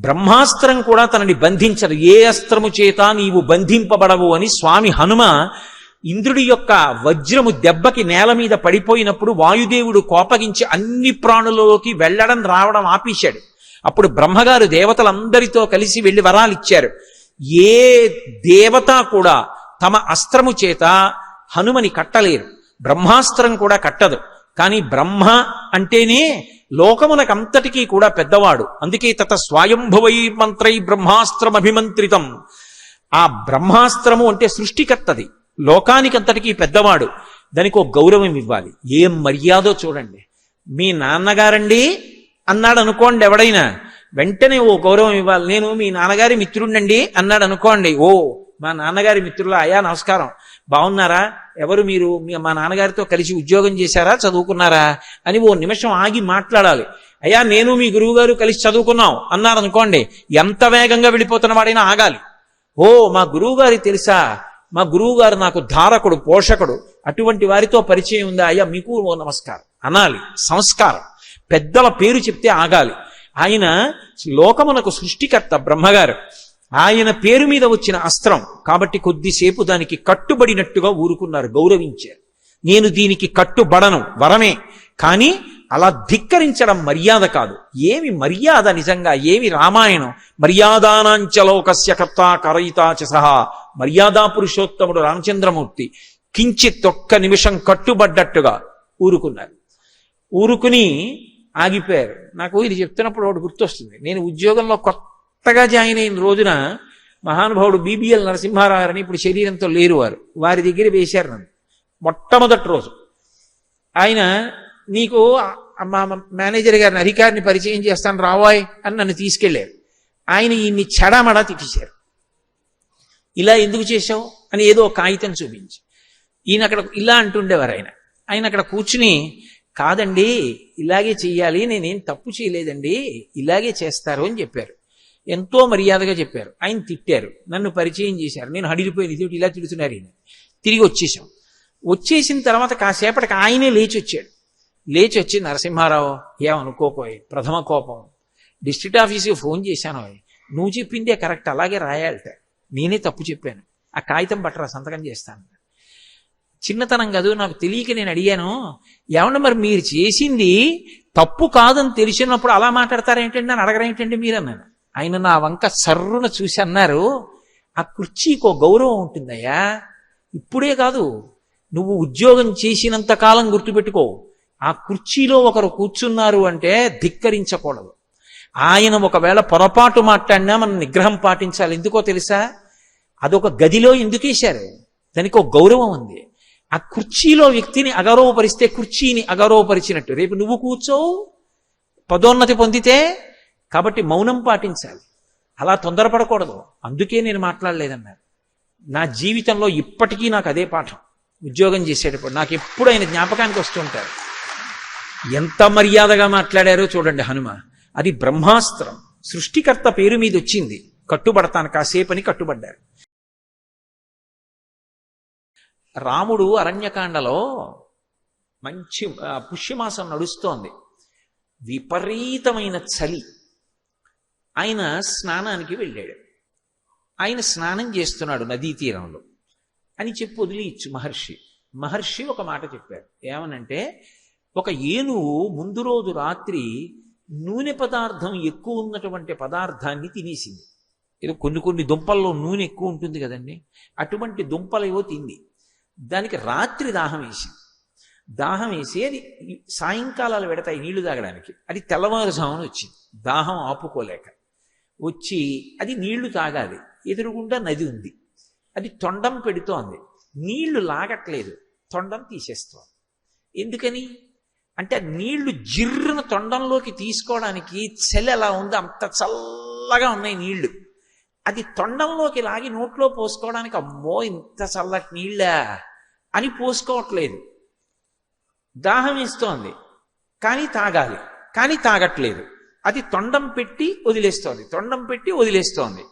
బ్రహ్మాస్త్రం కూడా తనని బంధించదు. ఏ అస్త్రము చేత నీవు బంధింపబడవు అని స్వామి హనుమ ఇంద్రుడి యొక్క వజ్రము దెబ్బకి నేల మీద పడిపోయినప్పుడు వాయుదేవుడు కోపగించి అన్ని ప్రాణులలోకి వెళ్ళడం రావడం ఆపేశాడు. అప్పుడు బ్రహ్మగారు దేవతలందరితో కలిసి వెళ్లి వరాలు ఇచ్చారు. ఏ దేవత కూడా తమ అస్త్రము చేత హనుమని కట్టలేరు, బ్రహ్మాస్త్రం కూడా కట్టదు. కానీ బ్రహ్మ అంటేనే లోకమునకంతటికీ కూడా పెద్దవాడు. అందుకే తత స్వయంభువై మంత్రై బ్రహ్మాస్త్రమభిమంత్రితం. ఆ బ్రహ్మాస్త్రము అంటే సృష్టికర్తది, లోకానికంతటికీ పెద్దవాడు. దానికి ఒక గౌరవం ఇవ్వాలి. ఏం మర్యాదో చూడండి. మీ నాన్నగారండి అన్నాడు అనుకోండి ఎవడైనా, వెంటనే ఓ గౌరవం ఇవ్వాలి. నేను మీ నాన్నగారి మిత్రుడండి అన్నాడు అనుకోండి, ఓ మా నాన్నగారి మిత్రులా, అయ్యా నమస్కారం, బాగున్నారా, ఎవరు మీరు, మా నాన్నగారితో కలిసి ఉద్యోగం చేశారా, చదువుకున్నారా అని ఓ నిమిషం ఆగి మాట్లాడాలి. అయ్యా నేను మీ గురువుగారు కలిసి చదువుకున్నాం అన్నారు అనుకోండి, ఎంత వేగంగా వెళ్ళిపోతున్న వాడైనా ఆగాలి. ఓ మా గురువుగారి తెలుసా, మా గురువుగారు నాకు ధారకుడు, పోషకుడు, అటువంటి వారితో పరిచయం ఉందా, అయ్యా మీకు ఓ నమస్కారం అనాలి. సంస్కారం. పెద్దల పేరు చెప్తే ఆగాలి. ఆయన లోకమునకు సృష్టికర్త బ్రహ్మగారు. ఆయన పేరు మీద వచ్చిన అస్త్రం కాబట్టి కొద్దిసేపు దానికి కట్టుబడినట్టుగా ఊరుకున్నారు, గౌరవించారు. నేను దీనికి కట్టుబడను, వరమే, కానీ అలా ధిక్కరించడం మర్యాద కాదు. ఏమి మర్యాద నిజంగా, ఏమి రామాయణం. మర్యాదానాంచలోకస్య కర్త కరయితాచ సహా. మర్యాదా పురుషోత్తముడు రామచంద్రమూర్తి కించిత్ ఒక్క నిమిషం కట్టుబడ్డట్టుగా ఊరుకున్నారు. ఊరుకుని ఆగిపోయారు. నాకు ఇది చెప్తున్నప్పుడు ఒకటి గుర్తొస్తుంది. నేను ఉద్యోగంలో కొత్తగా జాయిన్ అయిన రోజున మహానుభావుడు బిబిఎల్ నరసింహారావు గారని, ఇప్పుడు శరీరంతో లేరు వారు, వారి దగ్గర వేశారు నన్ను మొట్టమొదటి రోజు. ఆయన నీకు మా మేనేజర్ గారిని, అధికారిని పరిచయం చేస్తాను రావాయ్ అని నన్ను తీసుకెళ్లారు. ఆయన ఈయన్ని చెడామడా తిట్టేశారు. ఇలా ఎందుకు చేశావు అని ఏదో కాగితం చూపించి, ఈయన అక్కడ ఇలా అంటుండేవారు. ఆయన అక్కడ కూర్చుని, కాదండి ఇలాగే చెయ్యాలి, నేనేం తప్పు చేయలేదండి, ఇలాగే చేస్తారు అని చెప్పారు. ఎంతో మర్యాదగా చెప్పారు. ఆయన తిట్టారు, నన్ను పరిచయం చేశారు. నేను హడిలిపోయింది, ఇదేమిటి ఇలా తిడుతున్నారు ఈయన. తిరిగి వచ్చేసాం. వచ్చేసిన తర్వాత కాసేపటికి ఆయనే లేచి వచ్చాడు. లేచి వచ్చి, నరసింహారావు ఏమనుకోపోయి, ప్రథమ కోపం, డిస్ట్రిక్ట్ ఆఫీస్కి ఫోన్ చేశాను, నువ్వు చెప్పిందే కరెక్ట్, అలాగే రాయాలట, నేనే తప్పు చెప్పాను, ఆ కాగితం పట్టరా సంతకం చేస్తాను. చిన్నతనం కాదు, నాకు తెలియక నేను అడిగాను, ఏమన్నా మరి మీరు చేసింది తప్పు కాదని తెలిసినప్పుడు అలా మాట్లాడతారేంటండి అని అడగరేంటండి మీరు అన్నాను. ఆయన నా వంక సర్రున చూసి అన్నారు, ఆ కుర్చీకో గౌరవం ఉంటుందయ్యా, ఇప్పుడే కాదు నువ్వు ఉద్యోగం చేసినంత కాలం గుర్తుపెట్టుకో, ఆ కుర్చీలో ఒకరు కూర్చున్నారు అంటే ధిక్కరించకూడదు. ఆయన ఒకవేళ పొరపాటు మాట్లాడినా మనం నిగ్రహం పాటించాలి. ఎందుకో తెలుసా, అదొక గదిలో ఎందుకేశారు, దానికి ఒక గౌరవం ఉంది. ఆ కుర్చీలో వ్యక్తిని అగౌరవపరిస్తే కుర్చీని అగౌరవపరిచినట్టు. రేపు నువ్వు కూర్చోవు, పదోన్నతి పొందితే. కాబట్టి మౌనం పాటించాలి, అలా తొందరపడకూడదు. అందుకే నేను మాట్లాడలేదన్నారు. నా జీవితంలో ఇప్పటికీ నాకు అదే పాఠం. ఉద్యోగం చేసేటప్పుడు నాకు ఎప్పుడు ఆయన జ్ఞాపకానికి వస్తుంటారు. ఎంత మర్యాదగా మాట్లాడారో చూడండి హనుమ. అది బ్రహ్మాస్త్రం, సృష్టికర్త పేరు మీద వచ్చింది. కట్టుబడతాను కాసేపని కట్టుబడ్డారు. రాముడు అరణ్యకాండలో మంచి పుష్యమాసం నడుస్తోంది, విపరీతమైన చలి. ఆయన స్నానానికి వెళ్ళాడు. ఆయన స్నానం చేస్తున్నాడు నదీ తీరంలో అని చెప్పి వదిలిచ్చు మహర్షి ఒక మాట చెప్పారు. ఏమనంటే, ఒక ఏనుగు ముందు రోజు రాత్రి నూనె పదార్థం ఎక్కువ ఉన్నటువంటి పదార్థాన్ని తినేసింది. ఏదో కొన్ని దుంపల్లో నూనె ఎక్కువ ఉంటుంది కదండి, అటువంటి దుంపలేవో తింది. దానికి రాత్రి దాహం వేసి అది సాయంకాలాలు పెడతాయి నీళ్లు తాగడానికి. అది తెల్లవారుజామున వచ్చింది, దాహం ఆపుకోలేక వచ్చి అది నీళ్లు తాగాలి. ఎదురుగుండా నది ఉంది, అది తొండం పెడుతోంది, నీళ్లు లాగట్లేదు, తొండం తీసేస్తోంది. ఎందుకని అంటే నీళ్లు జిర్రున తొండంలోకి తీసుకోవడానికి చలి ఎలా ఉందో అంత చల్లగా ఉన్నాయి నీళ్లు. అది తొండంలోకి లాగి నోట్లో పోసుకోవడానికి అమ్మో ఇంత చల్లటి నీళ్ళ అని పోసుకోవట్లేదు. దాహం వేస్తోంది కానీ తాగాలి, కానీ తాగట్లేదు. అది తొండం పెట్టి వదిలేస్తోంది.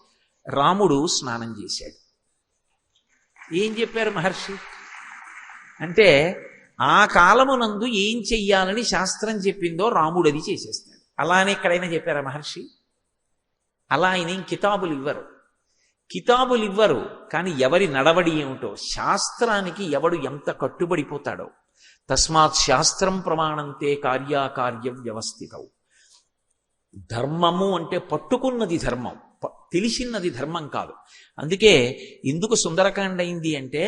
రాముడు స్నానం చేశాడు. ఏం చెప్పారు మహర్షి అంటే, ఆ కాలమునందు ఏం చెయ్యాలని శాస్త్రం చెప్పిందో రాముడు అది చేసేస్తాడు. అలానే ఎక్కడైనా చెప్పారా మహర్షి? అలా ఆయన ఏం కితాబులు ఇవ్వరు. కానీ ఎవరి నడవడి ఏమిటో, శాస్త్రానికి ఎవడు ఎంత కట్టుబడిపోతాడో. తస్మాత్ శాస్త్రం ప్రమాణంతే కార్యాకార్య వ్యవస్థితం. ధర్మము అంటే పట్టుకున్నది ధర్మం, తెలిసినది ధర్మం కాదు. అందుకే ఎందుకు సుందరకాండ అయింది అంటే,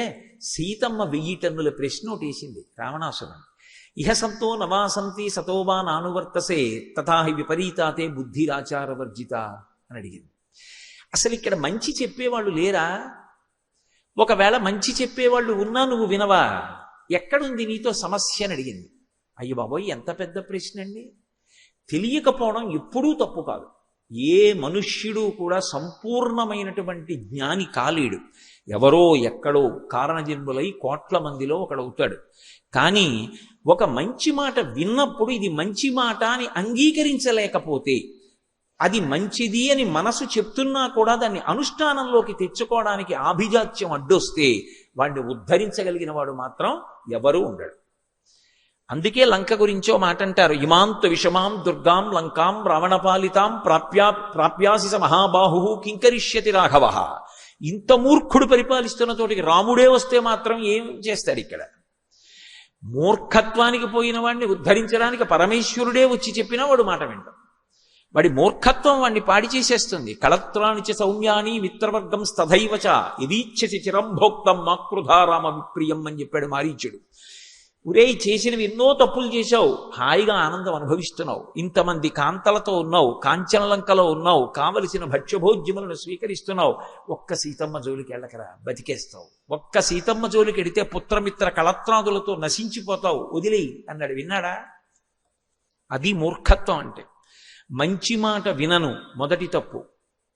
సీతమ్మ 1000 టన్నుల ప్రశ్న ఒకటేసింది రావణాసురుడు. ఇహ సంతో నవాసంతి సతోవా నానువర్తసే తథాహి విపరీతాతే బుద్ధిరాచారవర్జిత అని అడిగింది. అసలు ఇక్కడ మంచి చెప్పేవాళ్ళు లేరా? ఒకవేళ మంచి చెప్పేవాళ్ళు ఉన్నా నువ్వు వినవా? ఎక్కడుంది నీతో సమస్య అని అడిగింది. అయ్య బాబోయ్, ఎంత పెద్ద ప్రశ్న అండి! తెలియకపోవడం ఎప్పుడూ తప్పు కాదు. ఏ మనుష్యుడు కూడా సంపూర్ణమైనటువంటి జ్ఞాని కాలేడు. ఎవరో ఎక్కడో కారణజన్ములై కోట్ల మందిలో ఒకడవుతాడు. కానీ ఒక మంచి మాట విన్నప్పుడు ఇది మంచి మాట అని అంగీకరించలేకపోతే, అది మంచిది అని మనసు చెప్తున్నా కూడా దాన్ని అనుష్ఠానంలోకి తెచ్చుకోవడానికి ఆభిజాత్యం అడ్డొస్తే వాడిని ఉద్ధరించగలిగిన వాడు మాత్రం ఎవరూ ఉండడు. అందుకే లంక గురించో మాట అంటారు, ఇమాంత విషమాం దుర్గాం లంకాం రావణపాలితాం ప్రాప్యాసి స మహాబాహు కింకరిష్యతి రాఘవ. ఇంత మూర్ఖుడు పరిపాలిస్తున్న చోటికి రాముడే వస్తే మాత్రం ఏం చేస్తాడు? ఇక్కడ మూర్ఖత్వానికి పోయిన వాడిని ఉద్ధరించడానికి పరమేశ్వరుడే వచ్చి చెప్పినా వాడు మాట వింటాం. వాడి మూర్ఖత్వం వాడిని పాడి చేసేస్తుంది. కళత్రానిచ సౌమ్యాని మిత్రవర్గం స్తథైవచ యదీచ్ఛసి చిరంభోక్తం మాకృధారామ విప్రియం అని చెప్పాడు మారీచుడు. ఒరే, చేసినవి ఎన్నో తప్పులు చేశావు, హాయిగా ఆనందం అనుభవిస్తున్నావు, ఇంతమంది కాంతలతో ఉన్నావు, కాంచనలంకలో ఉన్నావు, కావలసిన భక్ష్యభోజ్యములను స్వీకరిస్తున్నావు, ఒక్క సీతమ్మ జోలికి వెళ్ళకరా, బతికేస్తావు. ఒక్క సీతమ్మ జోలికి ఎడితే పుత్రమిత్ర కళత్రాదులతో నశించిపోతావు, వదిలేయి అన్నాడు. విన్నాడా? అది మూర్ఖత్వం అంటే. మంచి మాట వినను మొదటి తప్పు.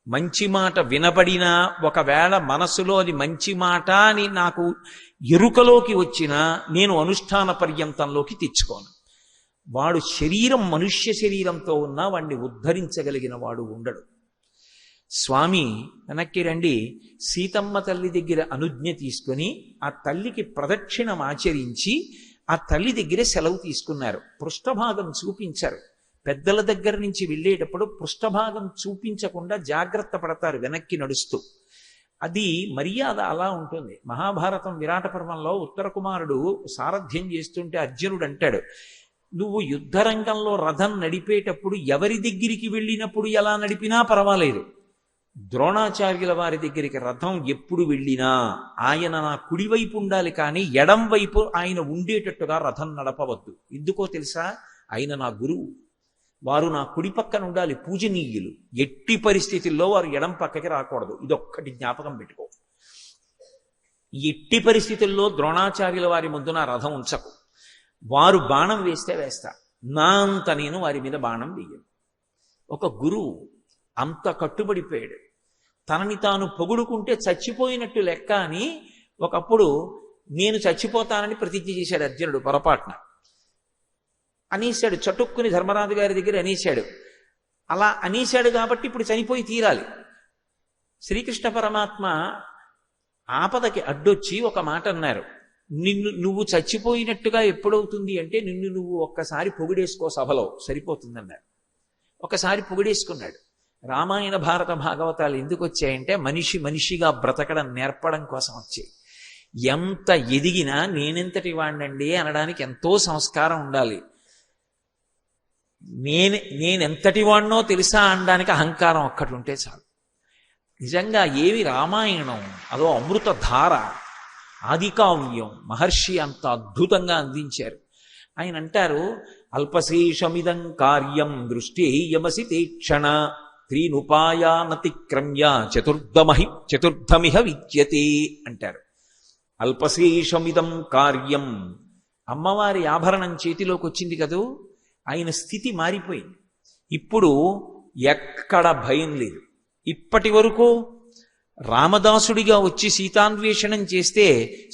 మంచి మాట వినబడినా ఒకవేళ మనసులో అది మంచి మాట అని నాకు ఎరుకలోకి వచ్చినా నేను అనుష్ఠాన పర్యంతంలోకి తెచ్చుకోను. వాడు శరీరం మనుష్య శరీరంతో ఉన్నా వాడిని ఉద్ధరించగలిగిన వాడు ఉండడు. స్వామి వెనక్కి రండి, సీతమ్మ తల్లి దగ్గర అనుజ్ఞ తీసుకొని ఆ తల్లికి ప్రదక్షిణం ఆచరించి ఆ తల్లి దగ్గర సెలవు తీసుకున్నారు. పృష్ఠభాగం చూపించారు. పెద్దల దగ్గర నుంచి వెళ్ళేటప్పుడు పృష్ఠభాగం చూపించకుండా జాగ్రత్త పడతారు వెనక్కి నడుస్తూ. అది మర్యాద అలా ఉంటుంది. మహాభారతం విరాట పర్వంలో ఉత్తర కుమారుడు సారథ్యం చేస్తుంటే అర్జునుడు అంటాడు, నువ్వు యుద్ధరంగంలో రథం నడిపేటప్పుడు ఎవరి దగ్గరికి వెళ్ళినప్పుడు ఎలా నడిపినా పర్వాలేదు, ద్రోణాచార్యుల వారి దగ్గరికి రథం ఎప్పుడు వెళ్ళినా ఆయన నా కుడివైపు ఉండాలి, కానీ ఎడం వైపు ఆయన ఉండేటట్టుగా రథం నడపవద్దు. ఎందుకో తెలుసా? ఆయన నా గురువు, వారు నా కుడి పక్కన ఉండాలి, పూజనీయులు. ఎట్టి పరిస్థితుల్లో వారు ఎడం పక్కకి రాకూడదు. ఇదొక్కటి జ్ఞాపకం పెట్టుకో. ఎట్టి పరిస్థితుల్లో ద్రోణాచార్యుల వారి ముందు నా రథం ఉంచకు. వారు బాణం వేస్తే వేస్తా, నా అంత నేను వారి మీద బాణం వేయను. ఒక గురువు అంత కట్టుబడిపోయాడు. తనని తాను పొగుడుకుంటే చచ్చిపోయినట్టు లెక్క అని ఒకప్పుడు నేను చచ్చిపోతానని ప్రతిజ్ఞ చేశాడు అర్జునుడు పొరపాటున. అనేశాడు, చటుక్కుని ధర్మరాజు గారి దగ్గర అనేశాడు. అలా అనేశాడు కాబట్టి ఇప్పుడు చనిపోయి తీరాలి. శ్రీకృష్ణ పరమాత్మ ఆపదకి అడ్డొచ్చి ఒక మాట అన్నారు, నువ్వు చచ్చిపోయినట్టుగా ఎప్పుడవుతుంది అంటే నిన్ను నువ్వు ఒక్కసారి పొగిడేసుకో సభలో, సరిపోతుందన్నారు. ఒకసారి పొగిడేసుకున్నాడు. రామాయణ భారత భాగవతాలు ఎందుకు వచ్చాయంటే మనిషిగా బ్రతకడం నేర్పడం కోసం వచ్చాయి. ఎంత ఎదిగినా నేనెంతటి వాణ్ణండి అనడానికి ఎంతో సంస్కారం ఉండాలి. నేనెంతటి వాణ్ణో తెలుసా అనడానికి అహంకారం ఒక్కటి ఉంటే చాలు. నిజంగా ఏవి రామాయణం, అదో అమృత ధార, ఆదికావ్యం. మహర్షి అంత అద్భుతంగా అందించారు. ఆయన అంటారు, అల్పశేషమిదం కార్యం దృష్టేయమసి తీక్షణ త్రీనుపాయానతిక్రమ్య చతుర్థమిహ విద్యతే అంటారు. అల్పశేషమిదం కార్యం. అమ్మవారి ఆభరణం చేతిలోకి వచ్చింది కదూ, ఆయన స్థితి మారిపోయింది. ఇప్పుడు ఎక్కడ భయం లేదు. ఇప్పటి వరకు రామదాసుడిగా వచ్చి సీతాన్వేషణం చేస్తే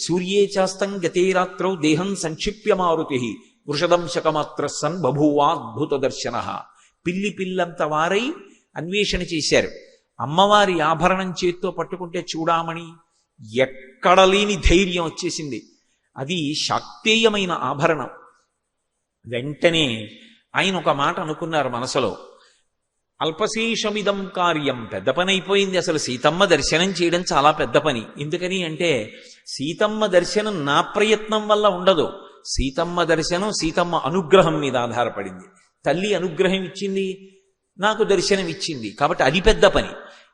సూర్యే చాస్తం గతే రాత్రౌ దేహం సంక్షిప్య మారుతి వృషదంశకమాత్ర సన్ బభూవాద్భుత దర్శన. పిల్లంత వారై అన్వేషణ చేశారు. అమ్మవారి ఆభరణం చేత్తో పట్టుకుంటే చూడామణి, ఎక్కడ లేని ధైర్యం వచ్చేసింది. అది శాక్తేయమైన ఆభరణం. వెంటనే ఆయన ఒక మాట అనుకున్నారు మనసులో, అల్పశేషమిదం కార్యం, పెద్ద పని అయిపోయింది. అసలు సీతమ్మ దర్శనం చేయడం చాలా పెద్ద పని. ఎందుకని అంటే సీతమ్మ దర్శనం నా ప్రయత్నం వల్ల ఉండదు. సీతమ్మ దర్శనం సీతమ్మ అనుగ్రహం మీద ఆధారపడింది. తల్లి అనుగ్రహం ఇచ్చింది, నాకు దర్శనం ఇచ్చింది, కాబట్టి అది పెద్ద పని.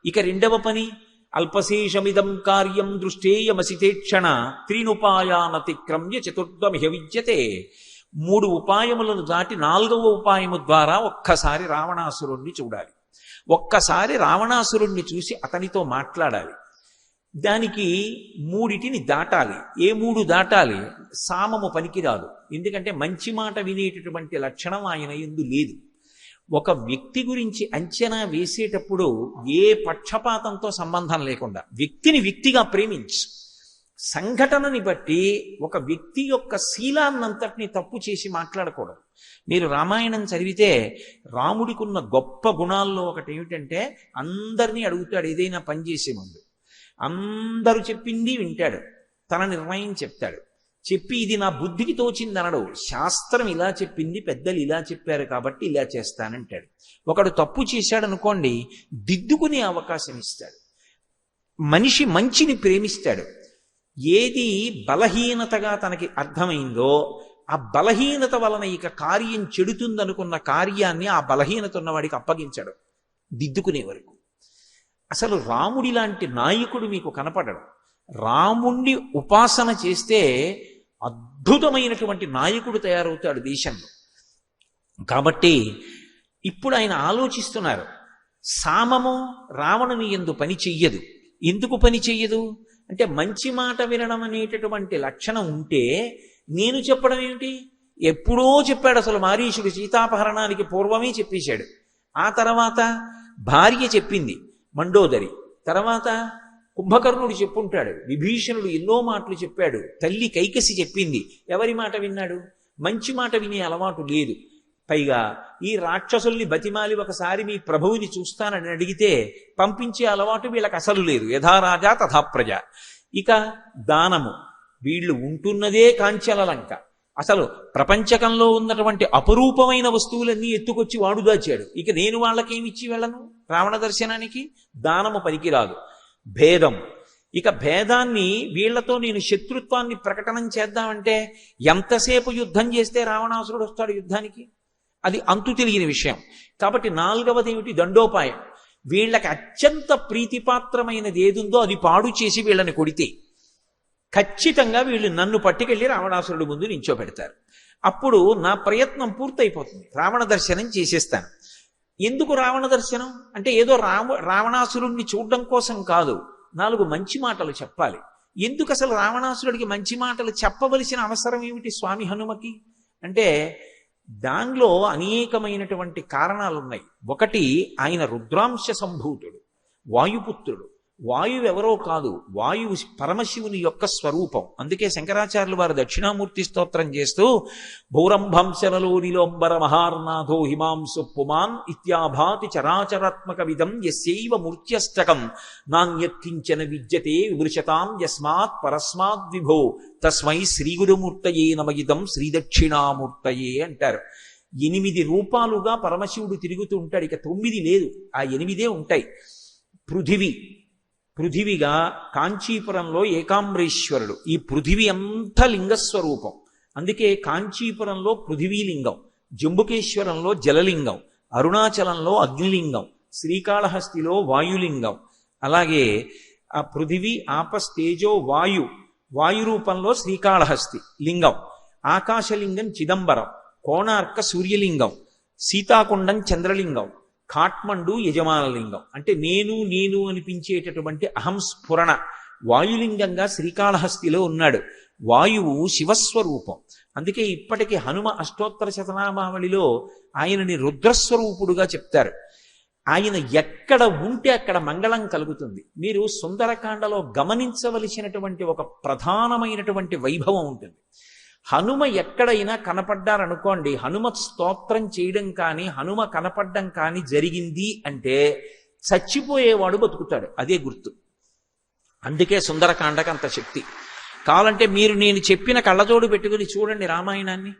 ఇక రెండవ పని, అల్పశేషమిదం కార్యం దృష్టేయమసితేక్షణ త్రీనుపాయానతిక్రమ్య చతుర్థమిహ విద్యతే. 3 ఉపాయములను దాటి 4వ ఉపాయము ద్వారా ఒక్కసారి రావణాసురుణ్ణి చూడాలి. ఒక్కసారి రావణాసురుణ్ణి చూసి అతనితో మాట్లాడాలి. దానికి 3టిని దాటాలి. ఏ 3 దాటాలి? సామము పనికిరాదు. ఎందుకంటే మంచి మాట వినేటటువంటి లక్షణం ఆయన యందు లేదు. ఒక వ్యక్తి గురించి అంచనా వేసేటప్పుడు ఏ పక్షపాతంతో సంబంధం లేకుండా వ్యక్తిని వ్యక్తిగా ప్రేమించు. సంఘటనని బట్టి ఒక వ్యక్తి యొక్క శీలాన్నంతటిని తప్పు చేసి మాట్లాడకూడదు. మీరు రామాయణం చదివితే రాముడికున్న గొప్ప గుణాల్లో ఒకటి ఏమిటంటే అందరినీ అడుగుతాడు. ఏదైనా పని చేసే ముందు అందరూ చెప్పింది వింటాడు, తన నిర్ణయం చెప్తాడు. చెప్పి ఇది నా బుద్ధికి తోచింది అనడు. శాస్త్రం ఇలా చెప్పింది, పెద్దలు ఇలా చెప్పారు కాబట్టి ఇలా చేస్తానంటాడు. ఒకడు తప్పు చేశాడనుకోండి, దిద్దుకునే అవకాశం ఇస్తాడు. మనిషి మంచిని ప్రేమిస్తాడు. ఏది బలహీనతగా తనకి అర్థమైందో ఆ బలహీనత వలన ఇక కార్యం చెడుతుందనుకున్న కార్యాన్ని ఆ బలహీనత ఉన్నవాడికి అప్పగించడు దిద్దుకునే వరకు. అసలు రాముడి లాంటి నాయకుడు మీకు కనపడడు. రాముణ్ణి ఉపాసన చేస్తే అద్భుతమైనటువంటి నాయకుడు తయారవుతాడు దేశంలో. కాబట్టి ఇప్పుడు ఆయన ఆలోచిస్తున్నారు, సామము రావణుని యందు పని చెయ్యదు. ఎందుకు పని చెయ్యదు అంటే మంచి మాట వినడం అనేటటువంటి లక్షణం ఉంటే నేను చెప్పడం ఏమిటి? ఎప్పుడో చెప్పాడు. అసలు మారీషుడు సీతాపహరణానికి పూర్వమే చెప్పేశాడు. ఆ తర్వాత భార్య చెప్పింది మండోదరి, తర్వాత కుంభకర్ణుడు చెప్పుంటాడు, విభీషణుడు ఎన్నో మాటలు చెప్పాడు, తల్లి కైకసి చెప్పింది. ఎవరి మాట విన్నాడు? మంచి మాట వినే అలవాటు లేదు. పైగా ఈ రాక్షసుల్ని బతిమాలి ఒకసారి మీ ప్రభువుని చూస్తానని అడిగితే పంపించే అలవాటు వీళ్ళకి అసలు లేదు. యథారాజా తథా ప్రజ. ఇక దానము, వీళ్ళు ఉంటున్నదే కాంచల లంక. అసలు ప్రపంచకంలో ఉన్నటువంటి అపరూపమైన వస్తువులన్నీ ఎత్తుకొచ్చి వాడు దాచాడు. ఇక నేను వాళ్ళకేమిచ్చి వెళ్ళను రావణ దర్శనానికి? దానము పనికిరాదు. భేదం, ఇక భేదాన్ని వీళ్లతో నేను శత్రుత్వాన్ని ప్రకటనం చేద్దామంటే ఎంతసేపు యుద్ధం చేస్తే రావణాసురుడు వస్తాడు యుద్ధానికి? అది అంతు తెలియని విషయం. కాబట్టి 4వది ఏమిటి? దండోపాయం. వీళ్ళకి అత్యంత ప్రీతిపాత్రమైనది ఏదుందో అది పాడు చేసి వీళ్ళని కొడితే ఖచ్చితంగా వీళ్ళు నన్ను పట్టుకెళ్ళి రావణాసురుడి ముందు నించోబెడతారు. అప్పుడు నా ప్రయత్నం పూర్తయిపోతుంది, రావణ దర్శనం చేసేస్తాను. ఎందుకు రావణ దర్శనం అంటే ఏదో రావణాసురుణ్ణి చూడడం కోసం కాదు, 4 మంచి మాటలు చెప్పాలి. ఎందుకు అసలు రావణాసురుడికి మంచి మాటలు చెప్పవలసిన అవసరం ఏమిటి స్వామి హనుమకి అంటే దానిలో అనేకమైనటువంటి కారణాలు ఉన్నాయి. ఒకటి, ఆయన రుద్రాంశ సంభూతుడు, వాయుపుత్రుడు. వాయువు ఎవరో కాదు, వాయువు పరమశివుని యొక్క స్వరూపం. అందుకే శంకరాచార్యులు వారు దక్షిణామూర్తి స్తోత్రం చేస్తూ భౌరంభంశనలో నిలోంబర మహార్నాథో హిమాంసు పుమాన్ ఇత్యాభాతి చరాచరాత్మక విధం యస్యైవ మూర్త్యష్టకం నాణ్యత్కించన విద్యతే విమృశతాం యస్మాత్ పరస్మాద్ విభో తస్మై శ్రీగురుమూర్తయే నమయిదం శ్రీదక్షిణామూర్తయే అంటారు. 8 రూపాలుగా పరమశివుడు తిరుగుతూ ఉంటాడు. ఇక 9 లేదు, ఆ 8 ఉంటాయి. పృథివిగా కాంచీపురంలో ఏకాంబరేశ్వరుడు. ఈ పృథివి అంతా లింగస్వరూపం. అందుకే కాంచీపురంలో పృథివీలింగం, జంబుకేశ్వరంలో జలలింగం, అరుణాచలంలో అగ్నిలింగం, శ్రీకాళహస్తిలో వాయులింగం. అలాగే ఆ పృథివీ ఆపస్తేజో వాయు రూపంలో శ్రీకాళహస్తి లింగం, ఆకాశలింగం చిదంబరం, కోణార్క సూర్యలింగం, సీతాకుండం చంద్రలింగం, కాట్మండు యజమానలింగం. అంటే నేను అనిపించేటటువంటి అహంస్ఫురణ వాయులింగంగా శ్రీకాళహస్తిలో ఉన్నాడు. వాయువు శివస్వరూపం. అందుకే ఇప్పటికీ హనుమ అష్టోత్తర శతనామావళిలో ఆయనని రుద్రస్వరూపుడుగా చెప్తారు. ఆయన ఎక్కడ ఉంటే అక్కడ మంగళం కలుగుతుంది. మీరు సుందరకాండలో గమనించవలసినటువంటి ఒక ప్రధానమైనటువంటి వైభవం ఉంటుంది. హనుమ ఎక్కడైనా కనపడ్డారనుకోండి, హనుమ స్తోత్రం చేయడం కానీ హనుమ కనపడ్డం కానీ జరిగింది అంటే చచ్చిపోయేవాడు బతుకుతాడు, అదే గుర్తు. అందుకే సుందరకాండకు అంత శక్తి. కావాలంటే మీరు నేను చెప్పిన కళ్ళజోడు పెట్టుకుని చూడండి రామాయణాన్ని.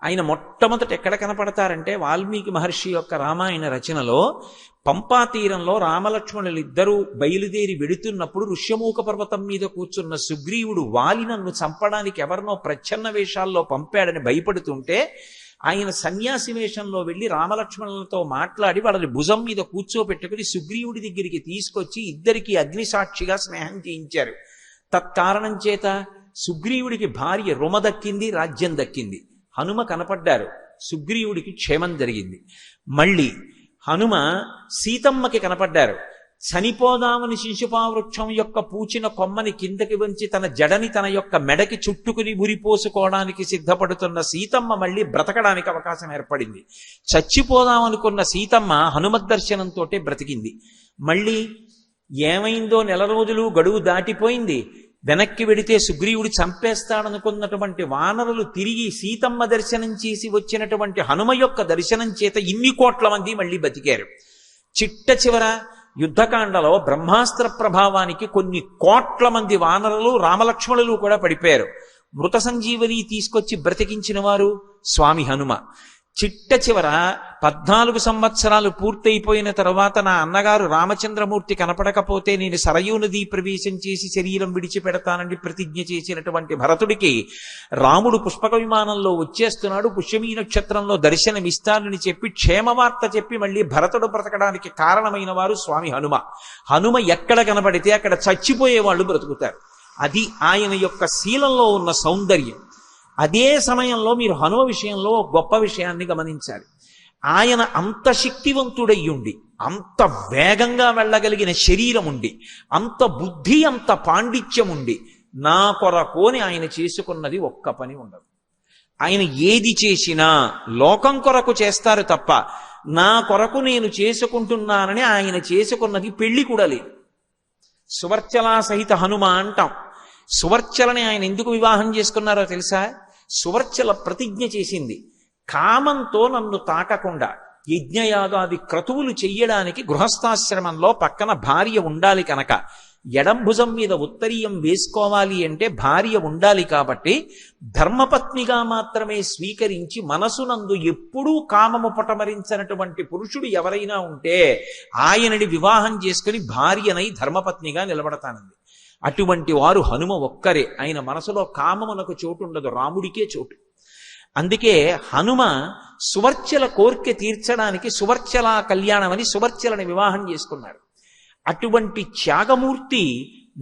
ఆయన మొట్టమొదట ఎక్కడ కనపడతారంటే వాల్మీకి మహర్షి యొక్క రామాయణ రచనలో పంపా తీరంలో రామలక్ష్మణులు ఇద్దరూ బయలుదేరి వెడుతున్నప్పుడు ఋష్యమూక పర్వతం మీద కూర్చున్న సుగ్రీవుడు వాలి నన్ను చంపడానికి ఎవరినో ప్రచ్ఛన్న వేషాల్లో పంపాడని భయపడుతుంటే ఆయన సన్యాసి వేషంలో వెళ్ళి రామలక్ష్మణులతో మాట్లాడి వాళ్ళని భుజం మీద కూర్చోపెట్టుకుని సుగ్రీవుడి దగ్గరికి తీసుకొచ్చి ఇద్దరికి అగ్నిసాక్షిగా స్నేహం చేయించారు. తత్కారణం చేత సుగ్రీవుడికి భార్య రుమ దక్కింది, రాజ్యం దక్కింది. హనుమ కనపడ్డారు, సుగ్రీవుడికి క్షేమం జరిగింది. మళ్ళీ హనుమ సీతమ్మకి కనపడ్డారు. చనిపోదామని శిశుపావృక్షం యొక్క పూచిన కొమ్మని కిందకి వంచి తన జడని తన యొక్క మెడకి చుట్టుకుని ఉరిపోసుకోవడానికి సిద్ధపడుతున్న సీతమ్మ మళ్ళీ బ్రతకడానికి అవకాశం ఏర్పడింది. చచ్చిపోదామనుకున్న సీతమ్మ హనుమద్ దర్శనంతో బ్రతికింది. మళ్ళీ ఏమైందో, నెల రోజులు గడువు దాటిపోయింది. వెనక్కి వెడితే సుగ్రీవుడు చంపేస్తాడనుకున్నటువంటి వానరులు తిరిగి సీతమ్మ దర్శనం చేసి వచ్చినటువంటి హనుమ యొక్క దర్శనం చేత ఇన్ని కోట్ల మంది మళ్ళీ బతికారు. చిట్ట చివర యుద్ధకాండలో బ్రహ్మాస్త్ర ప్రభావానికి కొన్ని కోట్ల మంది వానరులు రామలక్ష్మణులు కూడా పడిపోయారు. మృత సంజీవని తీసుకొచ్చి బ్రతికించిన వారు స్వామి హనుమ. చిట్ట చివర 14 సంవత్సరాలు పూర్తయిపోయిన తర్వాత నా అన్నగారు రామచంద్రమూర్తి కనపడకపోతే నేను సరయూ నదీ ప్రవేశం చేసి శరీరం విడిచిపెడతానని ప్రతిజ్ఞ చేసినటువంటి భరతుడికి రాముడు పుష్పక విమానంలో వచ్చేస్తున్నాడు, పుష్యమీ నక్షత్రంలో దర్శనమిస్తానని చెప్పి క్షేమవార్త చెప్పి మళ్ళీ భరతుడు బ్రతకడానికి కారణమైన వారు స్వామి హనుమ. హనుమ ఎక్కడ కనపడితే అక్కడ చచ్చిపోయే వాళ్ళు బ్రతుకుతారు. అది ఆయన యొక్క శీలంలో ఉన్న సౌందర్యం. అదే సమయంలో మీరు హనుమ విషయంలో గొప్ప విషయాన్ని గమనించాలి. ఆయన అంత శక్తివంతుడయ్యుండి, అంత వేగంగా వెళ్ళగలిగిన శరీరం ఉండి, అంత బుద్ధి, అంత పాండిత్యం ఉండి, నా కొరకోని ఆయన చేసుకున్నది ఒక్క పని ఉండదు. ఆయన ఏది చేసినా లోకం కొరకు చేస్తారు తప్ప నా కొరకు నేను చేసుకుంటున్నానని ఆయన చేసుకున్నది పెళ్లి కూడా లేదు. సువర్చలా సహిత హనుమ అంటాం. సువర్చలని ఆయన ఎందుకు వివాహం చేసుకున్నారో తెలుసా? సువర్చల ప్రతిజ్ఞ చేసింది, కామంతో నన్ను తాకకుండా యజ్ఞయాగాది క్రతువులు చెయ్యడానికి గృహస్థాశ్రమంలో పక్కన భార్య ఉండాలి కనుక, ఎడం భుజం మీద ఉత్తరీయం వేసుకోవాలి అంటే భార్య ఉండాలి కాబట్టి ధర్మపత్నిగా మాత్రమే స్వీకరించి మనసునందు ఎప్పుడూ కామము పటమరించినటువంటి పురుషుడు ఎవరైనా ఉంటే ఆయనని వివాహం చేసుకుని భార్యనై ధర్మపత్నిగా నిలబడతానంది. అటువంటి వారు హనుమ ఒక్కరే. ఆయన మనసులో కామమునకు చోటు ఉండదు, రాముడికే చోటు. అందుకే హనుమ సువర్చల కోర్కె తీర్చడానికి సువర్చల కళ్యాణం అని సువర్చలని వివాహం చేసుకున్నారు. అటువంటి త్యాగమూర్తి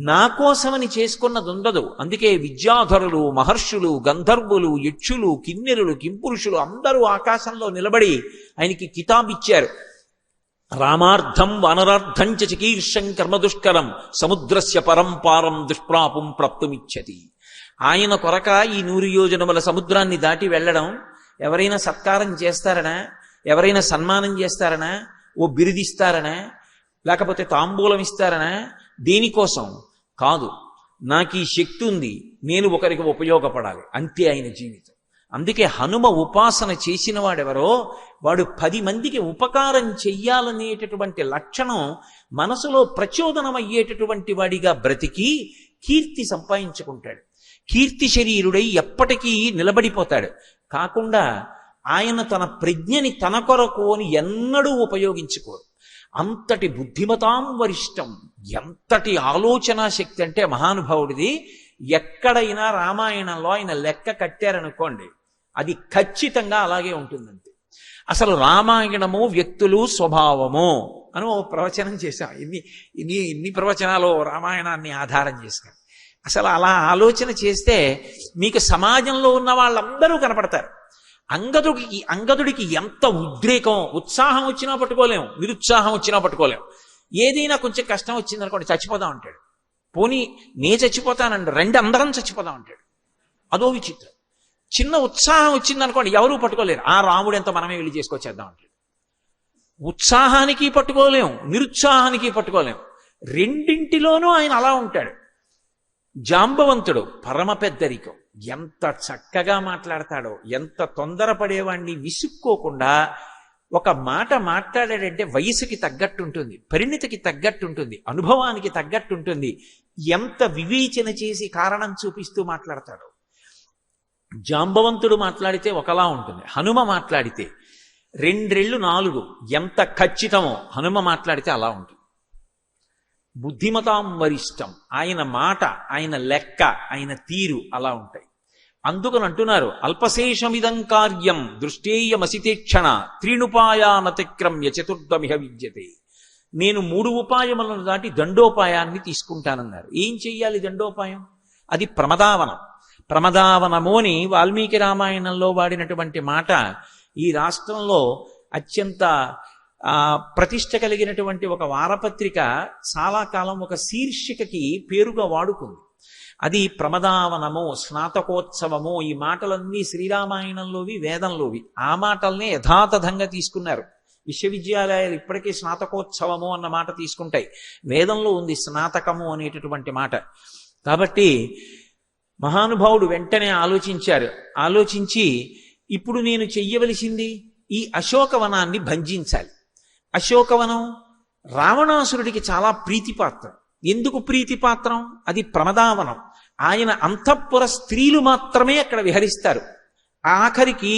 నా కోసమని చేసుకున్నది ఉండదు. అందుకే విద్యాధరులు, మహర్షులు, గంధర్వులు, యక్షులు, కిన్నెరులు, కింపురుషులు అందరూ ఆకాశంలో నిలబడి ఆయనకి కితాబిచ్చారు. రామార్థం వానరార్థం చ చికీర్షం కర్మదుష్కరం సముద్రస్య పరంపారం దుష్ప్రాపం ప్రాప్తుమిచ్చతి. ఆయన కొరక ఈ 100 యోజనముల సముద్రాన్ని దాటి వెళ్ళడం ఎవరైనా సత్కారం చేస్తారనా, ఎవరైనా సన్మానం చేస్తారనా, ఓ బిరుదిస్తారనా, లేకపోతే తాంబూలం ఇస్తారనా? దేనికోసం కాదు. నాకు ఈ శక్తి ఉంది, నేను ఒకరికి ఉపయోగపడాలి, అంతే ఆయన జీవితం. అందుకే హనుమ ఉపాసన చేసిన వాడెవరో వాడు 10 మందికి ఉపకారం చెయ్యాలనేటటువంటి లక్షణం మనసులో ప్రచోదనమయ్యేటటువంటి వాడిగా బ్రతికి కీర్తి సంపాదించుకుంటాడు. కీర్తి శరీరుడై ఎప్పటికీ నిలబడిపోతాడు. కాకుండా ఆయన తన ప్రజ్ఞని తన కొరకు అని ఎన్నడూ ఉపయోగించుకోరు. అంతటి బుద్ధిమతాం వరిష్టం, ఎంతటి ఆలోచనా శక్తి అంటే మహానుభావుడిది. ఎక్కడైనా రామాయణంలో ఆయన లెక్క కట్టారనుకోండి, అది ఖచ్చితంగా అలాగే ఉంటుందంతే. అసలు రామాయణము వ్యక్తులు స్వభావము అని ఓ ప్రవచనం చేశాం. ఇన్ని ప్రవచనాలు రామాయణాన్ని ఆధారం చేసుకుని అసలు అలా ఆలోచన చేస్తే మీకు సమాజంలో ఉన్న వాళ్ళందరూ కనపడతారు. అంగదుడికి ఎంత ఉద్రేకం, ఉత్సాహం వచ్చినా పట్టుకోలేం, నిరుత్సాహం వచ్చినా పట్టుకోలేం. ఏదైనా కొంచెం కష్టం వచ్చిందనుకోండి చచ్చిపోదాం అంటాడు. పోనీ నే చచ్చిపోతానండి, అందరం చచ్చిపోదాం అంటాడు. అదో విచిత్రం. చిన్న ఉత్సాహం వచ్చిందనుకోండి ఎవరూ పట్టుకోలేరు. ఆ రాముడు ఎంత మనమే వెళ్ళి చేసుకొచ్చేద్దాం అంటాడు. ఉత్సాహానికి పట్టుకోలేం, నిరుత్సాహానికి పట్టుకోలేం. రెండింటిలోనూ ఆయన అలా ఉంటాడు. జాంబవంతుడు పరమ పెద్దరికం, ఎంత చక్కగా మాట్లాడతాడో, ఎంత తొందరపడేవాడిని విసుక్కోకుండా ఒక మాట మాట్లాడాడంటే వయసుకి తగ్గట్టుంటుంది, పరిణితికి తగ్గట్టుంటుంది, అనుభవానికి తగ్గట్టుంటుంది. ఎంత వివేచన చేసి కారణం చూపిస్తూ మాట్లాడతాడు. జాంబవంతుడు మాట్లాడితే ఒకలా ఉంటుంది, హనుమ మాట్లాడితే రెండ్రెళ్ళు నాలుగు ఎంత ఖచ్చితమో హనుమ మాట్లాడితే అలా ఉంటుంది. బుద్ధిమతాం వరిష్టం, ఆయన మాట, ఆయన లెక్క, ఆయన తీరు అలా ఉంటాయి. అందుకని అంటున్నారు, అల్పశేషమిదం కార్యం దృష్టేయమసితేక్షణ త్రీణుపాయానతిక్రమ్య చతుర్థమిహ విద్యతే. నేను 3 ఉపాయములను దాటి దండోపాయాన్ని తీసుకుంటానన్నారు. ఏం చెయ్యాలి దండోపాయం? అది ప్రమదావనం. ప్రమదావనము అని వాల్మీకి రామాయణంలో వాడినటువంటి మాట ఈ రాష్ట్రంలో అత్యంత ప్రతిష్ట కలిగినటువంటి ఒక వారపత్రిక చాలా కాలం ఒక శీర్షికకి పేరుగా వాడుకుంది. అది ప్రమదావనము, స్నాతకోత్సవము. ఈ మాటలన్నీ శ్రీరామాయణంలోవి, వేదంలోవి. ఆ మాటల్నే యథాతథంగా తీసుకున్నారు. విశ్వవిద్యాలయాలు ఇప్పటికీ స్నాతకోత్సవము అన్న మాట తీసుకుంటాయి. వేదంలో ఉంది స్నాతకము అనేటటువంటి మాట. కాబట్టి మహానుభావుడు వెంటనే ఆలోచించారు. ఆలోచించి ఇప్పుడు నేను చెయ్యవలసింది ఈ అశోకవనాన్ని భంజించాలి. అశోకవనం రావణాసురుడికి చాలా ప్రీతిపాత్రం. ఎందుకు ప్రీతిపాత్రం? అది ప్రమదావనం. ఆయన అంతఃపుర స్త్రీలు మాత్రమే అక్కడ విహరిస్తారు. ఆఖరికి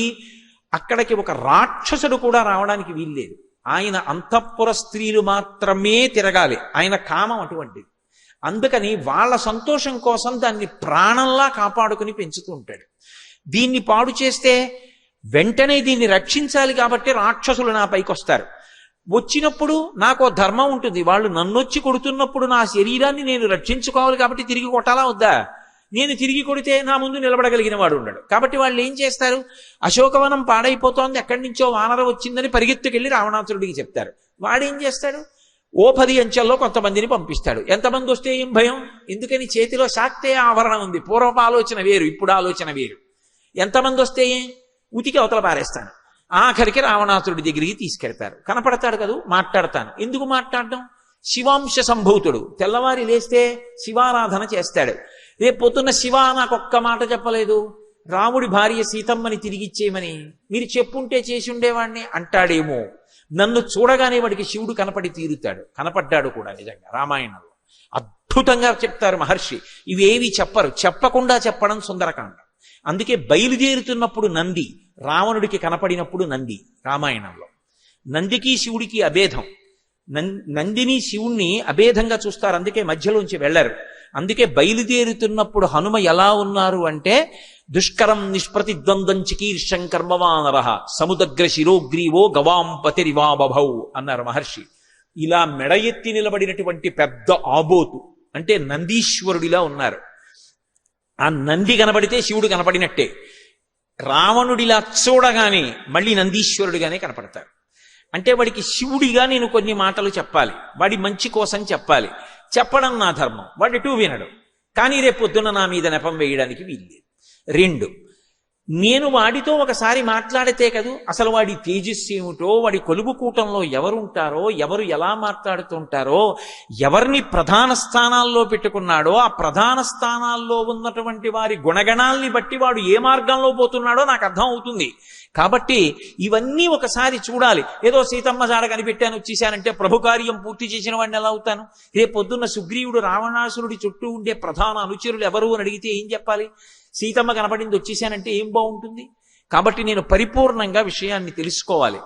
అక్కడికి ఒక రాక్షసుడు కూడా రావడానికి వీల్లేదు. ఆయన అంతఃపుర స్త్రీలు మాత్రమే తిరగాలి. ఆయన కామం అటువంటిది. అందుకని వాళ్ళ సంతోషం కోసం దాన్ని ప్రాణంలా కాపాడుకుని పెంచుతూ ఉంటాడు. దీన్ని పాడు చేస్తే వెంటనే దీన్ని రక్షించాలి కాబట్టి రాక్షసులు నా పైకి వస్తారు. వచ్చినప్పుడు నాకు ధర్మం ఉంటుంది. వాళ్ళు నన్నొచ్చి కొడుతున్నప్పుడు నా శరీరాన్ని నేను రక్షించుకోవాలి కాబట్టి తిరిగి కొట్టాలా వద్దా? నేను తిరిగి కొడితే నా ముందు నిలబడగలిగిన వాడు ఉండడు. కాబట్టి వాళ్ళు ఏం చేస్తారు? అశోకవనం పాడైపోతోంది, ఎక్కడి నుంచో వానర వచ్చిందని పరిగెత్తుకెళ్ళి రావణాసురుడికి చెప్తారు. వాడేం చేస్తాడు? 10 అంచెల్లో కొంతమందిని పంపిస్తాడు. ఎంతమంది వస్తే ఏం భయం? ఎందుకని చేతిలో శాక్తే ఆభరణం ఉంది. పూర్వపు ఆలోచన వేరు, ఇప్పుడు ఆలోచన వేరు. ఎంతమంది వస్తే ఉతికి అవతల పారేస్తాను. ఆఖరికి రావణాసురుడి దగ్గరికి తీసుకెళ్తారు. కనపడతాడు కదూ, మాట్లాడతాను. ఎందుకు మాట్లాడడం? శివాంశ సంభూతుడు. తెల్లవారి లేస్తే శివారాధన చేస్తాడు. రేపు పొద్దున్న శివ నాకొక్క మాట చెప్పలేదు, రాముడి భార్య సీతమ్మని తిరిగిచ్చేయమని మీరు చెప్పుంటే చేసి ఉండేవాడిని అంటాడేమో. నన్ను చూడగానే వాడికి శివుడు కనపడి తీరుతాడు. కనపడ్డాడు కూడా నిజంగా రామాయణంలో. అద్భుతంగా చెప్తారు మహర్షి. ఇవేవి చెప్పరు. చెప్పకుండా చెప్పడం సుందరకాండ. అందుకే బయలుదేరుతున్నప్పుడు నంది, రావణుడికి కనపడినప్పుడు నంది. రామాయణంలో నందికి శివుడికి అభేదం. నందిని శివుణ్ణి అభేదంగా చూస్తారు. అందుకే మధ్యలోంచి వెళ్ళరు. అందుకే బయలుదేరుతున్నప్పుడు హనుమ ఎలా ఉన్నారు అంటే దుష్కరం నిష్ప్రతిద్వంద్వం చికీర్షం కర్మవానర సముదగ్ర శిరోగ్రీవో గవాంపతిరివాబభౌ అన్నారు మహర్షి. ఇలా మెడ ఎత్తి నిలబడినటువంటి పెద్ద ఆబోతు అంటే నందీశ్వరుడిలా ఉన్నారు. ఆ నంది కనబడితే శివుడు కనపడినట్టే. రావణుడిలా చూడగానే మళ్ళీ నందీశ్వరుడిగానే కనపడతారు. అంటే వాడికి శివుడిగా నేను కొన్ని మాటలు చెప్పాలి, వాడి మంచి కోసం చెప్పాలి. చెప్పడం నా ధర్మం. వాడు ఎటు వినడు. కానీ రేపు పొద్దున్న నా మీద నెపం వేయడానికి వీల్లేదు. 2, నేను వాడితో ఒకసారి మాట్లాడితే కదూ అసలు వాడి తేజస్సు ఏమిటో, వాడి కొలువు కూటంలో ఎవరుంటారో, ఎవరు ఎలా మాట్లాడుతుంటారో, ఎవరిని ప్రధాన స్థానాల్లో పెట్టుకున్నాడో, ఆ ప్రధాన స్థానాల్లో ఉన్నటువంటి వారి గుణగణాల్ని బట్టి వాడు ఏ మార్గంలో పోతున్నాడో నాకు అర్థం అవుతుంది. కాబట్టి ఇవన్నీ ఒకసారి చూడాలి. ఏదో సీతమ్మ జాడ కనిపెట్టాను వచ్చేసానంటే ప్రభు కార్యం పూర్తి చేసిన వాడిని ఎలా అవుతాను? రేపు పొద్దున్న సుగ్రీవుడు రావణాసురుడి చుట్టూ ఉండే ప్రధాన అనుచరులు ఎవరు అని అడిగితే ఏం చెప్పాలి? సీతమ్మ కనపడింది వచ్చేసానంటే ఏం బాగుంటుంది? కాబట్టి నేను పరిపూర్ణంగా విషయాన్ని తెలుసుకోవాలి.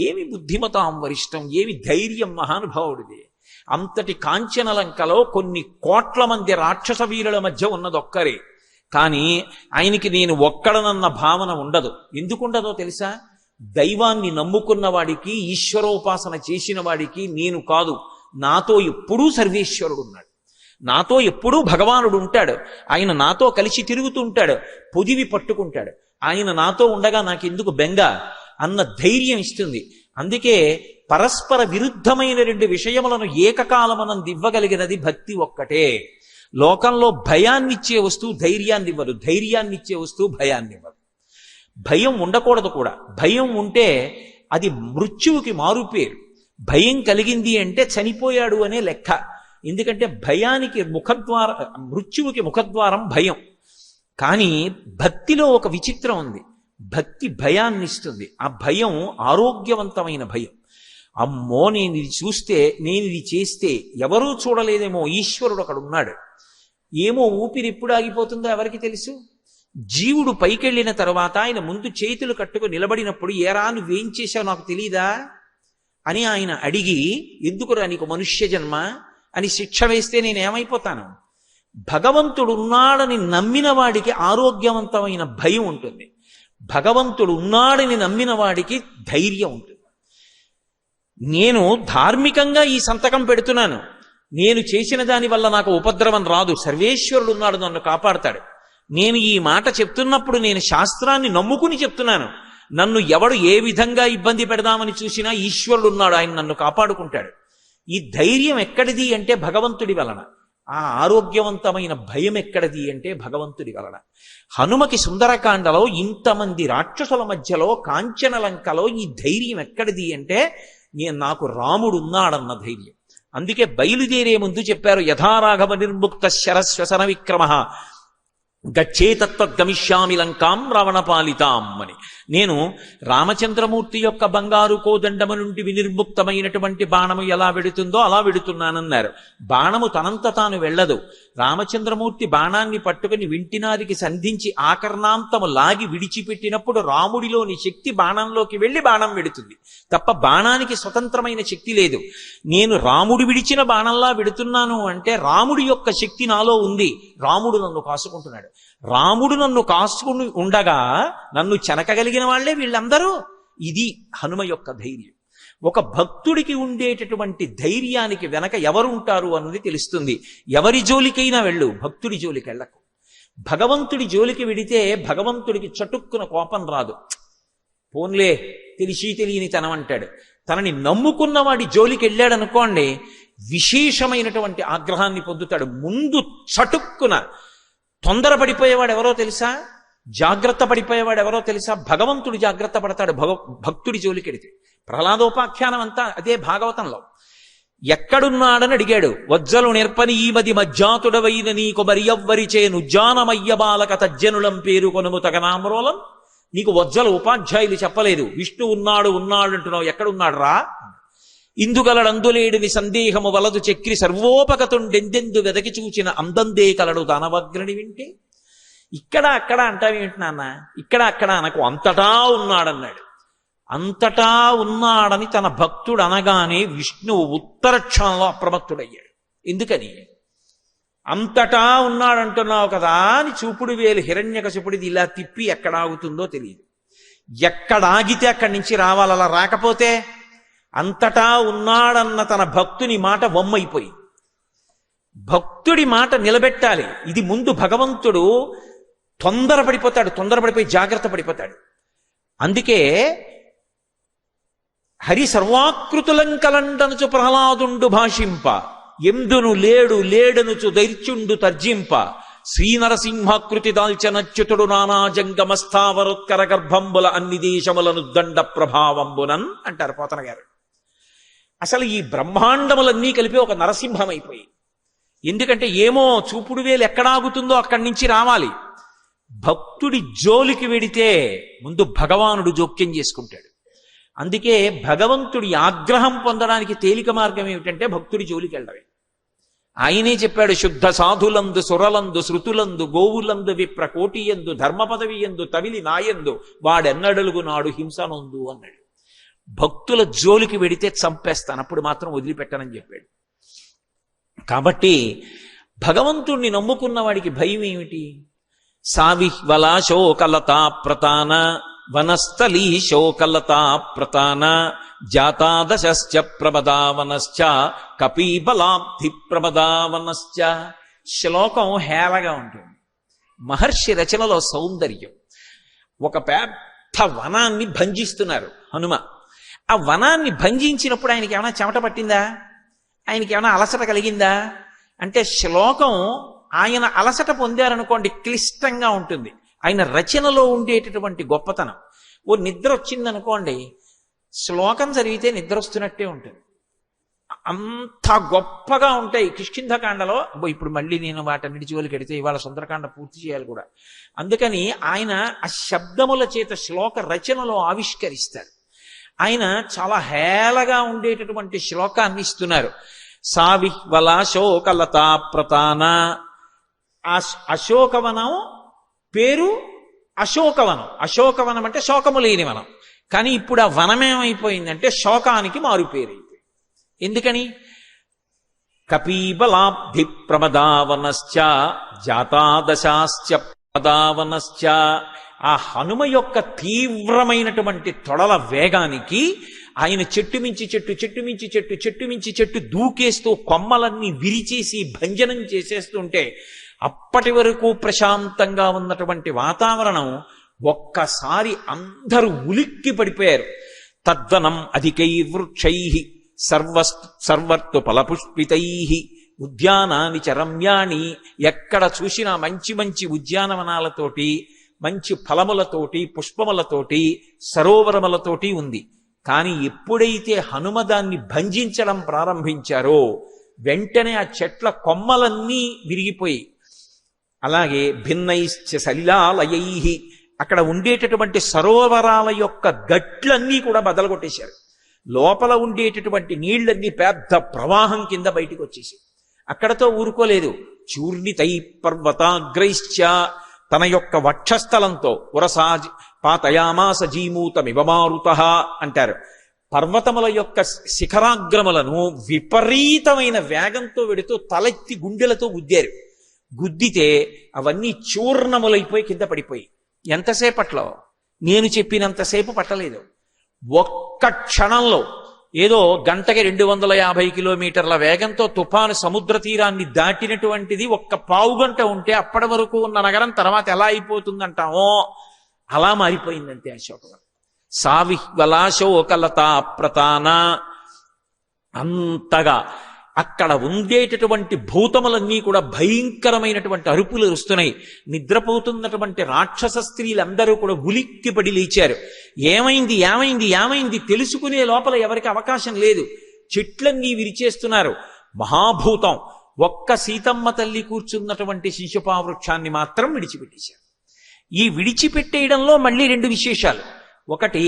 ఏమి బుద్ధిమతాం వరిష్టం, ఏమి ధైర్యం మహానుభావుడిది. అంతటి కాంచనలంకలో కొన్ని కోట్ల మంది రాక్షస వీరుల మధ్య ఉన్నదొక్కరే. కానీ ఆయనకి నేను ఒక్కడనన్న భావన ఉండదు. ఎందుకుండదో తెలుసా? దైవాన్ని నమ్ముకున్న వాడికి, ఈశ్వరోపాసన చేసిన వాడికి నేను కాదు, నాతో ఎప్పుడూ సర్వేశ్వరుడు ఉన్నాడు, నాతో ఎప్పుడూ భగవానుడు ఉంటాడు. ఆయన నాతో కలిసి తిరుగుతూ ఉంటాడు, పొదివి పట్టుకుంటాడు. ఆయన నాతో ఉండగా నాకెందుకు బెంగ అన్న ధైర్యం ఇస్తుంది. అందుకే పరస్పర విరుద్ధమైన 2 విషయములను ఏకకాలమనంది ఇవ్వగలిగినది భక్తి ఒక్కటే. లోకంలో భయాన్నిచ్చే వస్తువు ధైర్యాన్ని ఇవ్వదు, ధైర్యాన్నిచ్చే వస్తువు భయాన్ని ఇవ్వదు. భయం ఉండకూడదు కూడా. భయం ఉంటే అది మృత్యువుకి మారుపేరు. భయం కలిగింది అంటే చనిపోయాడు అనే లెక్క. ఎందుకంటే భయానికి మృత్యువుకి ముఖద్వారం భయం. కానీ భక్తిలో ఒక విచిత్రం ఉంది. భక్తి భయాన్ని ఇస్తుంది. ఆ భయం ఆరోగ్యవంతమైన భయం. అమ్మో నేను ఇది చూస్తే, నేను ఇది చేస్తే ఎవరూ చూడలేదేమో, ఈశ్వరుడు అక్కడ ఉన్నాడు, ఏమో ఊపిరి ఎప్పుడు ఆగిపోతుందో ఎవరికి తెలుసు. జీవుడు పైకెళ్ళిన తరువాత ఆయన ముందు చేతులు కట్టుకు నిలబడినప్పుడు ఏరా నువ్వేం చేశావు నాకు తెలీదా అని ఆయన అడిగి, ఎందుకురా నీకు మనుష్య జన్మ అని శిక్ష వేస్తే నేనేమైపోతాను? భగవంతుడు ఉన్నాడని నమ్మిన వాడికి ఆరోగ్యవంతమైన భయం ఉంటుంది. భగవంతుడు ఉన్నాడని నమ్మిన వాడికి ధైర్యం ఉంటుంది. నేను ధార్మికంగా ఈ సంతకం పెడుతున్నాను, నేను చేసిన దాని వల్ల నాకు ఉపద్రవం రాదు, సర్వేశ్వరుడు ఉన్నాడు, నన్ను కాపాడతాడు. నేను ఈ మాట చెప్తున్నప్పుడు నేను శాస్త్రాన్ని నమ్ముకుని చెప్తున్నాను. నన్ను ఎవడు ఏ విధంగా ఇబ్బంది పెడదామని చూసినా ఈశ్వరుడు ఉన్నాడు, ఆయన నన్ను కాపాడుకుంటాడు. ఈ ధైర్యం ఎక్కడిది అంటే భగవంతుడి వలన. ఆ ఆరోగ్యవంతమైన భయం ఎక్కడిది అంటే భగవంతుడి వలన. హనుమకి సుందరకాండలో ఇంతమంది రాక్షసుల మధ్యలో కాంచనలంకలో ఈ ధైర్యం ఎక్కడిది అంటే నాకు రాముడు ఉన్నాడన్న ధైర్యం. అందుకే బయలుదేరే ముందు చెప్పారు, యథారాఘవ నిర్ముక్త శరశ్వసన విక్రమ గచ్చేతత్వగమిష్యామి లంకాం రావణపాలితాం అని. నేను రామచంద్రమూర్తి యొక్క బంగారు కోదండము నుండి వినిర్ముక్తమైనటువంటి బాణము ఎలా వెడుతుందో అలా వెడుతున్నానన్నారు. బాణము తనంత తాను వెళ్ళదు. రామచంద్రమూర్తి బాణాన్ని పట్టుకుని వింటినారికి సంధించి ఆకర్ణాంతము లాగి విడిచిపెట్టినప్పుడు రాముడిలోని శక్తి బాణంలోకి వెళ్ళి బాణం వెడుతుంది తప్ప బాణానికి స్వతంత్రమైన శక్తి లేదు. నేను రాముడు విడిచిన బాణంలా వెడుతున్నాను అంటే రాముడి యొక్క శక్తి నాలో ఉంది. రాముడు నన్ను కాసుకుంటున్నాడు. రాముడు నన్ను కాసుకుని ఉండగా నన్ను చెనకగలిగిన వాళ్లే వీళ్ళందరూ. ఇది హనుమ యొక్క ధైర్యం. ఒక భక్తుడికి ఉండేటటువంటి ధైర్యానికి వెనక ఎవరుంటారు అన్నది తెలుస్తుంది. ఎవరి జోలికైనా వెళ్ళు, భక్తుడి జోలికి వెళ్ళకు. భగవంతుడి జోలికి వెడితే భగవంతుడికి చటుక్కున కోపం రాదు. పోన్లే తెలిసి తెలియని తనం అంటాడు. తనని నమ్ముకున్న వాడి జోలికి వెళ్ళాడనుకోండి, విశేషమైనటువంటి ఆగ్రహాన్ని పొందుతాడు. ముందు చటుక్కున తొందరపడిపోయేవాడు ఎవరో తెలుసా? జాగ్రత్త పడిపోయేవాడు ఎవరో తెలుసా? భగవంతుడు జాగ్రత్త పడతాడు భక్తుడి జోలికెడితే. ప్రహ్లాదోపాఖ్యానం అంతా అదే భాగవతంలో. ఎక్కడున్నాడని అడిగాడు. వజ్జలు నేర్పని ఈ మది మజ్జాతుడవైన నీకు మరియవ్వరిచే నుజ్జానమయ్య బాలక తజ్జనులం పేరు కొనుము తగనామ్రోలం. నీకు వజ్జల ఉపాధ్యాయులు చెప్పలేదు, విష్ణు ఉన్నాడు అంటున్నావు, ఎక్కడున్నాడు రా? ఇందుగలడందులేడిని సందేహము వలదు చక్రి సర్వోపగతుండెందెందు వెదకి చూచిన అందందే కలడు దానవగ్రని వింటే. ఇక్కడ అక్కడ అంటావేంటి నాన్న? ఇక్కడ అక్కడ అనకు, అంతటా ఉన్నాడన్నాడు. అంతటా ఉన్నాడని తన భక్తుడు అనగానే విష్ణువు ఉత్తర క్షణంలో అప్రమత్తుడయ్యాడు. ఎందుకని? అంతటా ఉన్నాడంటున్నావు కదా అని చూపుడు వేలు హిరణ్యకశిపుడిది ఇలా తిప్పి ఎక్కడాగుతుందో తెలియదు. ఎక్కడాగితే అక్కడి నుంచి రావాలి, అలా రాకపోతే అంతటా ఉన్నాడన్న తన భక్తుని మాట వమ్మైపోయి. భక్తుడి మాట నిలబెట్టాలి. ఇది ముందు భగవంతుడు తొందరపడిపోయి జాగ్రత్త పడిపోతాడు. అందుకే హరి సర్వాకృతులంకలంటనుచు ప్రహ్లాదుండు భాషింప ఎందును లేడనుచు దైర్చుండు తర్జింప శ్రీనరసింహాకృతి దాల్చనచ్యుతుడు నానాజంగమస్థావరోత్కర గర్భంబుల అన్ని దేశములను దండ ప్రభావంబునన్ అంటారు పోతన గారు. అసలు ఈ బ్రహ్మాండములన్నీ కలిపి ఒక నరసింహం అయిపోయి. ఎందుకంటే ఏమో చూపుడు వేలు ఎక్కడాగుతుందో అక్కడి నుంచి రావాలి. భక్తుడి జోలికి వెడితే ముందు భగవానుడు జోక్యం చేసుకుంటాడు. అందుకే భగవంతుడి ఆగ్రహం పొందడానికి తేలిక మార్గం ఏమిటంటే భక్తుడి జోలికి వెళ్ళడమే. ఆయనే చెప్పాడు, శుద్ధ సాధులందు సురలందు శృతులందు గోవులందు విప్ర కోటియందు ధర్మ పదవి ఎందు తవిలి నాయందు వాడెన్నడలుగు నాడు హింసనొందు అన్నాడు. భక్తుల జోలికి వెడితే చంపేస్తాను, అప్పుడు మాత్రం వదిలిపెట్టనని చెప్పాడు. కాబట్టి భగవంతుణ్ణి నమ్ముకున్న వాడికి భయం ఏమిటి? సావిహ్వలా శోకలతా ప్రతాన వనస్థలీ శోకలతా ప్రతాన జాతాదశ్చ ప్రమదావనశ్చ కపీబలాబ్ధి ప్రమదావనశ్చ. శ్లోకం హేళగా ఉంటుంది. మహర్షి రచనలో సౌందర్యం. ఒక పెద్ద వనాన్ని భంజిస్తున్నారు హనుమ. ఆ వనాన్ని భంజించినప్పుడు ఆయనకి ఏమైనా చెమట పట్టిందా? ఆయనకి ఏమైనా అలసట కలిగిందా? అంటే శ్లోకం ఆయన అలసట పొందారనుకోండి క్లిష్టంగా ఉంటుంది. ఆయన రచనలో ఉండేటటువంటి గొప్పతనం. ఓ నిద్ర వచ్చిందనుకోండి, శ్లోకం చదివితే నిద్ర వస్తున్నట్టే ఉంటుంది. అంత గొప్పగా ఉంటాయి కిష్కింధకాండలో. ఇప్పుడు మళ్ళీ నేను వాటన్నిటి జోలికి ఎడితే ఇవాళ సుందరకాండ పూర్తి చేయాలి కూడా. అందుకని ఆయన ఆ శబ్దముల చేత శ్లోక రచనలో ఆవిష్కరిస్తారు. ఆయన చాలా హేళగా ఉండేటటువంటి శ్లోకాన్ని ఇస్తున్నారు. సావిహ్వల శోకలతా ప్రతాన. ఆ అశోకవనం పేరు అశోకవనం. అశోకవనం అంటే శోకము లేని వనం. కానీ ఇప్పుడు ఆ వనం ఏమైపోయిందంటే శోకానికి మారు పేరైపోయింది. ఎందుకని? కపీబలాబ్ధి ప్రమదావనశ్చ జాతాదశాశ్చ ప్రమదావనశ్చ. ఆ హనుమ యొక్క తీవ్రమైనటువంటి తొడల వేగానికి ఆయన చెట్టు మించి చెట్టు, చెట్టు మించి చెట్టు, చెట్టు మించి చెట్టు దూకేస్తూ కొమ్మలన్నీ విరిచేసి భంజనం చేసేస్తుంటే అప్పటి వరకు ప్రశాంతంగా ఉన్నటువంటి వాతావరణం ఒక్కసారి అందరూ ఉలిక్కి పడిపోయారు. తద్వనం అధికైర్వృక్షై సర్వర్తు ఫలపుష్పితై ఉద్యానాని చ రమ్యాణి. ఎక్కడ చూసినా మంచి మంచి ఉద్యానవనాలతోటి, మంచి ఫలములతోటి, పుష్పములతోటి, సరోవరములతోటి ఉంది. కానీ ఎప్పుడైతే హనుమ దాన్ని భంజించడం ప్రారంభించారో వెంటనే ఆ చెట్ల కొమ్మలన్నీ విరిగిపోయి, అలాగే భిన్నైశ్చ సలిలాలయై, అక్కడ ఉండేటటువంటి సరోవరాల యొక్క గట్లన్నీ కూడా బదలగొట్టేశారు. లోపల ఉండేటటువంటి నీళ్లన్నీ పెద్ద ప్రవాహం కింద బయటికి వచ్చేసి అక్కడతో ఊరుకోలేదు. చూర్ణితై పర్వతాగ్రైశ్చ, తన యొక్క వక్షస్థలంతో ఉరసాజి పాతయామాస జీమూతమివమారుతః అంటారు. పర్వతముల యొక్క శిఖరాగ్రములను విపరీతమైన వేగంతో వెడుతూ తలెత్తి గుండెలతో గుద్దారు. గుద్దితే అవన్నీ చూర్ణములైపోయి కింద పడిపోయి. ఎంతసేపట్లో? నేను చెప్పినంతసేపు పట్టలేదు. ఒక్క క్షణంలో, ఏదో గంటకి 250 కిలోమీటర్ల వేగంతో తుఫాను సముద్ర తీరాన్ని దాటినటువంటిది ఒక్క పావుగంట ఉంటే అప్పటి వరకు ఉన్న నగరం తర్వాత ఎలా అయిపోతుందంటామో అలా మారిపోయిందంతే అశోకవనం. సావిహ్వలాశోకలతా ప్రతాన. అంతగా అక్కడ ఉండేటటువంటి భూతములన్నీ కూడా భయంకరమైనటువంటి అరుపులు వస్తున్నాయి. నిద్రపోతున్నటువంటి రాక్షస స్త్రీలందరూ కూడా ఉలిక్కిపడి లేచారు. ఏమైంది ఏమైంది ఏమైంది తెలుసుకునే లోపల ఎవరికి అవకాశం లేదు. చెట్లన్నీ విరిచేస్తున్నారు. మహాభూతం ఒక్క సీతమ్మ తల్లి కూర్చున్నటువంటి శిశుపావృక్షాన్ని మాత్రం విడిచిపెట్టేశారు. ఈ విడిచిపెట్టేయడంలో మళ్ళీ 2 విశేషాలు. ఒకటి,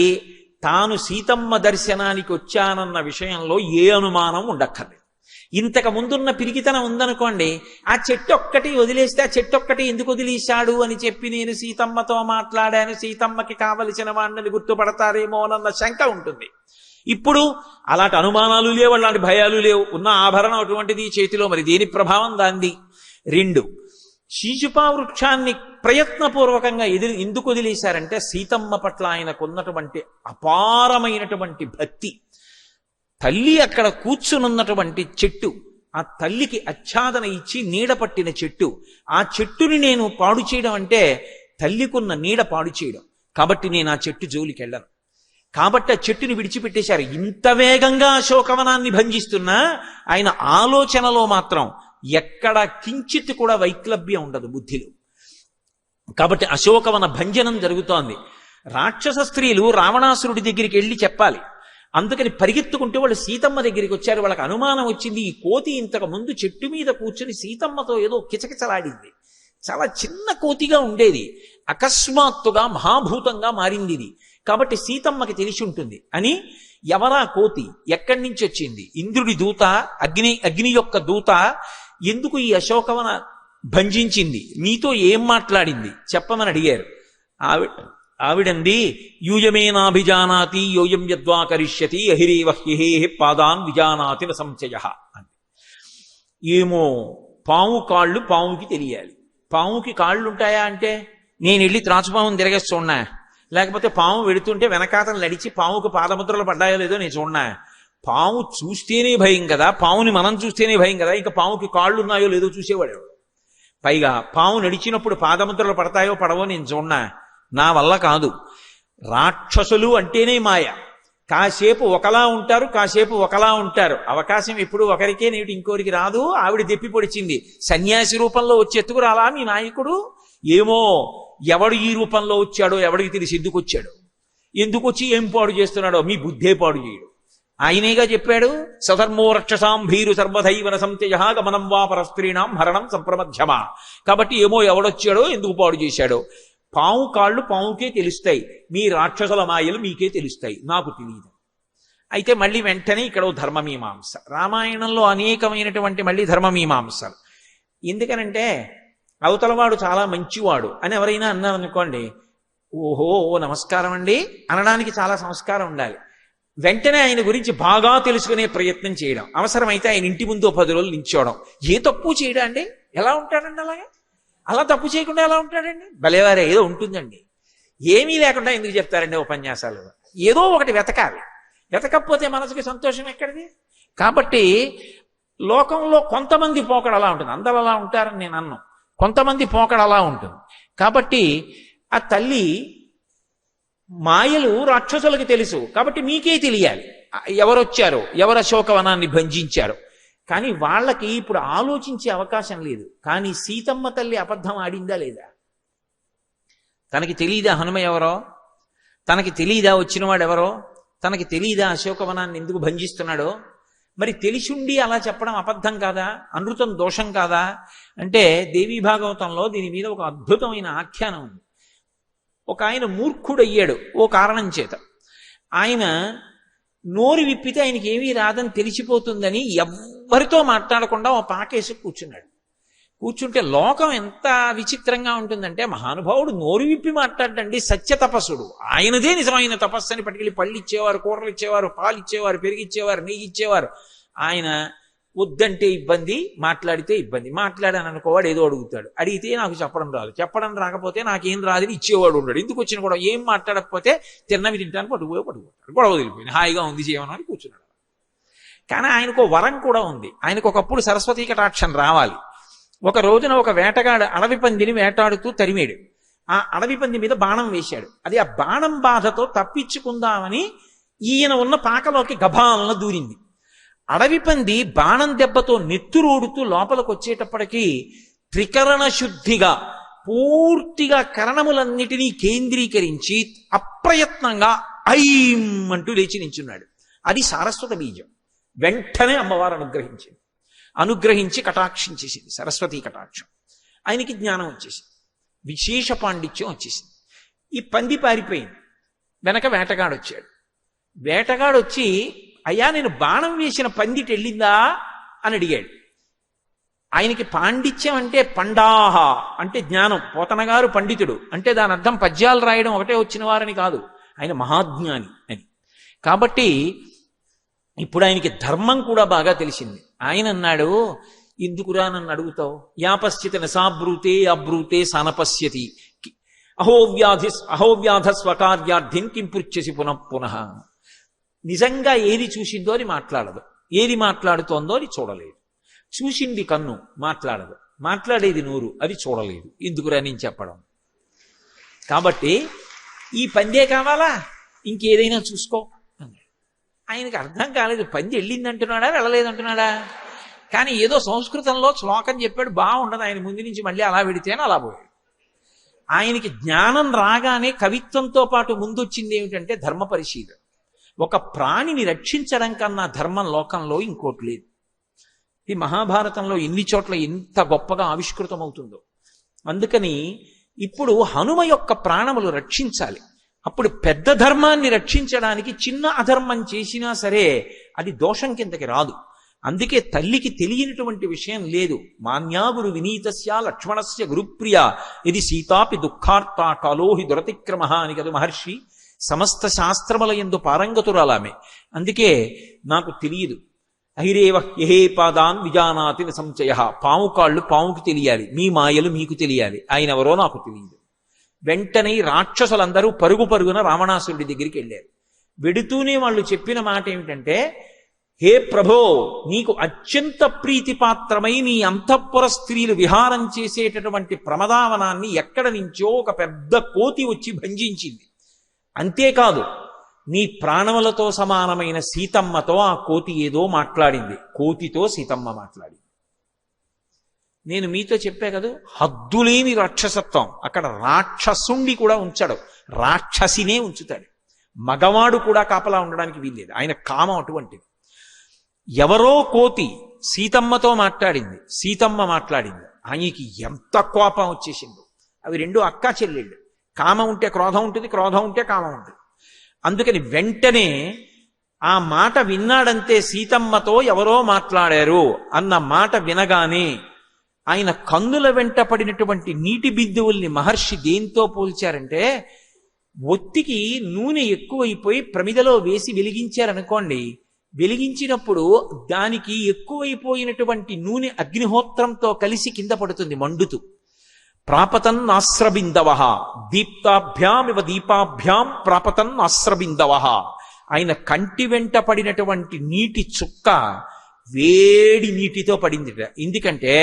తాను సీతమ్మ దర్శనానికి వచ్చానన్న విషయంలో ఏ అనుమానం ఉండక్కర్లేదు. ఇంతకు ముందున్న పిరికితనం ఉందనుకోండి, ఆ చెట్టు ఒక్కటి వదిలేస్తే ఆ చెట్టు ఒక్కటి ఎందుకు వదిలేశాడు అని చెప్పి నేను సీతమ్మతో మాట్లాడాను, సీతమ్మకి కావలసిన వాడిని గుర్తుపడతారేమోనన్న శంక ఉంటుంది. ఇప్పుడు అలాంటి అనుమానాలు లేవు, అలాంటి భయాలు లేవు. ఉన్న ఆభరణం అటువంటిది చేతిలో, మరి దేని ప్రభావం దాంది. 2, శీశుపావృక్షాన్ని ప్రయత్నపూర్వకంగా ఎందుకు వదిలేశారంటే సీతమ్మ పట్ల ఆయనకున్నటువంటి అపారమైనటువంటి భక్తి. తల్లి అక్కడ కూర్చునున్నటువంటి చెట్టు, ఆ తల్లికి ఆచ్ఛాదన ఇచ్చి నీడ పట్టిన చెట్టు. ఆ చెట్టుని నేను పాడు చేయడం అంటే తల్లికున్న నీడ పాడు చేయడం. కాబట్టి నేను ఆ చెట్టు జోలికి వెళ్ళను. కాబట్టి ఆ చెట్టుని విడిచిపెట్టేశారు. ఇంత వేగంగా అశోకవనాన్ని భంజిస్తున్నా ఆయన ఆలోచనలో మాత్రం ఎక్కడ కించిత్ కూడా వైక్లభ్యం ఉండదు బుద్ధిలో. కాబట్టి అశోకవన భంజనం జరుగుతోంది. రాక్షస స్త్రీలు రావణాసురుడి దగ్గరికి వెళ్ళి చెప్పాలి. అందుకని పరిగెత్తుకుంటూ వాళ్ళు సీతమ్మ దగ్గరికి వచ్చారు. వాళ్ళకి అనుమానం వచ్చింది, ఈ కోతి ఇంతకు ముందు చెట్టు మీద కూర్చుని సీతమ్మతో ఏదో కిచకిచలాడింది. చాలా చిన్న కోతిగా ఉండేది, అకస్మాత్తుగా మహాభూతంగా మారింది ఇది. కాబట్టి సీతమ్మకి తెలిసి ఉంటుంది అని, ఎవరా కోతి, ఎక్కడి నుంచి వచ్చింది, ఇంద్రుడి దూత, అగ్ని యొక్క దూత, ఎందుకు ఈ అశోకవన భంజించింది, నీతో ఏం మాట్లాడింది చెప్పమని అడిగారు. ఆవిడంది, యూయమేనాభిజానాతి యోయం యద్వా కరిష్యతి అహిరేవహ్యహే పాదాన్ విజానాతి న సంశయ అని. ఏమో, పాము కాళ్ళు పాముకి తెలియాలి. పాముకి కాళ్ళు ఉంటాయా అంటే, నేను వెళ్ళి త్రాచుపాముని తిరగేసి చూడనా, లేకపోతే పాము వెడుతుంటే వెనకాతను నడిచి పాముకు పాదముద్రలు పడ్డాయో లేదో నేను చూడనా. పాము చూస్తేనే భయం కదా, పాముని మనం చూస్తేనే భయం కదా, ఇంకా పాముకి కాళ్ళు ఉన్నాయో లేదో చూసేవాడు. పైగా పాము నడిచినప్పుడు పాదముద్రలు పడతాయో పడవో నేను చూడనా. నా వల్ల కాదు. రాక్షసులు అంటేనే మాయ. కాసేపు ఒకలా ఉంటారు, కాసేపు ఒకలా ఉంటారు. అవకాశం ఎప్పుడు ఒకరికే, నేటి ఇంకోరికి రాదు. ఆవిడ దెప్పి పొడిచింది, సన్యాసి రూపంలో వచ్చేట్టుకు రాలా మీ నాయకుడు. ఏమో, ఎవడు ఈ రూపంలో వచ్చాడో ఎవడికి తెలిసి ఎందుకు వచ్చాడో, ఎందుకు వచ్చి ఏం పాడు చేస్తున్నాడో. మీ బుద్ధే పాడు చేయడు. ఆయనేగా చెప్పాడు, సధర్మో రక్షసాం భీరు సర్వధైవన సంత్యజ గమనం వా పరస్త్రీణాం హరణం సంప్రమధ్యమా. కాబట్టి ఏమో ఎవడొచ్చాడో ఎందుకు పాడు చేశాడో. పాము కాళ్ళు పాముకే తెలుస్తాయి, మీ రాక్షసుల మాయలు మీకే తెలుస్తాయి, నాకు తెలియదు. అయితే మళ్ళీ వెంటనే ఇక్కడ ధర్మమీమాంస. రామాయణంలో అనేకమైనటువంటి మళ్ళీ ధర్మమీమాంసలు. ఎందుకనంటే అవతలవాడు చాలా మంచివాడు అని ఎవరైనా అన్నారనుకోండి, ఓహో నమస్కారం అండి అనడానికి చాలా సంస్కారం ఉండాలి. వెంటనే ఆయన గురించి బాగా తెలుసుకునే ప్రయత్నం చేయడం, అవసరమైతే ఆయన ఇంటి ముందు 10 రోజులు నించోవడం. ఏ తప్పు చేయడా అండి? ఎలా ఉంటాడండి అలాగే? అలా తప్పు చేయకుండా ఎలా ఉంటాడండి? భలేవారే, ఏదో ఉంటుందండి. ఏమీ లేకుండా ఎందుకు చెప్తారండి ఉపన్యాసాలు? ఏదో ఒకటి వెతకాలి. వెతకపోతే మనసుకి సంతోషం ఎక్కడిది? కాబట్టి లోకంలో కొంతమంది పోకడ అలా ఉంటుంది, అందరూ అలా ఉంటారని నేను అన్నాను. కొంతమంది పోకడ అలా ఉంటుంది. కాబట్టి ఆ తల్లి మాయలు రాక్షసులకు తెలుసు, కాబట్టి మీకే తెలియాలి ఎవరొచ్చారో, ఎవరు అశోకవనాన్ని భంజించారో. కానీ వాళ్ళకి ఇప్పుడు ఆలోచించే అవకాశం లేదు. కానీ సీతమ్మ తల్లి అబద్ధం ఆడిందా లేదా? తనకి తెలీదా హనుమ ఎవరో? తనకి తెలీదా వచ్చినవాడు ఎవరో? తనకి తెలీదా అశోకవనాన్ని ఎందుకు భంజిస్తున్నాడో? మరి తెలిసుండి అలా చెప్పడం అబద్ధం కాదా? అనృతం దోషం కాదా? అంటే దేవీ భాగవతంలో దీని మీద ఒక అద్భుతమైన ఆఖ్యానం ఉంది. ఒక ఆయన మూర్ఖుడయ్యాడు ఓ కారణం చేత. ఆయన నోరు విప్పితే ఆయనకి ఏమీ రాదని తెలిసిపోతుందని ఎవ్వరితో మాట్లాడకుండా ఓ పాకేసి కూర్చున్నాడు. కూర్చుంటే లోకం ఎంత విచిత్రంగా ఉంటుందంటే, మహానుభావుడు నోరు విప్పి మాట్లాడండి, సత్య తపస్సుడు, ఆయనదే నిజమైన తపస్సు అని పట్టుకెళ్ళి పళ్ళు ఇచ్చేవారు, కూరలు ఇచ్చేవారు, పాలు ఇచ్చేవారు, పెరిగిచ్చేవారు, నెయ్యి ఇచ్చేవారు. ఆయన వద్దంటే ఇబ్బంది, మాట్లాడితే ఇబ్బంది. మాట్లాడాను అనుకోవాడు ఏదో అడుగుతాడు, అడిగితే నాకు చెప్పడం రాదు, చెప్పడం రాకపోతే నాకేం రాదని ఇచ్చేవాడు ఉన్నాడు. ఎందుకు వచ్చిన కూడా ఏం మాట్లాడకపోతే తిన్నవి తింటాను పట్టుకుపోతాడు. గొడవ వదిలిపోయింది, హాయిగా ఉంది జీవనం అని కూర్చున్నాడు. కానీ ఆయనకు వరం కూడా ఉంది. ఆయనకు ఒకప్పుడు సరస్వతీ కటాక్షం రావాలి. ఒక రోజున ఒక వేటగాడు అడవి పందిని వేటాడుతూ తరిమేడు. ఆ అడవి పంది మీద బాణం వేశాడు. అది ఆ బాణం బాధతో తప్పించుకుందామని ఈయన ఉన్న పాకలోకి గభాలన దూరింది. అడవి పంది బాణం దెబ్బతో నెత్తురోడుతూ లోపలికి వచ్చేటప్పటికీ త్రికరణ శుద్ధిగా పూర్తిగా కరణములన్నిటినీ కేంద్రీకరించి అప్రయత్నంగా ఐం అంటూ లేచి నించున్నాడు. అది సారస్వత బీజం. వెంటనే అమ్మవారు అనుగ్రహించి కటాక్షించేసింది, సరస్వతీ కటాక్షం. ఆయనకి జ్ఞానం వచ్చేసింది, విశేష పాండిత్యం వచ్చేసింది. ఈ పంది పారిపోయింది. వెనక వేటగాడు వచ్చాడు. వేటగాడు వచ్చి, అయ్యా నేను బాణం వేసిన పందిటి వెళ్ళిందా అని అడిగాడు. ఆయనకి పాండిత్యం అంటే పండాహ అంటే జ్ఞానం. పోతనగారు పండితుడు అంటే దాని అర్థం పద్యాలు రాయడం ఒకటే వచ్చిన వారని కాదు, ఆయన మహాజ్ఞాని అని. కాబట్టి ఇప్పుడు ఆయనకి ధర్మం కూడా బాగా తెలిసింది. ఆయన అన్నాడు, ఎందుకురా నన్ను అడుగుతావు? యాపశ్చిత నసాబ్రూతే అబ్రూతే సానపశ్యతి అహోవ్యాధ స్వకార్యార్థిన్ కింపృచ్ఛసి పునః. నిజంగా ఏది చూసిందో అది మాట్లాడదు, ఏది మాట్లాడుతోందో అది చూడలేదు. చూసింది కన్ను, మాట్లాడదు. మాట్లాడేది నోరు, అది చూడలేదు. ఎందుకురా నేను చెప్పడం? కాబట్టి ఈ పందే కావాలా, ఇంకేదైనా చూసుకో. ఆయనకు అర్థం కాలేదు, పంది వెళ్ళిందంటున్నాడా వెళ్ళలేదంటున్నాడా. కానీ ఏదో సంస్కృతంలో శ్లోకం చెప్పాడు, బాగుండదు. ఆయన ముందు నుంచి మళ్ళీ అలా పెడితేనే అలా పోయాడు. ఆయనకి జ్ఞానం రాగానే కవిత్వంతో పాటు ముందొచ్చింది ఏమిటంటే ధర్మ పరిశీలన. ఒక ప్రాణిని రక్షించడం కన్నా ధర్మం లోకంలో ఇంకోటి లేదు. ఈ మహాభారతంలో ఎన్ని చోట్ల ఎంత గొప్పగా ఆవిష్కృతం అవుతుందో. అందుకని ఇప్పుడు హనుమ యొక్క ప్రాణములు రక్షించాలి. అప్పుడు పెద్ద ధర్మాన్ని రక్షించడానికి చిన్న అధర్మం చేసినా సరే అది దోషం కిందకి రాదు. అందుకే తల్లికి తెలియనటువంటి విషయం లేదు. మాన్యాగురు వినీతస్య లక్ష్మణస్య గురుప్రియ ఇది సీతాపి దుఃఖార్త కాలోహి దురతిక్రమ అని కదా మహర్షి. సమస్త శాస్త్రముల యందు పారంగతురాలామే. అందుకే నాకు తెలియదు. అహిరేవ యహే పాదాన్ విజానాతి సంచయ. పాము కాళ్ళు పాముకి తెలియాలి, మీ మాయలు మీకు తెలియాలి, ఆయన ఎవరో నాకు తెలియదు. వెంటనే రాక్షసులందరూ పరుగున రావణాసురుడి దగ్గరికి వెళ్ళారు. వెడుతూనే వాళ్ళు చెప్పిన మాట ఏమిటంటే, హే ప్రభో, నీకు అత్యంత ప్రీతిపాత్రమై నీ అంతఃపుర స్త్రీలు విహారం చేసేటటువంటి ప్రమదావనాన్ని ఎక్కడ నుంచో ఒక పెద్ద కోతి వచ్చి భంజించింది. అంతేకాదు, నీ ప్రాణములతో సమానమైన సీతమ్మతో ఆ కోతి ఏదో మాట్లాడింది. కోతితో సీతమ్మ మాట్లాడింది. నేను మీతో చెప్పా కదా, హద్దులేని రాక్షసత్వం. అక్కడ రాక్షసుండి కూడా ఉంచాడు, రాక్షసినే ఉంచుతాడు. మగవాడు కూడా కాపలా ఉండడానికి వీల్లేదు. ఆయన కామం అటువంటిది. ఎవరో కోతి సీతమ్మతో మాట్లాడింది, సీతమ్మ మాట్లాడింది. ఆయనకి ఎంత కోపం వచ్చేసిందో. అవి రెండు అక్కా చెల్లెళ్ళు. కామం ఉంటే క్రోధం ఉంటుంది, క్రోధం ఉంటే కామం ఉంటుంది. అందుకని వెంటనే ఆ మాట విన్నాడంతే, సీతమ్మతో ఎవరో మాట్లాడారు అన్న మాట వినగానే ఆయన కన్నుల వెంట పడినటువంటి నీటి బిందువుల్ని మహర్షి దేంతో పోల్చారంటే, ఒత్తికి నూనె ఎక్కువైపోయి ప్రమిదలో వేసి వెలిగించారనుకోండి, వెలిగించినప్పుడు దానికి ఎక్కువైపోయినటువంటి నూనె అగ్నిహోత్రంతో కలిసి కింద పడుతుంది మండుతూ. ప్రాపతన్ ఆశ్రబిందవ దీప్తాభ్యామివ దీపాభ్యాం ప్రాపతన్ ఆశ్రబిందవ. ఆయన కంటి వెంట పడినటువంటి నీటి చుక్క వేడి నీటితో పడింది. ఎందుకంటే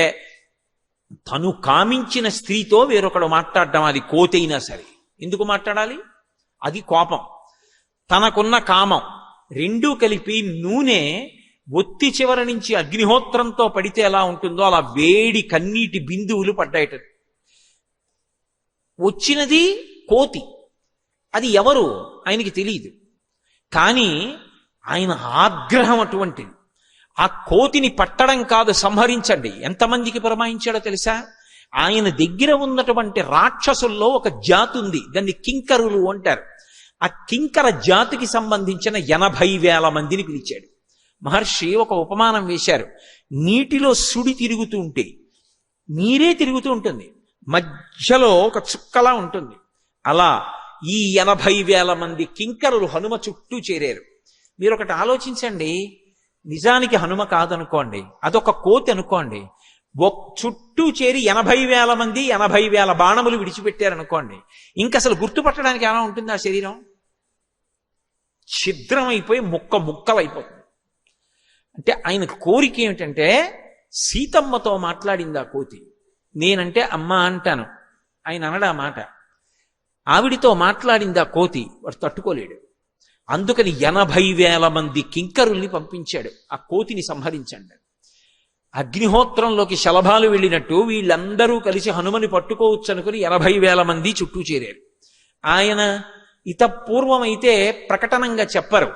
తను కామించిన స్త్రీతో వేరొకడు మాట్లాడడం, అది కోతైనా సరే ఎందుకు మాట్లాడాలి? అది కోపం. తనకున్న కామం రెండూ కలిపి నూనె ఒత్తి చివర నుంచి అగ్నిహోత్రంతో పడితే ఎలా ఉంటుందో అలా వేడి కన్నీటి బిందువులు పడ్డాయట. వచ్చినది కోతి, అది ఎవరు ఆయనకి తెలియదు. కానీ ఆయన ఆగ్రహం అటువంటిది. ఆ కోతిని పట్టడం కాదు, సంహరించండి. ఎంతమందికి పురమాయించాడో తెలుసా? ఆయన దగ్గర ఉన్నటువంటి రాక్షసుల్లో ఒక జాతి ఉంది, దాన్ని కింకరులు అంటారు. ఆ కింకర జాతికి సంబంధించిన 80,000 మందిని పిలిచాడు. మహర్షి ఒక ఉపమానం వేశారు. నీటిలో సుడి తిరుగుతూ ఉంటే నీరే తిరుగుతూ ఉంటుంది, మధ్యలో ఒక చుక్కలా ఉంటుంది. అలా ఈ 80,000 మంది కింకరులు హనుమ చుట్టూ చేరారు. మీరు ఒకటి ఆలోచించండి, నిజానికి హనుమ కాదనుకోండి, అదొక కోతి అనుకోండి, చుట్టూ చేరి 80,000 మంది 80,000 బాణములు విడిచిపెట్టారనుకోండి, ఇంకసలు గుర్తుపట్టడానికి ఎలా ఉంటుంది ఆ శరీరం? ఛిద్రమైపోయి ముక్కలైపోతుంది. అంటే ఆయన కోరిక ఏమిటంటే, సీతమ్మతో మాట్లాడింది ఆ కోతి. నేనంటే అమ్మ అంటాను, ఆయన అనడా మాట. ఆవిడితో మాట్లాడింది ఆ కోతి, వాడు తట్టుకోలేడు. అందుకని 80,000 మంది కింకరుల్ని పంపించాడు, ఆ కోతిని సంహరించండి. అగ్నిహోత్రంలోకి శలభాలు వెళ్ళినట్టు వీళ్ళందరూ కలిసి హనుమని పట్టుకోవచ్చు అనుకుని 80,000 మంది చుట్టూ చేరారు. ఆయన ఇతపూర్వమైతే ప్రకటనంగా చెప్పరు,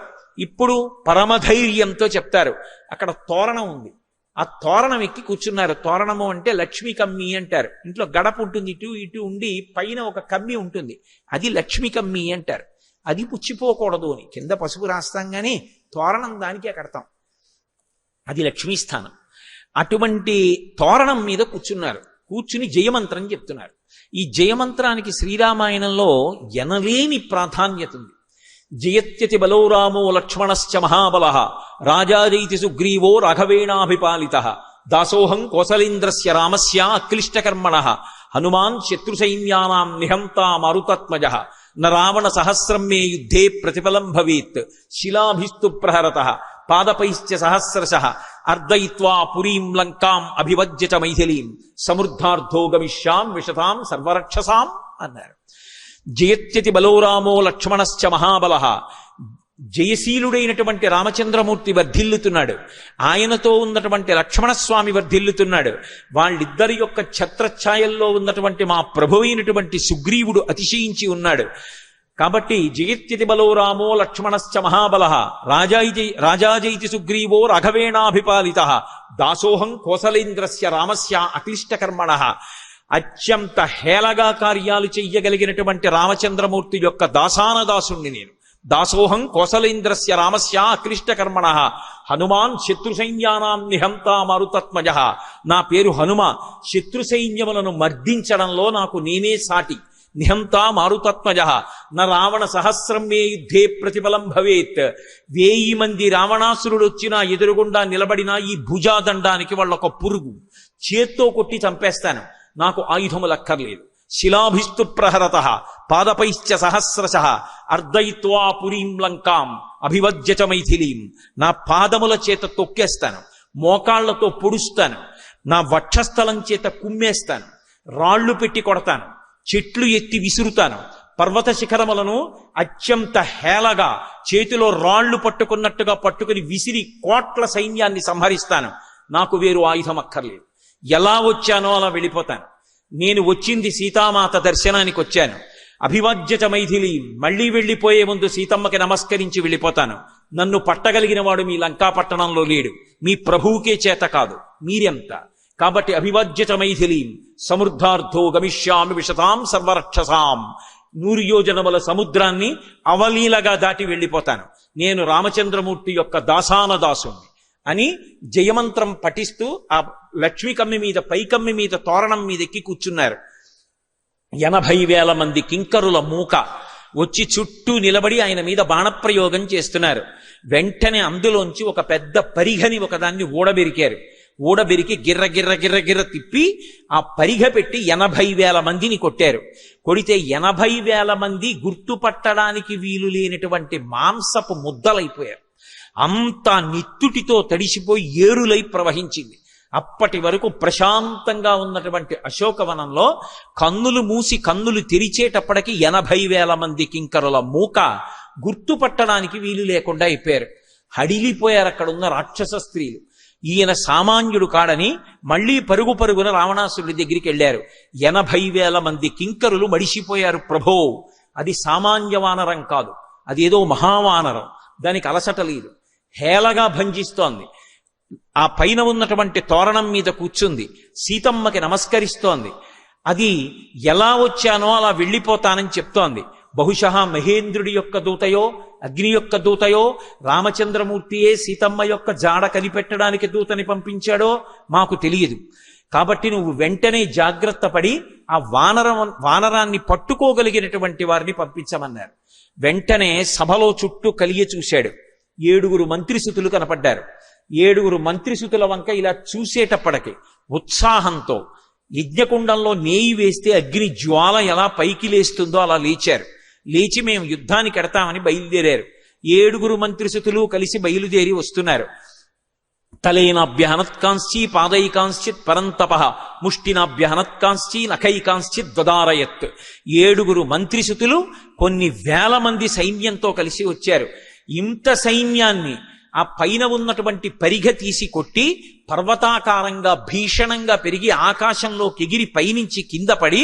ఇప్పుడు పరమధైర్యంతో చెప్తారు. అక్కడ తోరణం ఉంది, ఆ తోరణం ఎక్కి కూర్చున్నారు. తోరణము అంటే లక్ష్మీ కమ్మి అంటారు. ఇంట్లో గడప ఉంటుంది, ఇటు ఇటు ఉండి పైన ఒక కమ్మి ఉంటుంది, అది లక్ష్మీ కమ్మి అంటారు. అది పుచ్చిపోకూడదు అని కింద పసుపు రాస్తాం, కానీ తోరణం దానికే కడతాం, అది లక్ష్మీస్థానం. అటువంటి తోరణం మీద కూర్చున్నారు. కూర్చుని జయమంత్రం చెప్తున్నారు. ఈ జయమంత్రానికి శ్రీరామాయణంలో ఎనలేని ప్రాధాన్యత ఉంది. జయత్యతి బలో రామో లక్ష్మణశ్చ మహాబలః రాజాజైతి సుగ్రీవో రాఘవేణాభిపాలితః దాసోహం కోసలేంద్రస్య రామస్య అక్లిష్టకర్మణః హనుమాన్ శత్రుసైన్యానాం నిహంతా మారుతాత్మజః న రావణ సహస్రం మే యుద్ధే ప్రతిఫలం భవేత్ శిలాభిస్తు ప్రహరతః పాదపైశ్చ సహస్రశః అర్దయిత్వా పురీం లంకాం అభివజ్య చ మైథిలీం సమృద్ధార్థో గమిష్యాం విశతాం సర్వరక్షసాం అన్నారు. జయత్యతి బలో రామో లక్ష్మణశ్చ మహాబలః. జయశీలుడైనటువంటి రామచంద్రమూర్తి వర్ధిల్లుతున్నాడు, ఆయనతో ఉన్నటువంటి లక్ష్మణస్వామి వర్ధిల్లుతున్నాడు. వాళ్ళిద్దరి యొక్క ఛత్రఛాయల్లో ఉన్నటువంటి మా ప్రభు అయినటువంటి సుగ్రీవుడు అతిశయించి ఉన్నాడు. కాబట్టి జయత్యతి బలో రామో లక్ష్మణశ్చ మహాబలః రాజాజైతి సుగ్రీవో రాఘవేణాభిపాలితః దాసోహం కోసలేంద్రస్య రామస్య అక్లిష్టకర్మణః. అత్యంత హేళగా కార్యాలు చెయ్యగలిగినటువంటి రామచంద్రమూర్తి యొక్క దాసానదాసుణ్ణి నేను. దాసోహం కోసలేంద్రస్య రామస్య అక్లిష్టకర్మణః హనుమాన్ శత్రు సైన్యానాం నిహంతా మారుతాత్మజః. నా పేరు హనుమ, శత్రు సైన్యములను మర్దించడంలో నాకు నేనే సాటి. నిహంతా మారుతాత్మజః న రావణ సహస్రం మే యుద్ధే ప్రతిఫలం భవేత్. 1000 మంది రావణాసురుడు వచ్చినా ఎదురుగుండా నిలబడినా ఈ భుజాదండానికి వాళ్ళొక పురుగు, చేత్తో కొట్టి చంపేస్తాను, నాకు ఆయుధములక్కర్లేదు. శిలాభిస్తు ప్రహరతః పాదపైశ్చ సహస్రశః అర్దయిత్వా పురీం లంకాం అభివజ్య చ మైథిలీం. నా పాదముల చేత తొక్కేస్తాను, మోకాళ్లతో పొడుస్తాను, నా వక్షస్థలం చేత కుమ్మేస్తాను, రాళ్లు పెట్టి కొడతాను, చెట్లు ఎత్తి విసురుతాను, పర్వత శిఖరములను అత్యంత హేళగా చేతిలో రాళ్లు పట్టుకున్నట్టుగా పట్టుకుని విసిరి కోట్ల సైన్యాన్ని సంహరిస్తాను. నాకు వేరు ఆయుధం అక్కర్లేదు. ఎలా వచ్చానో అలా వెళ్ళిపోతాను. నేను వచ్చింది సీతామాత దర్శనానికి వచ్చాను. అభివాజ్యత మైథిలి, మళ్లీ వెళ్ళిపోయే ముందు సీతమ్మకి నమస్కరించి వెళ్ళిపోతాను. నన్ను పట్టగలిగిన వాడు మీ లంకా పట్టణంలో లేడు, మీ ప్రభువుకే చేత కాదు, మీరెంత. కాబట్టి అభివాజ్యత మైథిలీం సమృద్ధార్థో గమిష్యామి విశతాం సర్వరక్షసాం. 100 యోజనముల సముద్రాన్ని అవలీలగా దాటి వెళ్ళిపోతాను. నేను రామచంద్రమూర్తి యొక్క దాసానదాసుణ్ణి. అని జయమంత్రం పఠిస్తూ ఆ లక్ష్మీ కమ్మి మీద పైకమ్మి మీద తోరణం మీద ఎక్కి కూర్చున్నారు. 80,000 మంది కింకరుల మూక వచ్చి చుట్టూ నిలబడి ఆయన మీద బాణప్రయోగం చేస్తున్నారు. వెంటనే అందులోంచి ఒక పెద్ద పరిఘని ఒకదాన్ని ఊడబెరికి గిర్ర గిర్ర గిర్ర గిర్ర తిప్పి ఆ పరిఘ పెట్టి 80,000 మందిని కొట్టారు. కొడితే 80,000 మంది గుర్తుపట్టడానికి వీలు లేనటువంటి మాంసపు ముద్దలైపోయారు. అంతా నిత్తుటితో తడిసిపోయి ఏరులై ప్రవహించింది. అప్పటి వరకు ప్రశాంతంగా ఉన్నటువంటి అశోకవనంలో కన్నులు మూసి కన్నులు తెరిచేటప్పటికి 80,000 మంది కింకరుల మూక గుర్తుపట్టడానికి వీలు లేకుండా అయిపోయారు. హడిలిపోయారు అక్కడున్న రాక్షస స్త్రీలు. ఈయన సామాన్యుడు కాడని మళ్లీ పరుగున రావణాసురుడి దగ్గరికి వెళ్ళారు. 80,000 మంది కింకరులు మడిసిపోయారు. ప్రభో, అది సామాన్య వానరం కాదు, అదేదో మహావానరం, దానికి అలసట లేదు, హేళగా భంజిస్తోంది. ఆ పైన ఉన్నటువంటి తోరణం మీద కూర్చుంది, సీతమ్మకి నమస్కరిస్తోంది. అది ఎలా వచ్చానో అలా వెళ్ళిపోతానని చెప్తోంది. బహుశః మహేంద్రుడి యొక్క దూతయో అగ్ని యొక్క దూతయో రామచంద్రమూర్తియే సీతమ్మ యొక్క జాడ కనిపెట్టడానికి దూతని పంపించాడో మాకు తెలియదు. కాబట్టి నువ్వు వెంటనే జాగ్రత్త పడి ఆ వానరాన్ని పట్టుకోగలిగినటువంటి వారిని పంపించమన్నారు. వెంటనే సభలో చుట్టూ కలిగి చూశాడు. 7 మంత్రిసుతులు కనపడ్డారు. 7 మంత్రిసుతుల వంక ఇలా చూసేటప్పటికి ఉత్సాహంతో యజ్ఞకుండంలో నేయి వేస్తే అగ్ని జ్వాల ఎలా పైకి లేస్తుందో అలా లేచారు. లేచి మేము యుద్ధానికి ఎడతామని బయలుదేరారు. 7 మంత్రిసుతులు కలిసి బయలుదేరి వస్తున్నారు. తలేనాభ్యహనత్కాంశ్చి పాదైకాంశ్చిత్ పరంతప ముష్టినాభ్యహనత్కాంశ్చి నఖైకాంశ్చిత్ దదారయత్. 7 మంత్రిసుతులు కొన్ని వేల మంది సైన్యంతో కలిసి వచ్చారు. ఇంత సైన్యాన్ని ఆ పైన ఉన్నటువంటి పరిఘ తీసి కొట్టి పర్వతాకారంగా భీషణంగా పెరిగి ఆకాశంలోకి ఎగిరి పైనుంచి కింద పడి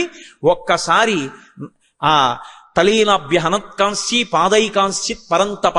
ఒక్కసారి ఆ తలేనాభ్యహనత్కాంశ్చి పాదైకాంశ్చిత్ పరంతప,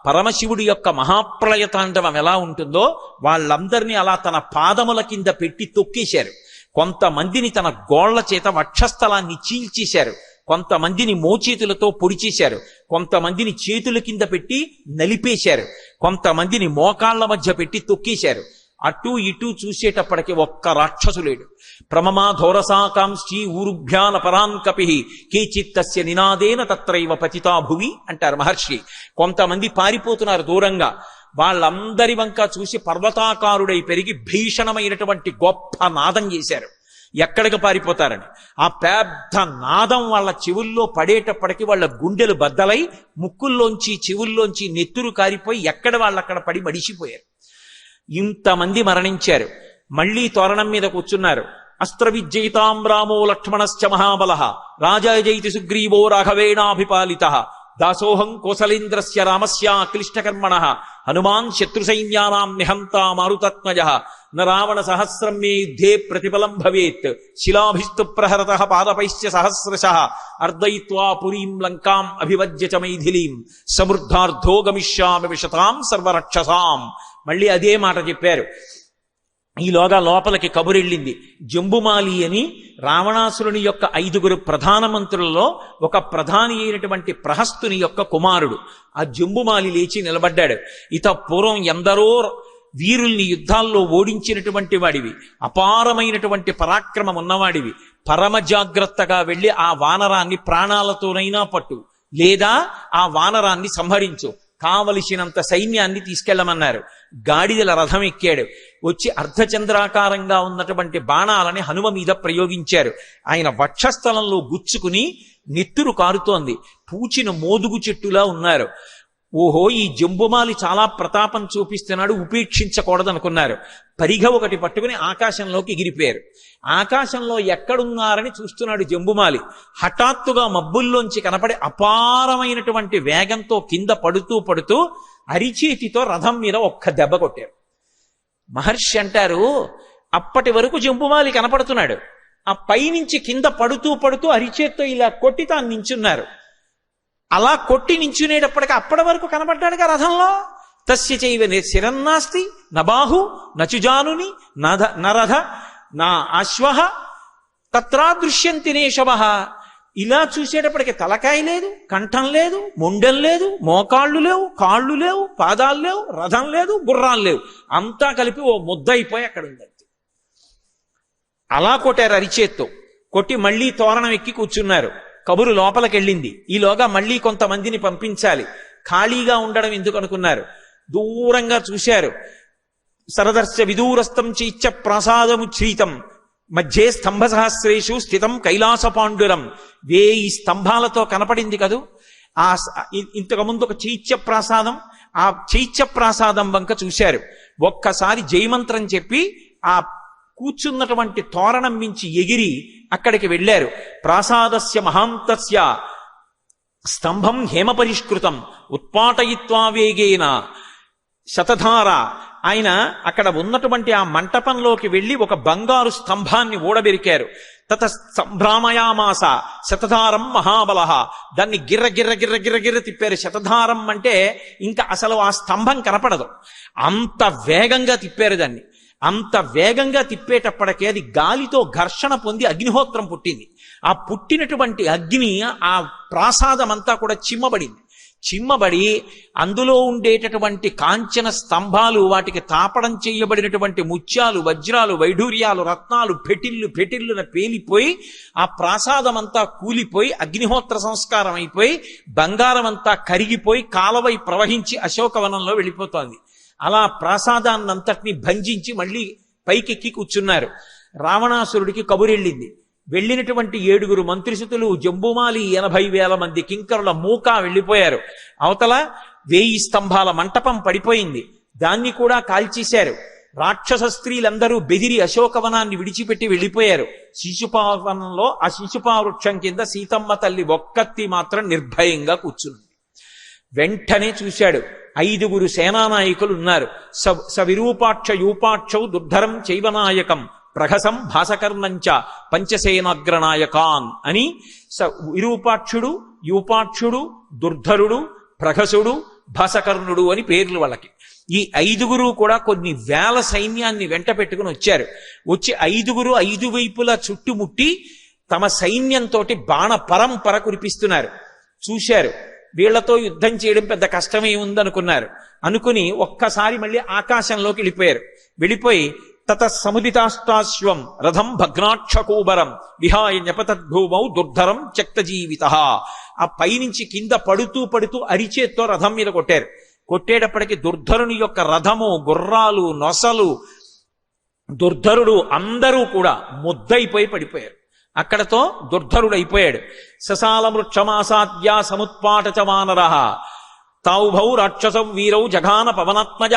పరమశివుడి యొక్క మహాప్రళయ తాండవం ఎలా ఉంటుందో వాళ్ళందరినీ అలా తన పాదముల కింద పెట్టి తొక్కేశారు. కొంతమందిని తన గోళ్ల చేత వక్షస్థలాన్ని చీల్చేశారు, కొంతమందిని మోచేతులతో పొడిచేశారు, కొంతమందిని చేతుల కింద పెట్టి నలిపేశారు, కొంతమందిని మోకాళ్ల మధ్య పెట్టి తొక్కేశారు. అటూ ఇటూ చూసేటప్పటికి ఒక్క రాక్షసు లేడు. ప్రమమాధోరసాకాంక్షి ఊరుభ్యాన పరాన్ కపి కేచిత్తస్య నినాదేన తత్రైవ పతితా భువి అంటారు మహర్షి. కొంతమంది పారిపోతున్నారు దూరంగా. వాళ్ళందరి వంక చూసి పర్వతాకారుడై పెరిగి భీషణమైనటువంటి గొప్ప నాదం చేశారు. ఎక్కడికి పారిపోతారని ఆ పెద్ద నాదం వాళ్ళ చెవుల్లో పడేటప్పటికి వాళ్ళ గుండెలు బద్దలై ముక్కుల్లోంచి చెవుల్లోంచి నెత్తురు కారిపోయి ఎక్కడ వాళ్ళక్కడ పడి మడిసిపోయారు. ఇంతమంది మరణించారు. మళ్లీ తోరణం మీద కూర్చున్నారు. అస్త్ర విజయితాం రామో లక్ష్మణశ్చ మహాబలః రాజాజైతి సుగ్రీవో రాఘవేణాభిపాలిత దాసోహం కోసలేంద్రస్య రామస్య క్లిష్టకర్మణః హనుమాన్ శత్రుసైన్యానాం నిహంతా మారుతత్మజః న రావణ సహస్రం మే యుద్ధే ప్రతిఫలం భవేత్ శిలాభిస్తు ప్రహరతః పాదపైశ్చ సహస్రశః అర్దయిత్వా పురీం లంకాం అభివజ్య చ మైథిలీం సమృద్ధార్థో గమిష్యామి విశతాం సర్వరక్షసాం. మళ్ళీ అదే మాట చెప్పారు. ఈలోగా లోపలికి కబురెళ్ళింది. జంబుమాలి అని రావణాసురుని యొక్క 5 ప్రధానమంత్రులలో ఒక ప్రధాని అయినటువంటి ప్రహస్తుని యొక్క కుమారుడు. ఆ జంబుమాలి లేచి నిలబడ్డాడు. ఇత పూర్వం ఎందరో వీరుల్ని యుద్ధాల్లో ఓడించినటువంటి వాడివి, అపారమైనటువంటి పరాక్రమం ఉన్నవాడివి, పరమ జాగ్రత్తగా వెళ్ళి ఆ వానరాన్ని ప్రాణాలతోనైనా పట్టు, లేదా ఆ వానరాన్ని సంహరించు, కావలసినంత సైన్యాన్ని తీసుకెళ్లమన్నారు. గాడిదల రథం ఎక్కాడు. వచ్చి అర్ధచంద్రాకారంగా ఉన్నటువంటి బాణాలని హనుమ మీద ప్రయోగించారు. ఆయన వక్షస్థలంలో గుచ్చుకుని నెత్తురు కారుతోంది. పూచిన మోదుగు చెట్టులా ఉన్నారు. ఓహో, ఈ జంబుమాలి చాలా ప్రతాపం చూపిస్తున్నాడు, ఉపేక్షించకూడదనుకున్నారు. పరిఘ ఒకటి పట్టుకుని ఆకాశంలోకి ఎగిరిపోయారు. ఆకాశంలో ఎక్కడున్నారని చూస్తున్నాడు జంబుమాలి. హఠాత్తుగా మబ్బుల్లోంచి కనపడి అపారమైనటువంటి వేగంతో కింద పడుతూ అరిచేతితో రథం మీద ఒక్క దెబ్బ కొట్టారు. మహర్షి అంటారు, అప్పటి వరకు జంబుమాలి కనపడుతున్నాడు, ఆ పైనుంచి కింద పడుతూ అరిచేత్తో ఇలా కొట్టి తాను నించున్నారు. అలా కొట్టి నించునేటప్పటికీ అప్పటి వరకు కనబడ్డాడుగా రథంలో. తస్య చైవ శిరన్నాస్తి నబాహు నచుజానుని నరథ నా అశ్వ తత్రాదృశ్యంతి నేషవ. ఇలా చూసేటప్పటికి తలకాయ లేదు, కంఠం లేదు, మొండెం లేదు, మోకాళ్ళు లేవు, కాళ్ళు లేవు, పాదాలు లేవు, రథం లేదు, గుర్రాలు లేవు, అంతా కలిపి ఓ ముద్ద అయిపోయి అక్కడ ఉంది. అలా కొట్టారు అరిచేత్తో. కొట్టి మళ్లీ తోరణం ఎక్కి కూర్చున్నారు. కబురు లోపలికెళ్ళింది. ఈలోగా మళ్లీ కొంతమందిని పంపించాలి, ఖాళీగా ఉండడం ఎందుకు అనుకున్నారు. దూరంగా చూశారు. సరదర్శ విదూరస్థం చైచ్చ ప్రాసాదముచ్ఛ్రీతం మధ్యే స్తంభ సహస్రేషు స్థితం కైలాస పాండురం. 1000 స్తంభాలతో కనపడింది కదూ. ఇంతకుముందు ఒక చైత్య ప్రాసాదం, ఆ చైత్య ప్రాసాదం వంక చూశారు. ఒక్కసారి జయమంత్రం చెప్పి ఆ కూర్చున్నటువంటి తోరణం మించి ఎగిరి అక్కడికి వెళ్ళారు. ప్రాసాదస్య మహాంతస్య స్తంభం హేమపరిష్కృతం ఉత్పాటయిత్వా వేగేన శతధార. ఆయన అక్కడ ఉన్నటువంటి ఆ మంటపంలోకి వెళ్లి ఒక బంగారు స్తంభాన్ని ఊడబెరికారు. తత సంభ్రామయామాస శతధారం మహాబల. దాన్ని గిర్ర గిర్ర గిర్ర గిర్ర గిర్ర తిప్పారు. శతధారం అంటే ఇంకా అసలు ఆ స్తంభం కనపడదు, అంత వేగంగా తిప్పారు దాన్ని. అంత వేగంగా తిప్పేటప్పటికే అది గాలితో ఘర్షణ పొంది అగ్నిహోత్రం పుట్టింది. ఆ పుట్టినటువంటి అగ్ని ఆ ప్రాసాదం అంతా కూడా చిమ్మబడింది. చిమ్మబడి అందులో ఉండేటటువంటి కాంచన స్తంభాలు, వాటికి తాపడం చేయబడినటువంటి ముత్యాలు, వజ్రాలు, వైఢూర్యాలు, రత్నాలు పెటిల్లున పేలిపోయి ఆ ప్రాసాదం అంతా కూలిపోయి అగ్నిహోత్ర సంస్కారం అయిపోయి బంగారం అంతా కరిగిపోయి కాలవై ప్రవహించి అశోకవనంలో వెళ్ళిపోతోంది. అలా ప్రాసాదాన్నంతటినీ భంజించి మళ్ళీ పైకెక్కి కూర్చున్నారు. రావణాసురుడికి కబురెళ్ళింది. వెళ్ళినటువంటి 7 మంత్రిసుతులు, జంబుమాలి, 80,000 మంది కింకరుల మూక వెళ్ళిపోయారు. అవతల 1000 స్తంభాల మంటపం పడిపోయింది, దాన్ని కూడా కాల్చేశారు. రాక్షస స్త్రీలందరూ బెదిరి అశోకవనాన్ని విడిచిపెట్టి వెళ్ళిపోయారు. శిశుపావనంలో ఆ శిశుపావృక్షం కింద సీతమ్మ తల్లి ఒక్కత్తి మాత్రం నిర్భయంగా కూర్చుంది. వెంటనే చూశాడు. 5 సేనానాయకులు ఉన్నారు. సవిరూపాక్ష యూపాక్షౌ దుర్ధరం చైవనాయకం ప్రహసం భాసకర్ణంచ పంచసేనాగ్రనాయకాన్ అని విరూపాక్షుడు, యూపాక్షుడు, దుర్ధరుడు, ప్రహసుడు, భాసకర్ణుడు అని పేర్లు వాళ్ళకి. ఈ 5 కూడా కొన్ని వేల సైన్యాన్ని వెంట పెట్టుకుని వచ్చారు. వచ్చి 5 5 వైపులా చుట్టుముట్టి తమ సైన్యంతో బాణ పరంపర కురిపిస్తున్నారు. చూశారు, వీళ్లతో యుద్ధం చేయడం పెద్ద కష్టమే ఉందనుకున్నారు. అనుకుని ఒక్కసారి మళ్ళీ ఆకాశంలోకి వెళ్ళిపోయి తత సముదితాష్టాశ్వం రథం భగ్నాక్షకూబరం విహాయ న్యపతద్భూమౌ దుర్ధరం చక్తజీవిత. ఆ పైనుంచి కింద పడుతూ అరిచేత్తో రథం మీద కొట్టారు. కొట్టేటప్పటికి దుర్ధరుని యొక్క రథము, గుర్రాలు, నొసలు, దుర్ధరుడు అందరూ కూడా ముద్దయిపోయి పడిపోయారు. అక్కడతో దుర్ధరుడైపోయాడు. ససాల వృక్షమాసాద్య సముత్పాట వానర తావుభౌ రాక్షస వీరౌ జఘాన పవనాత్మజ.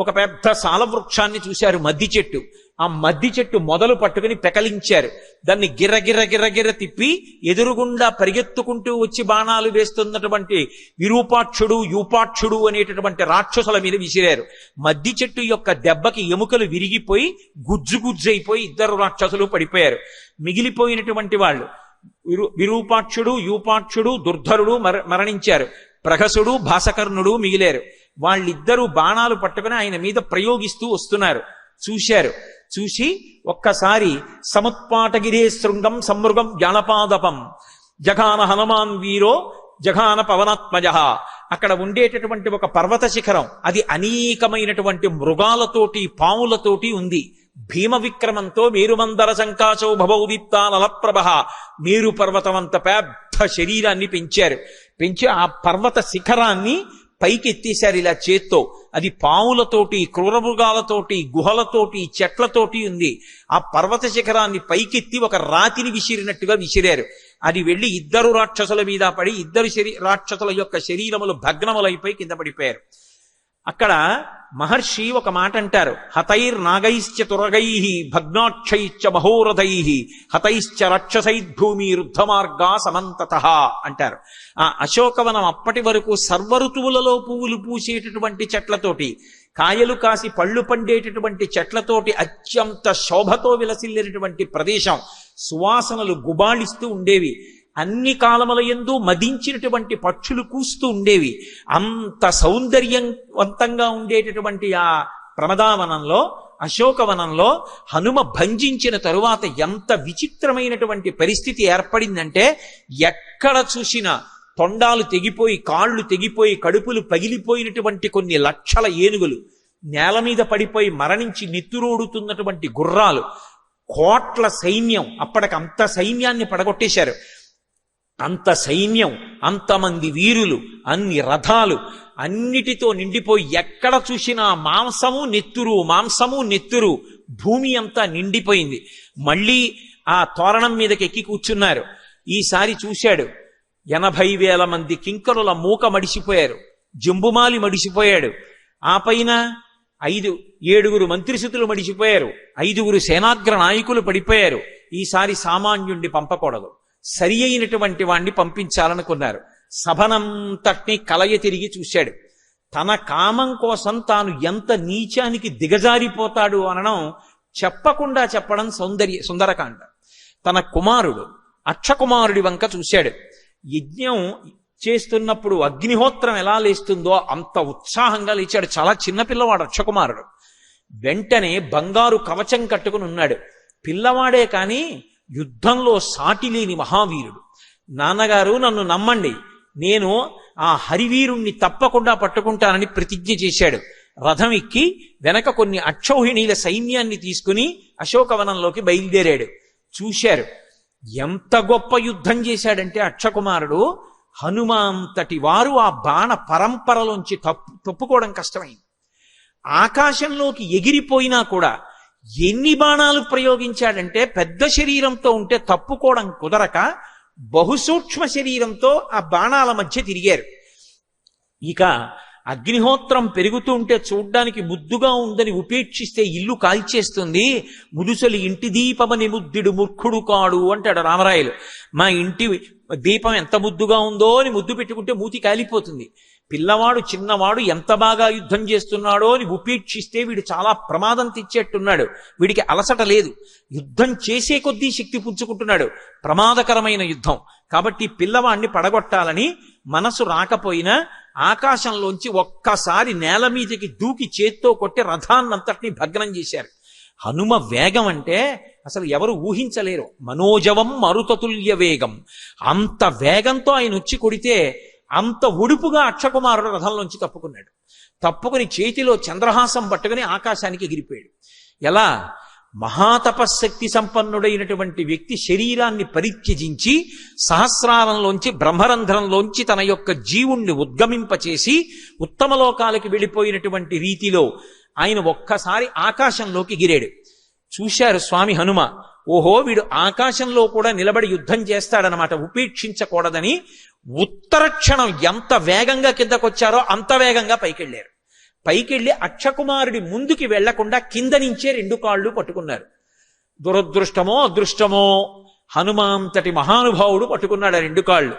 ఒక పెద్ద సాల వృక్షాన్ని చూశారు, మద్ది చెట్టు. ఆ మద్ది చెట్టు మొదలు పట్టుకుని పెకలించారు. దాన్ని గిర్ర గిర్ర గిర్ర గిర్ర తిప్పి ఎదురుగుండా పరిగెత్తుకుంటూ వచ్చి బాణాలు వేస్తున్నటువంటి విరూపాక్షుడు, యూపాక్షుడు అనేటటువంటి రాక్షసుల మీద విసిరారు. మద్ది చెట్టు యొక్క దెబ్బకి ఎముకలు విరిగిపోయి గుజ్జుగుజ్జైపోయి 2 రాక్షసులు పడిపోయారు. మిగిలిపోయినటువంటి వాళ్ళు విరూపాక్షుడు, యూపాక్షుడు, దుర్ధరుడు మరణించారు. ప్రహసుడు, భాసకర్ణుడు మిగిలారు. వాళ్ళిద్దరూ బాణాలు పట్టుకుని ఆయన మీద ప్రయోగిస్తూ వస్తున్నారు. చూశారు. చూసి ఒక్కసారి సముత్పాటగిరే శృంగం సమ్మృగం జానపాదపం జఘాన హనుమాన్ వీరో జఘాన పవనాత్మజ. అక్కడ ఉండేటటువంటి ఒక పర్వత శిఖరం, అది అనేకమైనటువంటి మృగాలతోటి, పాములతోటి ఉంది. భీమ విక్రమంతో మేరుమందర శంకాశౌ భవౌదీప్తా నలప్రభ. మేరు పర్వతం అంత పెద్ద శరీరాన్ని పెంచి ఆ పర్వత శిఖరాన్ని పైకి ఎత్తేశారు ఇలా చేత్తో. అది పాములతోటి, క్రూరమృగాలతోటి, గుహలతోటి, చెట్లతోటి ఉంది. ఆ పర్వత శిఖరాన్ని పైకెత్తి ఒక రాతిని విసిరినట్టుగా విసిరారు. అది వెళ్లి 2 రాక్షసుల మీద పడి 2 రాక్షసుల యొక్క శరీరములు భగ్నములైపోయి కింద పడిపోయారు. అక్కడ మహర్షి ఒక మాట అంటారు, హతైర్ నాగైశ్చ తురగై భగ్నాక్షైశ్చ మహోరథై హతైశ్చ రాక్షసైర్భూమి రుద్ధమార్గా సమంతత అంటారు. ఆ అశోకవనం అప్పటి వరకు సర్వఋతువులలో పువ్వులు పూసేటటువంటి చెట్లతోటి, కాయలు కాసి పళ్ళు పండేటటువంటి చెట్లతోటి అత్యంత శోభతో విలసిల్లేటటువంటి ప్రదేశం. సువాసనలు గుబాళిస్తూ ఉండేవి. అన్ని కాలముల యందు మదించినటువంటి పక్షులు కూస్తూ ఉండేవి. అంత సౌందర్యవంతంగా ఉండేటటువంటి ఆ ప్రమదావనంలో అశోకవనంలో హనుమ భంజించిన తరువాత ఎంత విచిత్రమైనటువంటి పరిస్థితి ఏర్పడిందంటే ఎక్కడ చూసినా తొండాలు తెగిపోయి, కాళ్ళు తెగిపోయి, కడుపులు పగిలిపోయినటువంటి కొన్ని లక్షల ఏనుగులు, నేల మీద పడిపోయి మరణించి నెత్తురోడుతున్నటువంటి గుర్రాలు, కోట్ల సైన్యం. అప్పటికంత సైన్యాన్ని పడగొట్టేశారు. అంత సైన్యం, అంతమంది వీరులు, అన్ని రథాలు అన్నిటితో నిండిపోయి ఎక్కడ చూసినా మాంసము నెత్తురు, మాంసము నెత్తురు, భూమి అంతా నిండిపోయింది. మళ్ళీ ఆ తోరణం మీదకి ఎక్కి కూర్చున్నారు. ఈసారి చూశాడు 80,000 మంది కింకరుల మూక మడిసిపోయారు, జంబుమాలి మడిసిపోయాడు. ఆ పైన 7 మంత్రిసుతులు మడిసిపోయారు, 5 సేనాగ్ర నాయకులు పడిపోయారు. ఈసారి సామాన్యుణ్ణి పంపకూడదు, సరి అయినటువంటి వాణ్ణి పంపించాలనుకున్నారు. సభనంతటినీ కలయ తిరిగి చూశాడు. తన కామం కోసం తాను ఎంత నీచానికి దిగజారిపోతాడు అనడం చెప్పకుండా చెప్పడం సుందరకాండ. తన కుమారుడు అక్షకుమారుడి వంక చూశాడు. యజ్ఞం చేస్తున్నప్పుడు అగ్నిహోత్రం ఎలా లేస్తుందో అంత ఉత్సాహంగా లేచాడు. చాలా చిన్నపిల్లవాడు అక్షకుమారుడు. వెంటనే బంగారు కవచం కట్టుకుని ఉన్నాడు. పిల్లవాడే కాని యుద్ధంలో సాటి లేని మహావీరుడు. నాన్నగారు నన్ను నమ్మండి, నేను ఆ హరివీరుణ్ణి తప్పకుండా పట్టుకుంటానని ప్రతిజ్ఞ చేశాడు. రథం ఎక్కి వెనక కొన్ని అక్షౌహిణీల సైన్యాన్ని తీసుకుని అశోకవనంలోకి బయలుదేరాడు. చూశారు ఎంత గొప్ప యుద్ధం చేశాడంటే అక్షకుమారుడు, హనుమంతటి వారు ఆ బాణ పరంపరలోంచి తప్పుకోవడం కష్టమైంది. ఆకాశంలోకి ఎగిరిపోయినా కూడా ఎన్ని బాణాలు ప్రయోగించాడంటే పెద్ద శరీరంతో ఉంటే తప్పుకోవడం కుదరక బహుసూక్ష్మ శరీరంతో ఆ బాణాల మధ్య తిరిగారు. ఇక అగ్నిహోత్రం పెరుగుతూ ఉంటే చూడ్డానికి ముద్దుగా ఉందని ఉపేక్షిస్తే ఇల్లు కాల్చేస్తుంది. ముదుసలి ఇంటి దీపమని ముద్దుడు మూర్ఖుడు కాడు అంటాడు రామరాయలు. మా ఇంటి దీపం ఎంత ముద్దుగా ఉందో అని ముద్దు పెట్టుకుంటే మూతి కాలిపోతుంది. పిల్లవాడు చిన్నవాడు ఎంత బాగా యుద్ధం చేస్తున్నాడో అని ఉపేక్షిస్తే వీడు చాలా ప్రమాదం తెచ్చేట్టున్నాడు. వీడికి అలసట లేదు, యుద్ధం చేసే కొద్దీ శక్తి పుంజుకుంటున్నాడు. ప్రమాదకరమైన యుద్ధం కాబట్టి పిల్లవాడిని పడగొట్టాలని మనసు రాకపోయినా ఆకాశంలోంచి ఒక్కసారి నేల మీదకి దూకి చేత్తో కొట్టి రథాన్నంతటినీ భగ్నం చేశారు. హనుమ వేగం అంటే అసలు ఎవరు ఊహించలేరు. మనోజవం మరుతతుల్య వేగం. అంత వేగంతో ఆయన వచ్చి కొడితే అంత ఉడుపుగా అక్షకుమారుడు రథంలోంచి తప్పుకున్నాడు. తప్పుకుని చేతిలో చంద్రహాసం పట్టుకుని ఆకాశానికి ఎగిరిపోయాడు. ఎలా? మహాతపశక్తి సంపన్నుడైనటువంటి వ్యక్తి శరీరాన్ని పరిత్యజించి సహస్రారంలోంచి బ్రహ్మరంధ్రంలోంచి తన యొక్క జీవుణ్ణి ఉద్గమింపచేసి ఉత్తమ లోకాలకి వెళ్ళిపోయినటువంటి రీతిలో ఆయన ఒక్కసారి ఆకాశంలోకి ఎగిరాడు. చూశారు స్వామి హనుమ, ఓహో వీడు ఆకాశంలో కూడా నిలబడి యుద్ధం చేస్తాడనమాట, ఉపేక్షించకూడదని ఉత్తర క్షణం ఎంత వేగంగా కిందకొచ్చారో అంత వేగంగా పైకెళ్ళారు. పైకెళ్ళి అక్షకుమారుడి ముందుకి వెళ్లకుండా కింద నుంచే 2 కాళ్ళు పట్టుకున్నారు. దురదృష్టమో అదృష్టమో హనుమంతటి మహానుభావుడు పట్టుకున్నాడు 2 కాళ్ళు.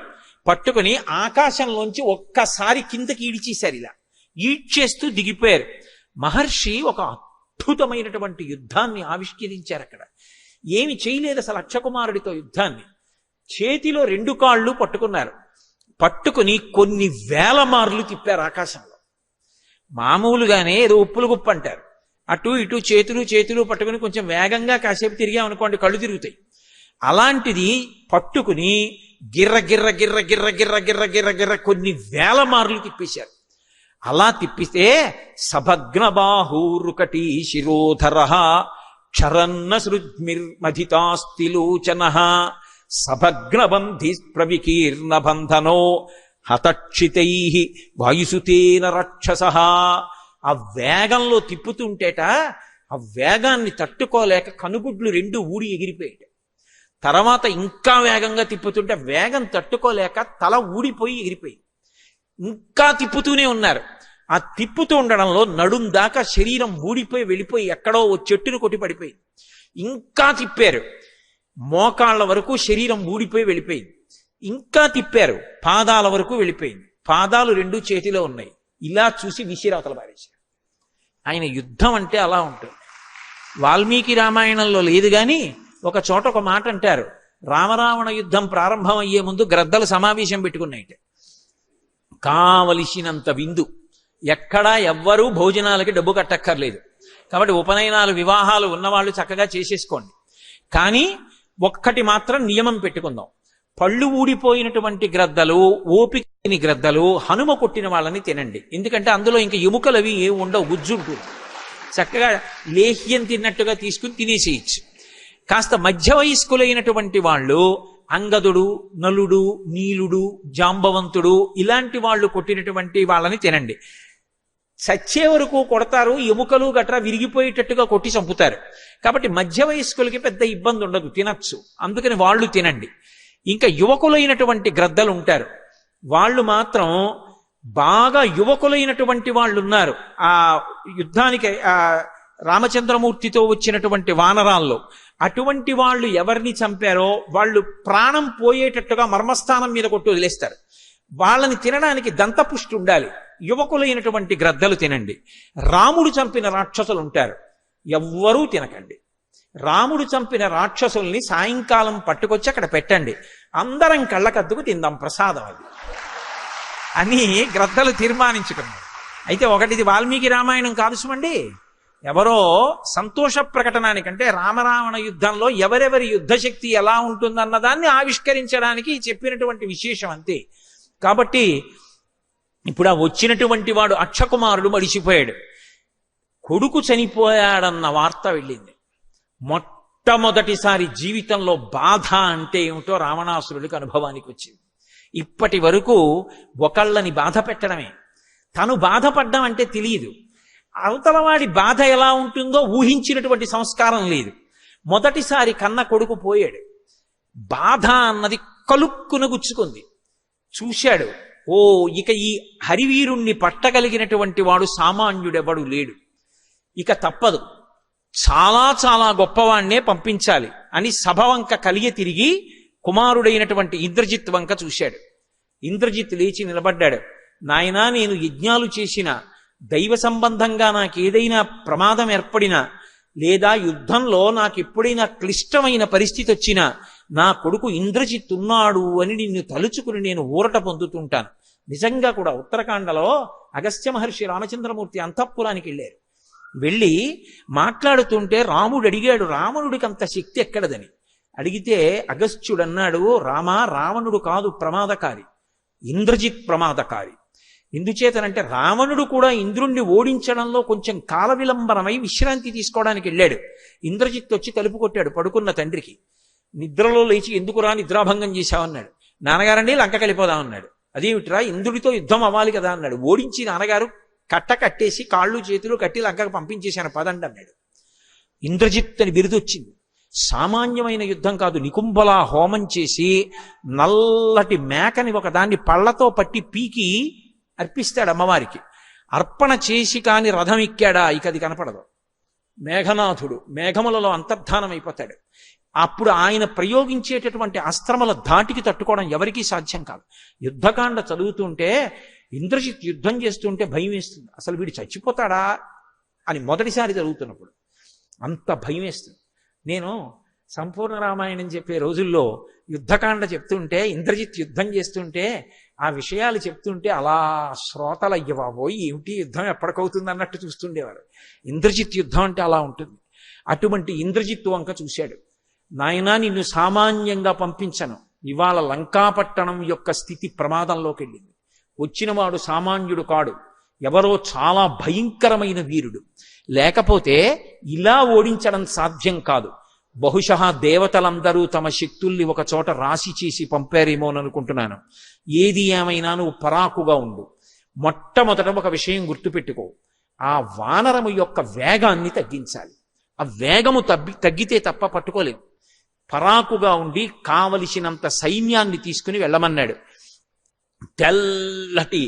పట్టుకుని ఆకాశంలోంచి ఒక్కసారి కిందకి ఈడ్చేశారు. ఇలా ఈడ్చేస్తూ దిగిపోయారు. మహర్షి ఒక అద్భుతమైనటువంటి యుద్ధాన్ని ఆవిష్కరించారు. అక్కడ ఏమి చేయలేదు అసలు అక్షకుమారుడితో యుద్ధాన్ని. చేతిలో 2 కాళ్ళు పట్టుకున్నారు. పట్టుకుని కొన్ని వేల మార్లు తిప్పారు ఆకాశంలో. మామూలుగానే ఏదో ఉప్పులు గుప్పు అంటారు, అటు ఇటు చేతులు పట్టుకుని కొంచెం వేగంగా కాసేపు తిరిగామనుకోండి కళ్ళు తిరుగుతాయి. అలాంటిది పట్టుకుని గిర్ర గిర్ర గిర్ర గిర్ర గిర్ర గిర్ర గిర్ర గిర్ర కొన్ని వేల మార్లు తిప్పేశారు. అలా తిప్పితే సభగ్న బాహూరుకటి శిరోధర క్షరన్న సృజ్మిర్మధితాస్తిలోచన సభగ్నబంధి ప్రవికీర్ణ బంధనో హతక్షితై వాయుసుతేన రక్షస. ఆ వేగంలో తిప్పుతుంటేట ఆ వేగాన్ని తట్టుకోలేక కనుగుడ్లు 2 ఊడి ఎగిరిపోయాడు. తర్వాత ఇంకా వేగంగా తిప్పుతుంటే వేగం తట్టుకోలేక తల ఊడిపోయి ఎగిరిపోయింది. ఇంకా తిప్పుతూనే ఉన్నారు. ఆ తిప్పుతూ ఉండడంలో నడుం దాకా శరీరం ఊడిపోయి వెళ్ళిపోయి ఎక్కడో ఓ చెట్టును కొట్టి పడిపోయింది. ఇంకా తిప్పారు, మోకాళ్ల వరకు శరీరం ఊడిపోయి వెళ్ళిపోయింది. ఇంకా తిప్పారు, పాదాల వరకు వెళ్ళిపోయింది. పాదాలు 2 చేతిలో ఉన్నాయి. ఇలా చూసి విసిరావతల పారేశారు. ఆయన యుద్ధం అంటే అలా ఉంటుంది. వాల్మీకి రామాయణంలో లేదు గాని ఒక చోట ఒక మాట అంటారు, రామరావణ యుద్ధం ప్రారంభం అయ్యే ముందు గ్రద్దలు సమావేశం పెట్టుకున్నాయిట. కావలసినంత విందు, ఎక్కడా ఎవ్వరూ భోజనాలకి డబ్బు కట్టక్కర్లేదు. కాబట్టి ఉపనయనాలు వివాహాలు ఉన్నవాళ్ళు చక్కగా చేసేసుకోండి. కానీ ఒక్కటి మాత్రం నియమం పెట్టుకుందాం. పళ్ళు ఊడిపోయినటువంటి గ్రద్దలు, ఓపికని గ్రద్దలు హనుమ కొట్టిన వాళ్ళని తినండి. ఎందుకంటే అందులో ఇంకా ఎముకలు అవి ఏమి ఉండవు, గుజ్జుంటుంది. చక్కగా లేహ్యం తిన్నట్టుగా తీసుకుని తినేసేయచ్చు. కాస్త మధ్య వయస్కులైనటువంటి వాళ్ళు అంగదుడు, నలుడు, నీలుడు, జాంబవంతుడు ఇలాంటి వాళ్ళు కొట్టినటువంటి వాళ్ళని తినండి. చచ్చే వరకు కొడతారు, ఎముకలు గట్రా విరిగిపోయేటట్టుగా కొట్టి చంపుతారు. కాబట్టి మధ్య వయస్కులకి పెద్ద ఇబ్బంది ఉండదు, తినచ్చు. అందుకని వాళ్ళు తినండి. ఇంకా యువకులైనటువంటి గ్రద్దలు ఉంటారు, వాళ్ళు మాత్రం బాగా యువకులైనటువంటి వాళ్ళు ఉన్నారు. ఆ యుద్ధానికి రామచంద్రమూర్తితో వచ్చినటువంటి వానరాల్లో అటువంటి వాళ్ళు ఎవరిని చంపారో వాళ్ళు ప్రాణం పోయేటట్టుగా మర్మస్థానం మీద కొట్టి వదిలేస్తారు. వాళ్ళని తినడానికి దంతపుష్టి ఉండాలి. యువకులైనటువంటి గ్రద్దలు తినండి. రాముడు చంపిన రాక్షసులు ఉంటారు, ఎవ్వరూ తినకండి. రాముడు చంపిన రాక్షసుల్ని సాయంకాలం పట్టుకొచ్చి అక్కడ పెట్టండి, అందరం కళ్ళకద్దుకు తిందాం, ప్రసాదం అది అని గ్రద్దలు తీర్మానించుకున్నారు. అయితే ఒకటిది వాల్మీకి రామాయణం కాదు సుమండి, ఎవరో సంతోష ప్రకటనానికంటే రామరావణ యుద్ధంలో ఎవరెవరి యుద్ధశక్తి ఎలా ఉంటుందన్నదాన్ని ఆవిష్కరించడానికి చెప్పినటువంటి విశేషం అంతే. కాబట్టి ఇప్పుడు ఆ వచ్చినటువంటి వాడు అక్షకుమారుడు మడిచిపోయాడు. కొడుకు చనిపోయాడన్న వార్త వెళ్ళింది. మొట్టమొదటిసారి జీవితంలో బాధ అంటే ఏమిటో రావణాసురుడికి అనుభవానికి వచ్చింది. ఇప్పటి వరకు ఒకళ్ళని బాధ పెట్టడమే, తను బాధపడ్డం అంటే తెలియదు. అవతలవాడి బాధ ఎలా ఉంటుందో ఊహించినటువంటి సంస్కారం లేదు. మొదటిసారి కన్న కొడుకు పోయాడు. బాధ అన్నది కలుక్కున గుచ్చుకుంది. చూశాడు, ఓ ఇక ఈ హరివీరుణ్ణి పట్టగలిగినటువంటి వాడు సామాన్యుడెవడు లేడు, ఇక తప్పదు, చాలా చాలా గొప్పవాణ్ణే పంపించాలి అని సభ వంక కలియ తిరిగి కుమారుడైనటువంటి ఇంద్రజిత్ వంక చూశాడు. ఇంద్రజిత్ లేచి నిలబడ్డాడు. నాయనా, నేను యజ్ఞాలు చేసిన, దైవ సంబంధంగా నాకేదైనా ప్రమాదం ఏర్పడినా లేదా యుద్ధంలో నాకు ఎప్పుడైనా క్లిష్టమైన పరిస్థితి వచ్చినా నా కొడుకు ఇంద్రజిత్ ఉన్నాడు అని నిన్ను తలుచుకుని నేను ఊరట పొందుతుంటాను. నిజంగా కూడా ఉత్తరాఖండలో అగస్త్య మహర్షి రామచంద్రమూర్తి అంతఃపురానికి వెళ్ళారు. వెళ్ళి మాట్లాడుతుంటే రాముడు అడిగాడు, రావణుడికి అంత శక్తి ఎక్కడదని. అడిగితే అగస్త్యుడు అన్నాడు, రావణుడు కాదు ప్రమాదకారి, ఇంద్రజిత్ ప్రమాదకారి. ఎందుచేతనంటే రావణుడు కూడా ఇంద్రుణ్ణి ఓడించడంలో కొంచెం కాల విలంబనమై విశ్రాంతి తీసుకోవడానికి వెళ్ళాడు. ఇంద్రజిత్ వచ్చి తలుపు కొట్టాడు పడుకున్న తండ్రికి. నిద్రలో లేచి ఎందుకురా నిద్రాభంగం చేశావన్నాడు. నాన్నగారండి లంక వెళ్ళిపోదామన్నాడు. అదేమిట్రా, ఇంద్రుడితో యుద్ధం అవ్వాలి కదా అన్నాడు. ఓడించి నాన్నగారు కట్టేసి కాళ్ళు చేతులు కట్టి లంకకు పంపించేశాను పదండి అన్నాడు. ఇంద్రజిత్ అని బిరుదొచ్చింది. సామాన్యమైన యుద్ధం కాదు, నికుంభలా హోమం చేసి నల్లటి మేకని ఒకదాన్ని పళ్లతో పట్టి పీకి అర్పిస్తాడు అమ్మవారికి. అర్పణ చేసి కాని రథం ఎక్కాడా ఇక అది కనపడదు. మేఘనాథుడు మేఘములలో అంతర్ధానం అయిపోతాడు. అప్పుడు ఆయన ప్రయోగించేటటువంటి అస్త్రముల ధాటికి తట్టుకోవడం ఎవరికీ సాధ్యం కాదు. యుద్ధకాండ చదువుతుంటే ఇంద్రజిత్ యుద్ధం చేస్తుంటే భయం వేస్తుంది. అసలు వీడు చచ్చిపోతాడా అని మొదటిసారి చదువుతున్నప్పుడు అంత భయం వేస్తుంది. నేను సంపూర్ణ రామాయణం చెప్పే రోజుల్లో యుద్ధకాండ చెప్తుంటే, ఇంద్రజిత్ యుద్ధం చేస్తుంటే ఆ విషయాలు చెప్తుంటే అలా శ్రోతలు అయ్యబాబోయ్ ఏమిటి యుద్ధం ఎప్పటికవుతుంది అన్నట్టు చూస్తుండేవారు. ఇంద్రజిత్ యుద్ధం అంటే అలా ఉంటుంది. అటువంటి ఇంద్రజిత్ వంక చూశాడు. నాయనా, నిన్ను సామాన్యంగా పంపించను, ఇవాళ లంకాపట్టణం యొక్క స్థితి ప్రమాదంలోకి వెళ్ళింది. వచ్చినవాడు సామాన్యుడు కాడు, ఎవరో చాలా భయంకరమైన వీరుడు. లేకపోతే ఇలా ఓడించడం సాధ్యం కాదు. బహుశಃ దేవతలందరూ తమ శక్తుల్ని ఒక చోట రాశి చేసి పంపారేమోననుకుంటున్నాను. ఏది ఏమైనా నువ్వు పరాకుగా ఉండు. మొట్టమొదట ఒక విషయం గుర్తుపెట్టుకో, ఆ వానరము యొక్క వేగాన్ని తగ్గించాలి. ఆ వేగము తగ్గితే తప్ప పట్టుకోలేము. పరాకుగా ఉండి కావలసినంత సైన్యాన్ని తీసుకుని వెళ్ళమన్నాడు. తెల్లటి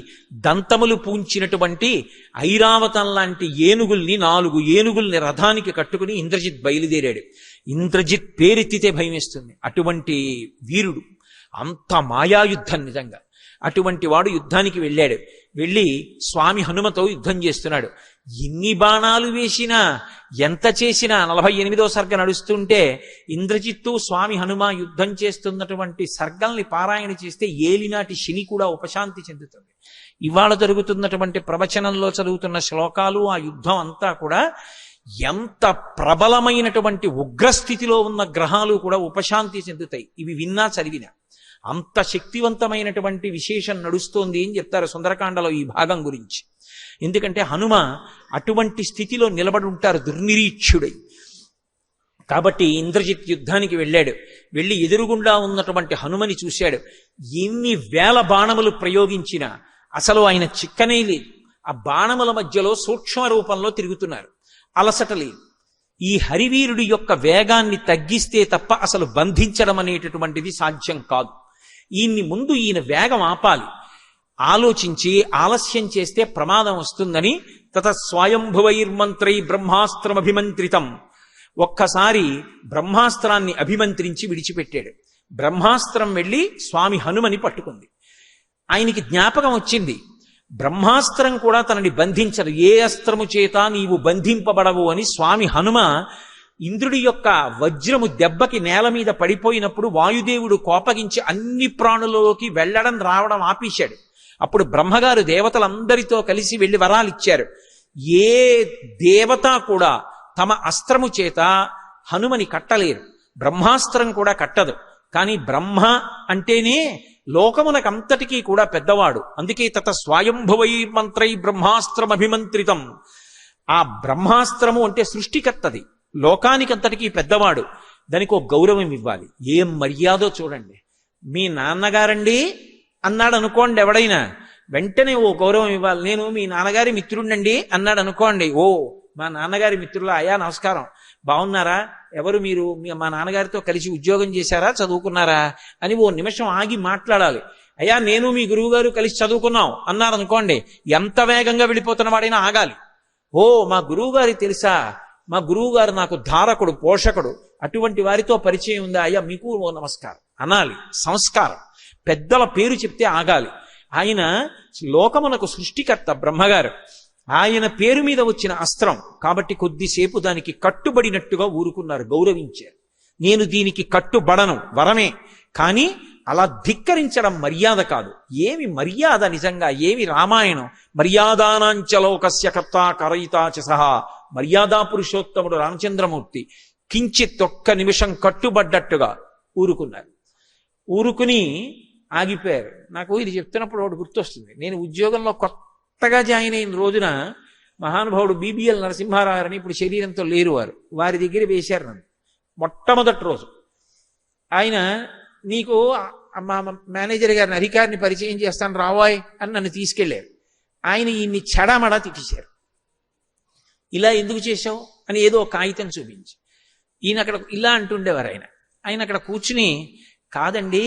దంతములు పూంచినటువంటి ఐరావతం లాంటి ఏనుగుల్ని 4 ఏనుగుల్ని రథానికి కట్టుకుని ఇంద్రజిత్ బయలుదేరాడు. ఇంద్రజిత్ పేరెత్తితే భయం వేస్తుంది. అటువంటి వీరుడు, అంత మాయాయుద్ధం నిజంగా. అటువంటి వాడు యుద్ధానికి వెళ్ళాడు. వెళ్ళి స్వామి హనుమతో యుద్ధం చేస్తున్నాడు. ఎన్ని బాణాలు వేసినా ఎంత చేసినా 48వ సర్గ నడుస్తుంటే ఇంద్రజిత్తు స్వామి హనుమ యుద్ధం చేస్తున్నటువంటి సర్గల్ని పారాయణ చేస్తే ఏలినాటి శని కూడా ఉపశాంతి చెందుతుంది. ఇవాళ జరుగుతున్నటువంటి ప్రవచనంలో చదువుతున్న శ్లోకాలు, ఆ యుద్ధం అంతా కూడా ఎంత ప్రబలమైనటువంటి ఉగ్రస్థితిలో ఉన్న గ్రహాలు కూడా ఉపశాంతి చెందుతాయి ఇవి విన్నా చదివినా. అంత శక్తివంతమైనటువంటి విశేషం నడుస్తోంది అని చెప్తారు సుందరకాండలో ఈ భాగం గురించి. ఎందుకంటే హనుమ అటువంటి స్థితిలో నిలబడి ఉంటారు దుర్నిరీక్షుడై. కాబట్టి ఇంద్రజిత్ యుద్ధానికి వెళ్ళాడు. వెళ్ళి ఎదురుగుండా ఉన్నటువంటి హనుమని చూశాడు. ఎన్ని వేల బాణములు ప్రయోగించినా అసలు ఆయన చిక్కనే లేదు. ఆ బాణముల మధ్యలో సూక్ష్మ రూపంలో తిరుగుతున్నారు, అలసట లేదు. ఈ హరివీరుడి యొక్క వేగాన్ని తగ్గిస్తే తప్ప అసలు బంధించడం అనేటటువంటిది సాధ్యం కాదు. ముందు ఈయన వేగం ఆపాలి. ఆలోచించి ఆలస్యం చేస్తే ప్రమాదం వస్తుందని తత స్వయంభువైర్మంత్రై బ్రహ్మాస్త్రమభిమంత్రితం, ఒక్కసారి బ్రహ్మాస్త్రాన్ని అభిమంత్రించి విడిచిపెట్టాడు. బ్రహ్మాస్త్రం వెళ్ళి స్వామి హనుమని పట్టుకుంది. ఆయనకి జ్ఞాపకం వచ్చింది, బ్రహ్మాస్త్రం కూడా తనని బంధించదు, ఏ అస్త్రము చేత నీవు బంధింపబడవు అని. స్వామి హనుమ ఇంద్రుడి యొక్క వజ్రము దెబ్బకి నేల మీద పడిపోయినప్పుడు వాయుదేవుడు కోపగించి అన్ని ప్రాణులలోకి వెళ్ళడం రావడం ఆపేశాడు. అప్పుడు బ్రహ్మగారు దేవతలందరితో కలిసి వెళ్ళి వరాలు ఇచ్చారు. ఏ దేవత కూడా తమ అస్త్రము చేత హనుమని కట్టలేరు, బ్రహ్మాస్త్రం కూడా కట్టదు. కానీ బ్రహ్మ అంటేనే లోకమునకంతటికీ కూడా పెద్దవాడు. అందుకే తత స్వయంభువై మంత్రై బ్రహ్మాస్త్రమభిమంత్రితం. ఆ బ్రహ్మాస్త్రము అంటే సృష్టికర్తది, లోకానికంతటికీ పెద్దవాడు. దానికి ఒక గౌరవం ఇవ్వాలి. ఏం మర్యాదో చూడండి. మీ నాన్నగారండి అన్నాడు అనుకోండి ఎవడైనా, వెంటనే ఓ గౌరవం ఇవ్వాలి. నేను మీ నాన్నగారి మిత్రుడండి అన్నాడు అనుకోండి, ఓ మా నాన్నగారి మిత్రులా, అయ్యా నమస్కారం, బాగున్నారా, ఎవరు మీరు, మా నాన్నగారితో కలిసి ఉద్యోగం చేశారా, చదువుకున్నారా అని ఓ నిమిషం ఆగి మాట్లాడాలి. అయ్యా నేను మీ గురువు గారు కలిసి చదువుకున్నాం అన్నారు అనుకోండి, ఎంత వేగంగా వెళ్ళిపోతున్న వాడైనా ఆగాలి. ఓ మా గురువు గారి తెలుసా, మా గురువు గారు నాకు ధారకుడు పోషకుడు, అటువంటి వారితో పరిచయం ఉందా, అయ్యా మీకు ఓ నమస్కారం అనాలి. సంస్కారం. పెద్దల పేరు చెప్తే ఆగాలి. ఆయన లోకమునకు సృష్టికర్త బ్రహ్మగారు, ఆయన పేరు మీద వచ్చిన అస్త్రం కాబట్టి కొద్దిసేపు దానికి కట్టుబడినట్టుగా ఊరుకున్నారు, గౌరవించారు. నేను దీనికి కట్టుబడను, వరమే, కానీ అలా ధిక్కరించడం మర్యాద కాదు. ఏమి మర్యాద నిజంగా, ఏమి రామాయణం. మర్యాదానాంచలోకస్య కర్త కరయితాచ సహా, మర్యాదా పురుషోత్తముడు రామచంద్రమూర్తి కించిత్ ఒక్క నిమిషం కట్టుబడ్డట్టుగా ఊరుకున్నారు. ఊరుకుని ఆగిపోయారు. నాకు ఇది చెప్తున్నప్పుడు ఒకటి గుర్తొస్తుంది. నేను ఉద్యోగంలో కొత్తగా జాయిన్ అయిన రోజున మహానుభావుడు బీబీఎల్ నరసింహారావు అని, ఇప్పుడు శరీరంతో లేరు వారు, వారి దగ్గర వేశారు నన్ను మొట్టమొదటి రోజు. ఆయన నీకు మా మేనేజర్ గారిని అధికారిని పరిచయం చేస్తాను రావాయ్ అని నన్ను తీసుకెళ్లారు. ఆయన ఈయన్ని చెడామడా తిట్టేశారు. ఇలా ఎందుకు చేశావు అని ఏదో కాగితం చూపించి, ఈయన అక్కడ ఇలా అంటుండేవారు. ఆయన అక్కడ కూర్చుని, కాదండి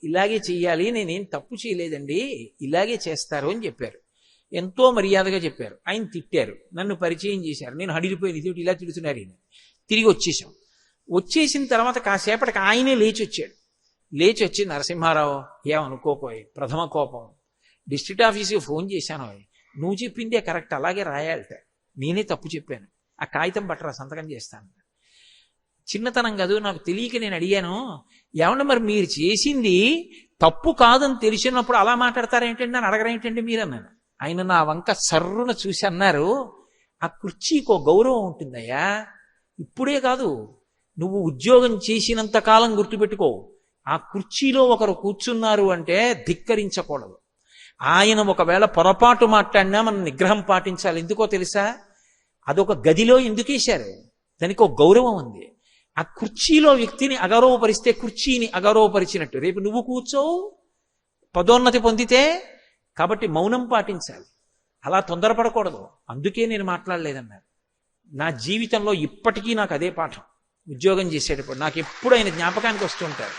ఇలాగే చెయ్యాలి, నేనేం తప్పు చేయలేదండి, ఇలాగే చేస్తారు అని చెప్పారు. ఎంతో మర్యాదగా చెప్పారు. ఆయన తిట్టారు, నన్ను పరిచయం చేశారు. నేను హడిలిపోయిన ఇదేమిటి ఇలా తిడుతున్నారు ఈయన. తిరిగి వచ్చేసాం. వచ్చేసిన తర్వాత కాసేపటికి ఆయనే లేచి వచ్చాడు. లేచి వచ్చి, నరసింహారావు ఏమనుకోపోయి, ప్రథమ కోపం, డిస్ట్రిక్ట్ ఆఫీస్కి ఫోన్ చేశాను, నువ్వు చెప్పిందే కరెక్ట్, అలాగే రాయాలట, నేనే తప్పు చెప్పాను, ఆ కాగితం పట్టరా సంతకం చేస్తాను. చిన్నతనం కాదు, నాకు తెలియక నేను అడిగాను, ఏమన్నా మరి మీరు చేసింది తప్పు కాదని తెలిసినప్పుడు అలా మాట్లాడతారేంటండి అని అడగడం ఏంటండి మీరు అన్నాను. ఆయన నా వంక సర్రున చూసి అన్నారు, ఆ కుర్చీకో గౌరవం ఉంటుందయ్యా, ఇప్పుడే కాదు నువ్వు ఉద్యోగం చేసినంత కాలం గుర్తుపెట్టుకో, ఆ కుర్చీలో ఒకరు కూర్చున్నారు అంటే ధిక్కరించకూడదు. ఆయన ఒకవేళ పొరపాటు మాట్లాడినా మనం నిగ్రహం పాటించాలి. ఎందుకో తెలుసా, అదొక గదిలో ఎందుకేశారు, దానికి ఒక గౌరవం ఉంది. ఆ కుర్చీలో వ్యక్తిని అగౌరవపరిస్తే కుర్చీని అగౌరవపరిచినట్టు. రేపు నువ్వు కూర్చోవు, పదోన్నతి పొందితే. కాబట్టి మౌనం పాటించాలి, అలా తొందరపడకూడదు. అందుకే నేను మాట్లాడలేదన్నారు. నా జీవితంలో ఇప్పటికీ నాకు అదే పాఠం. ఉద్యోగం చేసేటప్పుడు నాకు ఎప్పుడు ఆయన జ్ఞాపకానికి వస్తుంటారు.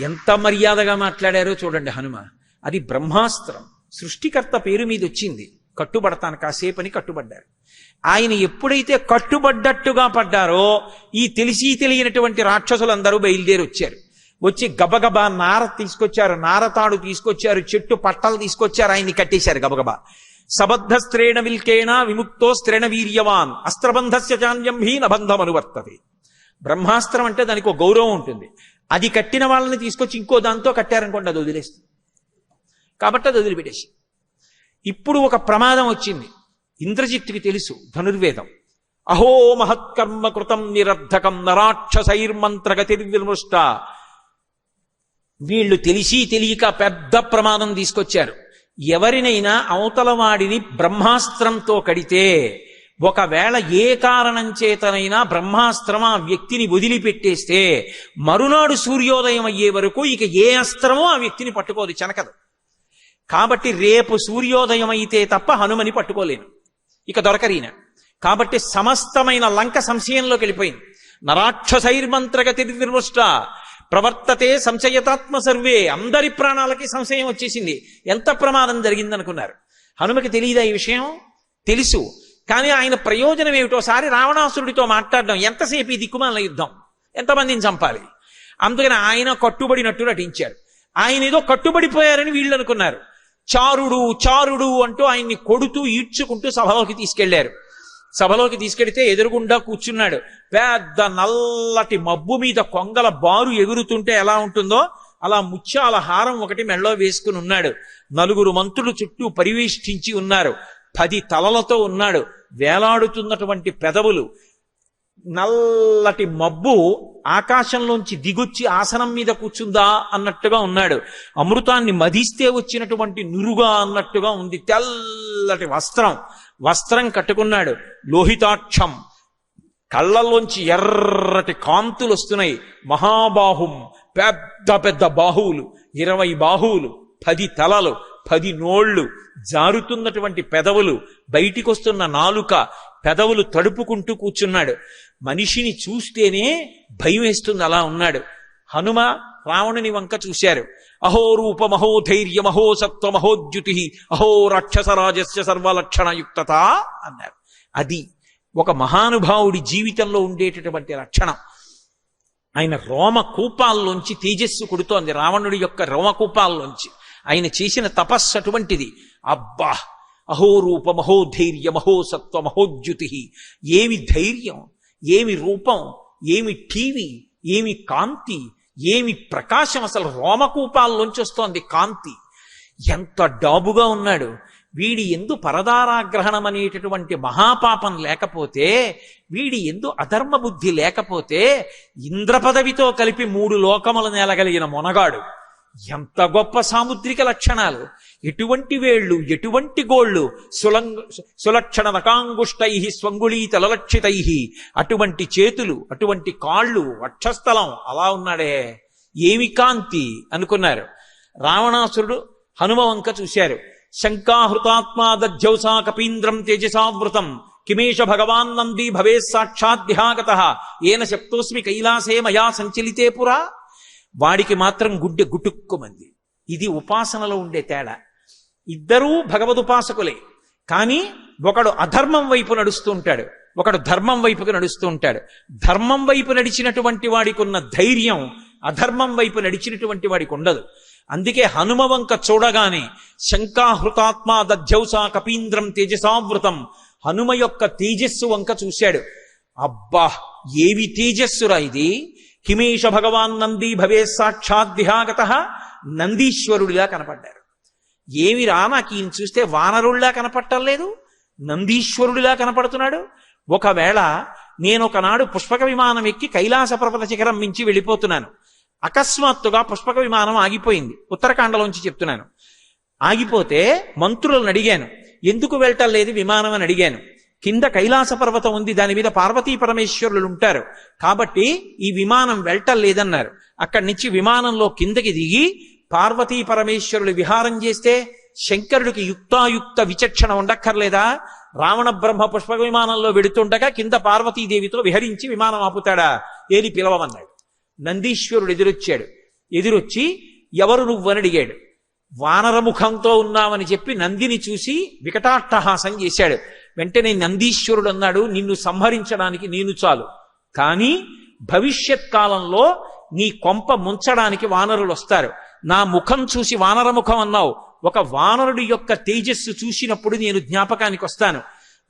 ఎంత మర్యాదగా మాట్లాడారో చూడండి హనుమ. అది బ్రహ్మాస్త్రం, సృష్టికర్త పేరు మీద వచ్చింది. కట్టుబడతాను కాసేపని కట్టుబడ్డారు. ఆయన ఎప్పుడైతే కట్టుబడ్డట్టుగా పడ్డారో ఈ తెలిసి తెలియనటువంటి రాక్షసులందరూ బయలుదేరి వచ్చారు. వచ్చి గబగబా నార తీసుకొచ్చారు, నారతాడు తీసుకొచ్చారు, చెట్టు పట్టలు తీసుకొచ్చారు, ఆయన్ని కట్టేశారు గబగబా. సబద్ధ స్త్రేణ విల్కేణ విముక్తో స్త్రేణ వీర్యవాన్ అస్త్రబంధస్య చాన్యం హీ నబంధం అనువర్తతే. బ్రహ్మాస్త్రం అంటే దానికి ఒక గౌరవం ఉంటుంది. అది కట్టిన వాళ్ళని తీసుకొచ్చి ఇంకో దాంతో కట్టారనుకోండి, అది వదిలేస్తుంది. కాబట్టి అది వదిలిపెట్టేసి. ఇప్పుడు ఒక ప్రమాదం వచ్చింది. ఇంద్రజిత్తుకి తెలుసు ధనుర్వేదం. అహో మహత్కర్మ కృతం నిరర్ధకం నరాక్షసైర్మంత్రగతిర్విమృష్ట. వీళ్ళు తెలిసి తెలియక పెద్ద ప్రమాదం తీసుకొచ్చారు. ఎవరినైనా అవతల వాడిని బ్రహ్మాస్త్రంతో కడితే, ఒకవేళ ఏ కారణం చేతనైనా బ్రహ్మాస్త్రం ఆ వ్యక్తిని వదిలిపెట్టేస్తే మరునాడు సూర్యోదయం అయ్యే వరకు ఇక ఏ అస్త్రమో ఆ వ్యక్తిని పట్టుకోదు, చెనకదు. కాబట్టి రేపు సూర్యోదయం అయితే తప్ప హనుమని పట్టుకోలేను, ఇక దొరకరీన. కాబట్టి సమస్తమైన లంక సంశయంలోకి వెళ్ళిపోయింది. నరాక్షసైర్మంత్రగతిర్విమృష్ట ప్రవర్తతే సంశయతాత్మ సర్వే. అందరి ప్రాణాలకి సంశయం వచ్చేసింది. ఎంత ప్రమాదం జరిగిందనుకున్నారు? హనుమకి తెలియదా ఈ విషయం? తెలుసు. కానీ ఆయన ప్రయోజనం ఏమిటోసారి రావణాసురుడితో మాట్లాడడం. ఎంతసేపు ఈ దిక్కుమాల యుద్ధం, ఎంతమందిని చంపాలి? అందుకని ఆయన కట్టుబడినట్టు నటించారు. ఆయన ఏదో కట్టుబడిపోయారని వీళ్ళు అనుకున్నారు. చారుడు చారుడు అంటూ ఆయన్ని కొడుతూ ఈడ్చుకుంటూ సభలోకి తీసుకెళ్లారు. సభలోకి తీసుకెడితే ఎదురుగుండా కూర్చున్నాడు. పెద్ద నల్లటి మబ్బు మీద కొంగల బారు ఎగురుతుంటే ఎలా ఉంటుందో అలా ముత్యాల హారం ఒకటి మెళ్ళో వేసుకుని ఉన్నాడు. 4 మంత్రులు చుట్టూ పరివేష్టించి ఉన్నారు. 10 తలలతో ఉన్నాడు. వేలాడుతున్నటువంటి పెదవులు. నల్లటి మబ్బు ఆకాశంలోంచి దిగొచ్చి ఆసనం మీద కూర్చుందా అన్నట్టుగా ఉన్నాడు. అమృతాన్ని మదిస్తే వచ్చినటువంటి నురుగా అన్నట్టుగా ఉంది. తెల్లటి వస్త్రం కట్టుకున్నాడు. లోహితాక్షం, కళ్ళల్లోంచి ఎర్రటి కాంతులు వస్తున్నాయి. మహాబాహుం, పెద్ద పెద్ద బాహువులు, 20 బాహువులు, 10 తలలు, 10 నోళ్లు, జారుతున్నటువంటి పెదవులు, బయటికొస్తున్న నాలుక, పెదవులు తడుపుకుంటూ కూర్చున్నాడు. మనిషిని చూస్తేనే భయం వేస్తుంది, అలా ఉన్నాడు. హనుమ రావణుని వంక చూశారు. అహో రూప మహో ధైర్య మహో సత్వ మహోద్యుతి అహో రాక్షసరాజస్య సర్వలక్షణయుక్తత అన్నారు. అది ఒక మహానుభావుడి జీవితంలో ఉండేటటువంటి లక్షణం. ఆయన రోమకూపాల్లోంచి తేజస్సు కొడుతోంది. రావణుడి యొక్క రోమకూపాల్లోంచి ఆయన చేసిన తపస్సు అటువంటిది. అబ్బా, అహో రూప మహో ధైర్య మహో సత్వ మహోద్యుతి. ఏమి ధైర్యం, ఏమి రూపం, ఏమి టీవీ, ఏమి కాంతి, ఏమి ప్రకాశం. అసలు రోమకూపాల్లోంచి వస్తోంది కాంతి. ఎంత డాబుగా ఉన్నాడు. వీడి ఎందు పరదారాగ్రహణం అనేటటువంటి మహాపాపం లేకపోతే, వీడి ఎందు అధర్మ బుద్ధి లేకపోతే, ఇంద్ర పదవితో కలిపి 3 లోకముల నేలగలిగిన మొనగాడు. ఎంత గొప్ప సాముద్రిక లక్షణాలు. ఎటువంటి వేళ్ళు, ఎటువంటి గోళ్ళు, సులక్షణ నకాంగుష్టై స్వంగుళీతలలక్షితై, అటువంటి చేతులు, అటువంటి కాళ్ళు, వక్షస్థలం, అలా ఉన్నాడే. ఏమి కాంతి అనుకున్నారు. రావణాసురుడు హనుమ వంక చూశారు. శంకాహృతాత్మా దధ్యౌసా కపీంద్రం తేజసావృతం కిమేష భగవాన్ నంది భవే సాక్షాద్ధ్యాగతః ఏన శప్తోస్మి కైలాసే మయా సంచలితే పురా. వాడికి మాత్రం గుడ్డె గుటుక్కుమంది. ఇది ఉపాసనలో ఉండే తేడా. ఇద్దరూ భగవదుపాసకులే. కానీ ఒకడు అధర్మం వైపు నడుస్తూ ఉంటాడు, ఒకడు ధర్మం వైపుకి నడుస్తూ ఉంటాడు. ధర్మం వైపు నడిచినటువంటి వాడికి ఉన్న ధైర్యం అధర్మం వైపు నడిచినటువంటి వాడికి ఉండదు. అందుకే హనుమ వంక చూడగానే శంకాహృతాత్మా దధ్యౌసా కపీంద్రం తేజసావృతం, హనుమ యొక్క తేజస్సు వంక చూశాడు. అబ్బా, ఏవి తేజస్సురా ఇది. కిమేష భగవాన్ నంది భవే సాక్షాద్ధ్యాగతః. నందీశ్వరుడిలా కనపడ్డారు. ఏమిరా, నాకు ఈయన చూస్తే వానరుడిలా కనపడటం లేదు, నందీశ్వరుడిలా కనపడుతున్నాడు. ఒకవేళ నేను ఒకనాడు పుష్పక విమానం ఎక్కి కైలాస పర్వత శిఖరం మించి వెళ్ళిపోతున్నాను. అకస్మాత్తుగా పుష్పక విమానం ఆగిపోయింది. ఉత్తరాఖండలోంచి చెప్తున్నాను. ఆగిపోతే మంత్రులను అడిగాను, ఎందుకు వెళ్ళటం లేదు విమానం అని అడిగాను. కింద కైలాస పర్వతం ఉంది, దాని మీద పార్వతీ పరమేశ్వరులు ఉంటారు, కాబట్టి ఈ విమానం వెళ్ళటం లేదన్నారు. అక్కడి నుంచి విమానంలో కిందకి దిగి పార్వతీ పరమేశ్వరులు విహారం చేస్తే శంకరుడికి యుక్తాయుక్త విచక్షణ ఉండక్కర్లేదా? రావణ బ్రహ్మ పుష్పక విమానంలో వెడుతుండగా కింద పార్వతీదేవితో విహరించి విమానం ఆపుతాడా? ఏది పిలవమన్నాడు. నందీశ్వరుడు ఎదురొచ్చి ఎవరు నువ్వని అడిగాడు. వానరముఖంతో ఉన్నామని చెప్పి నందిని చూసి వికటాట్టహాసం చేశాడు. వెంటనే నందీశ్వరుడు అన్నాడు, నిన్ను సంహరించడానికి నేను చాలు, కానీ భవిష్యత్ కాలంలో నీ కొంప ముంచడానికి వానరులు వస్తారు. నా ముఖం చూసి వానరముఖం అన్నావు, ఒక వానరుడి యొక్క తేజస్సు చూసినప్పుడు నేను జ్ఞాపకానికి వస్తాను.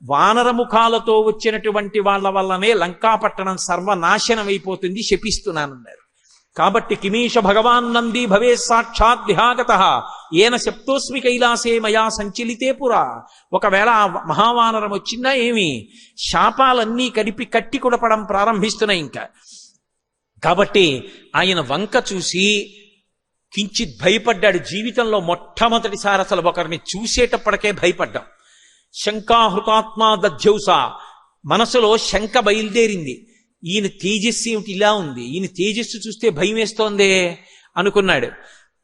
వానరముఖాలతో వచ్చినటువంటి వాళ్ళ వల్లనే లంకాపట్టణం సర్వనాశనం అయిపోతుంది, శపిస్తున్నానన్నారు. కాబట్టి కిమీష భగవాన్ నంది భవే సాక్షాత్ విహాగత ఏన శప్తోస్మి కైలాసే మయా సంచలితే పురా. ఒకవేళ ఆ మహావానరం వచ్చిందా ఏమి, శాపాలన్నీ కలిపి కట్టి కొడపడం ప్రారంభిస్తున్నాయి ఇంకా. కాబట్టి ఆయన వంక చూసి కించిత్ భయపడ్డాడు. జీవితంలో మొట్టమొదటిసారి అసలు ఒకరిని చూసేటప్పటికే భయపడ్డాం. శంకాహృతాత్మా దధ్యౌస, మనసులో శంక బయలుదేరింది. ఈయన తేజస్సు ఏమిటి ఇలా ఉంది, ఈయన తేజస్సు చూస్తే భయం వేస్తోందే అనుకున్నాడు.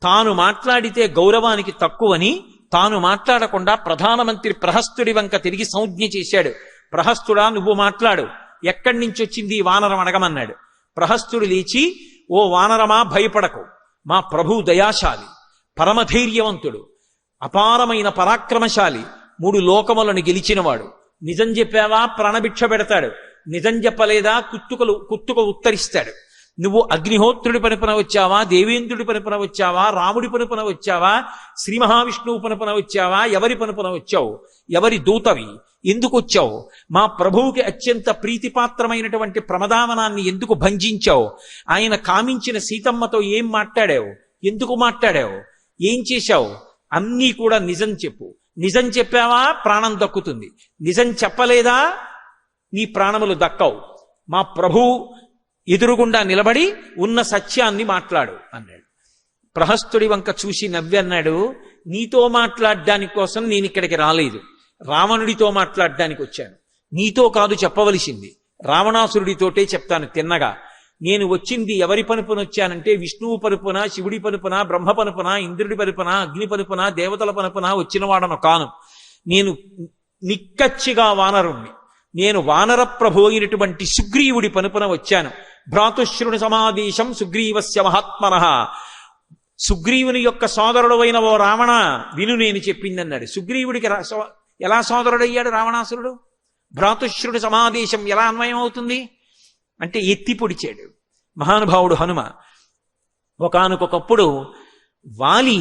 తాను మాట్లాడితే గౌరవానికి తక్కువని తాను మాట్లాడకుండా ప్రధానమంత్రి ప్రహస్తుడి వంక తిరిగి సంజ్ఞ చేశాడు. ప్రహస్తుడా, నువ్వు మాట్లాడు, ఎక్కడి నుంచి వచ్చింది ఈ వానరం అడగమన్నాడు. ప్రహస్తుడు లేచి, ఓ వానరమా, భయపడకు, మా ప్రభువు దయాశాలి, పరమధైర్యవంతుడు, అపారమైన పరాక్రమశాలి, 3 లోకములను గెలిచినవాడు. నిజం చెప్పావా ప్రాణభిక్ష పెడతాడు, నిజం చెప్పలేదా కుత్తుక ఉత్తరిస్తాడు. నువ్వు అగ్నిహోత్రుడి పనుపున వచ్చావా, దేవేంద్రుడి పనుపున వచ్చావా, రాముడి పనుపున వచ్చావా, శ్రీ మహావిష్ణువు పనుపున వచ్చావా, ఎవరి పనుపున వచ్చావు, ఎవరి దూతవి, ఎందుకు వచ్చావు, మా ప్రభువుకి అత్యంత ప్రీతిపాత్రమైనటువంటి ప్రమదావనాన్ని ఎందుకు భంజించావు, ఆయన కామించిన సీతమ్మతో ఏం మాట్లాడావు, ఎందుకు మాట్లాడావు, ఏం చేశావు, అన్నీ కూడా నిజం చెప్పు. నిజం చెప్పావా ప్రాణం దక్కుతుంది, నిజం చెప్పలేదా నీ ప్రాణములు దక్కవు. మా ప్రభు ఎదురుగుండా నిలబడి ఉన్న సత్యాన్ని మాట్లాడు అన్నాడు. ప్రహస్తుడి వంక చూసి నవ్వి అన్నాడు, నీతో మాట్లాడడానికి కోసం నేను ఇక్కడికి రాలేదు, రావణుడితో మాట్లాడడానికి వచ్చాను. నీతో కాదు చెప్పవలసింది, రావణాసురుడితోటే చెప్తాను తిన్నగా. నేను వచ్చింది ఎవరి పనుపున వచ్చానంటే విష్ణువు పనుపున, శివుడి పనుపున, బ్రహ్మ పనుపున, ఇంద్రుడి పనుపున, అగ్ని పనుపున, దేవతల పనుపున వచ్చినవాడను కాను. నేను నిక్కచ్చిగా వానరుణ్ణి. నేను వానర ప్రభు అయినటువంటి సుగ్రీవుడి పనుపున వచ్చాను. భ్రాతుశ్రుని సమాదేశం సుగ్రీవస్య మహాత్మనః. సుగ్రీవుని యొక్క సోదరుడు అయిన ఓ రావణ విను, నేను చెప్పిందన్నాడు. సుగ్రీవుడికి ఎలా సోదరుడయ్యాడు రావణాసురుడు? భ్రాతుశ్రుని సమాదేశం ఎలా అన్వయం అవుతుంది అంటే ఎత్తి పొడిచాడు మహానుభావుడు హనుమ. ఒకానొకప్పుడు వాలి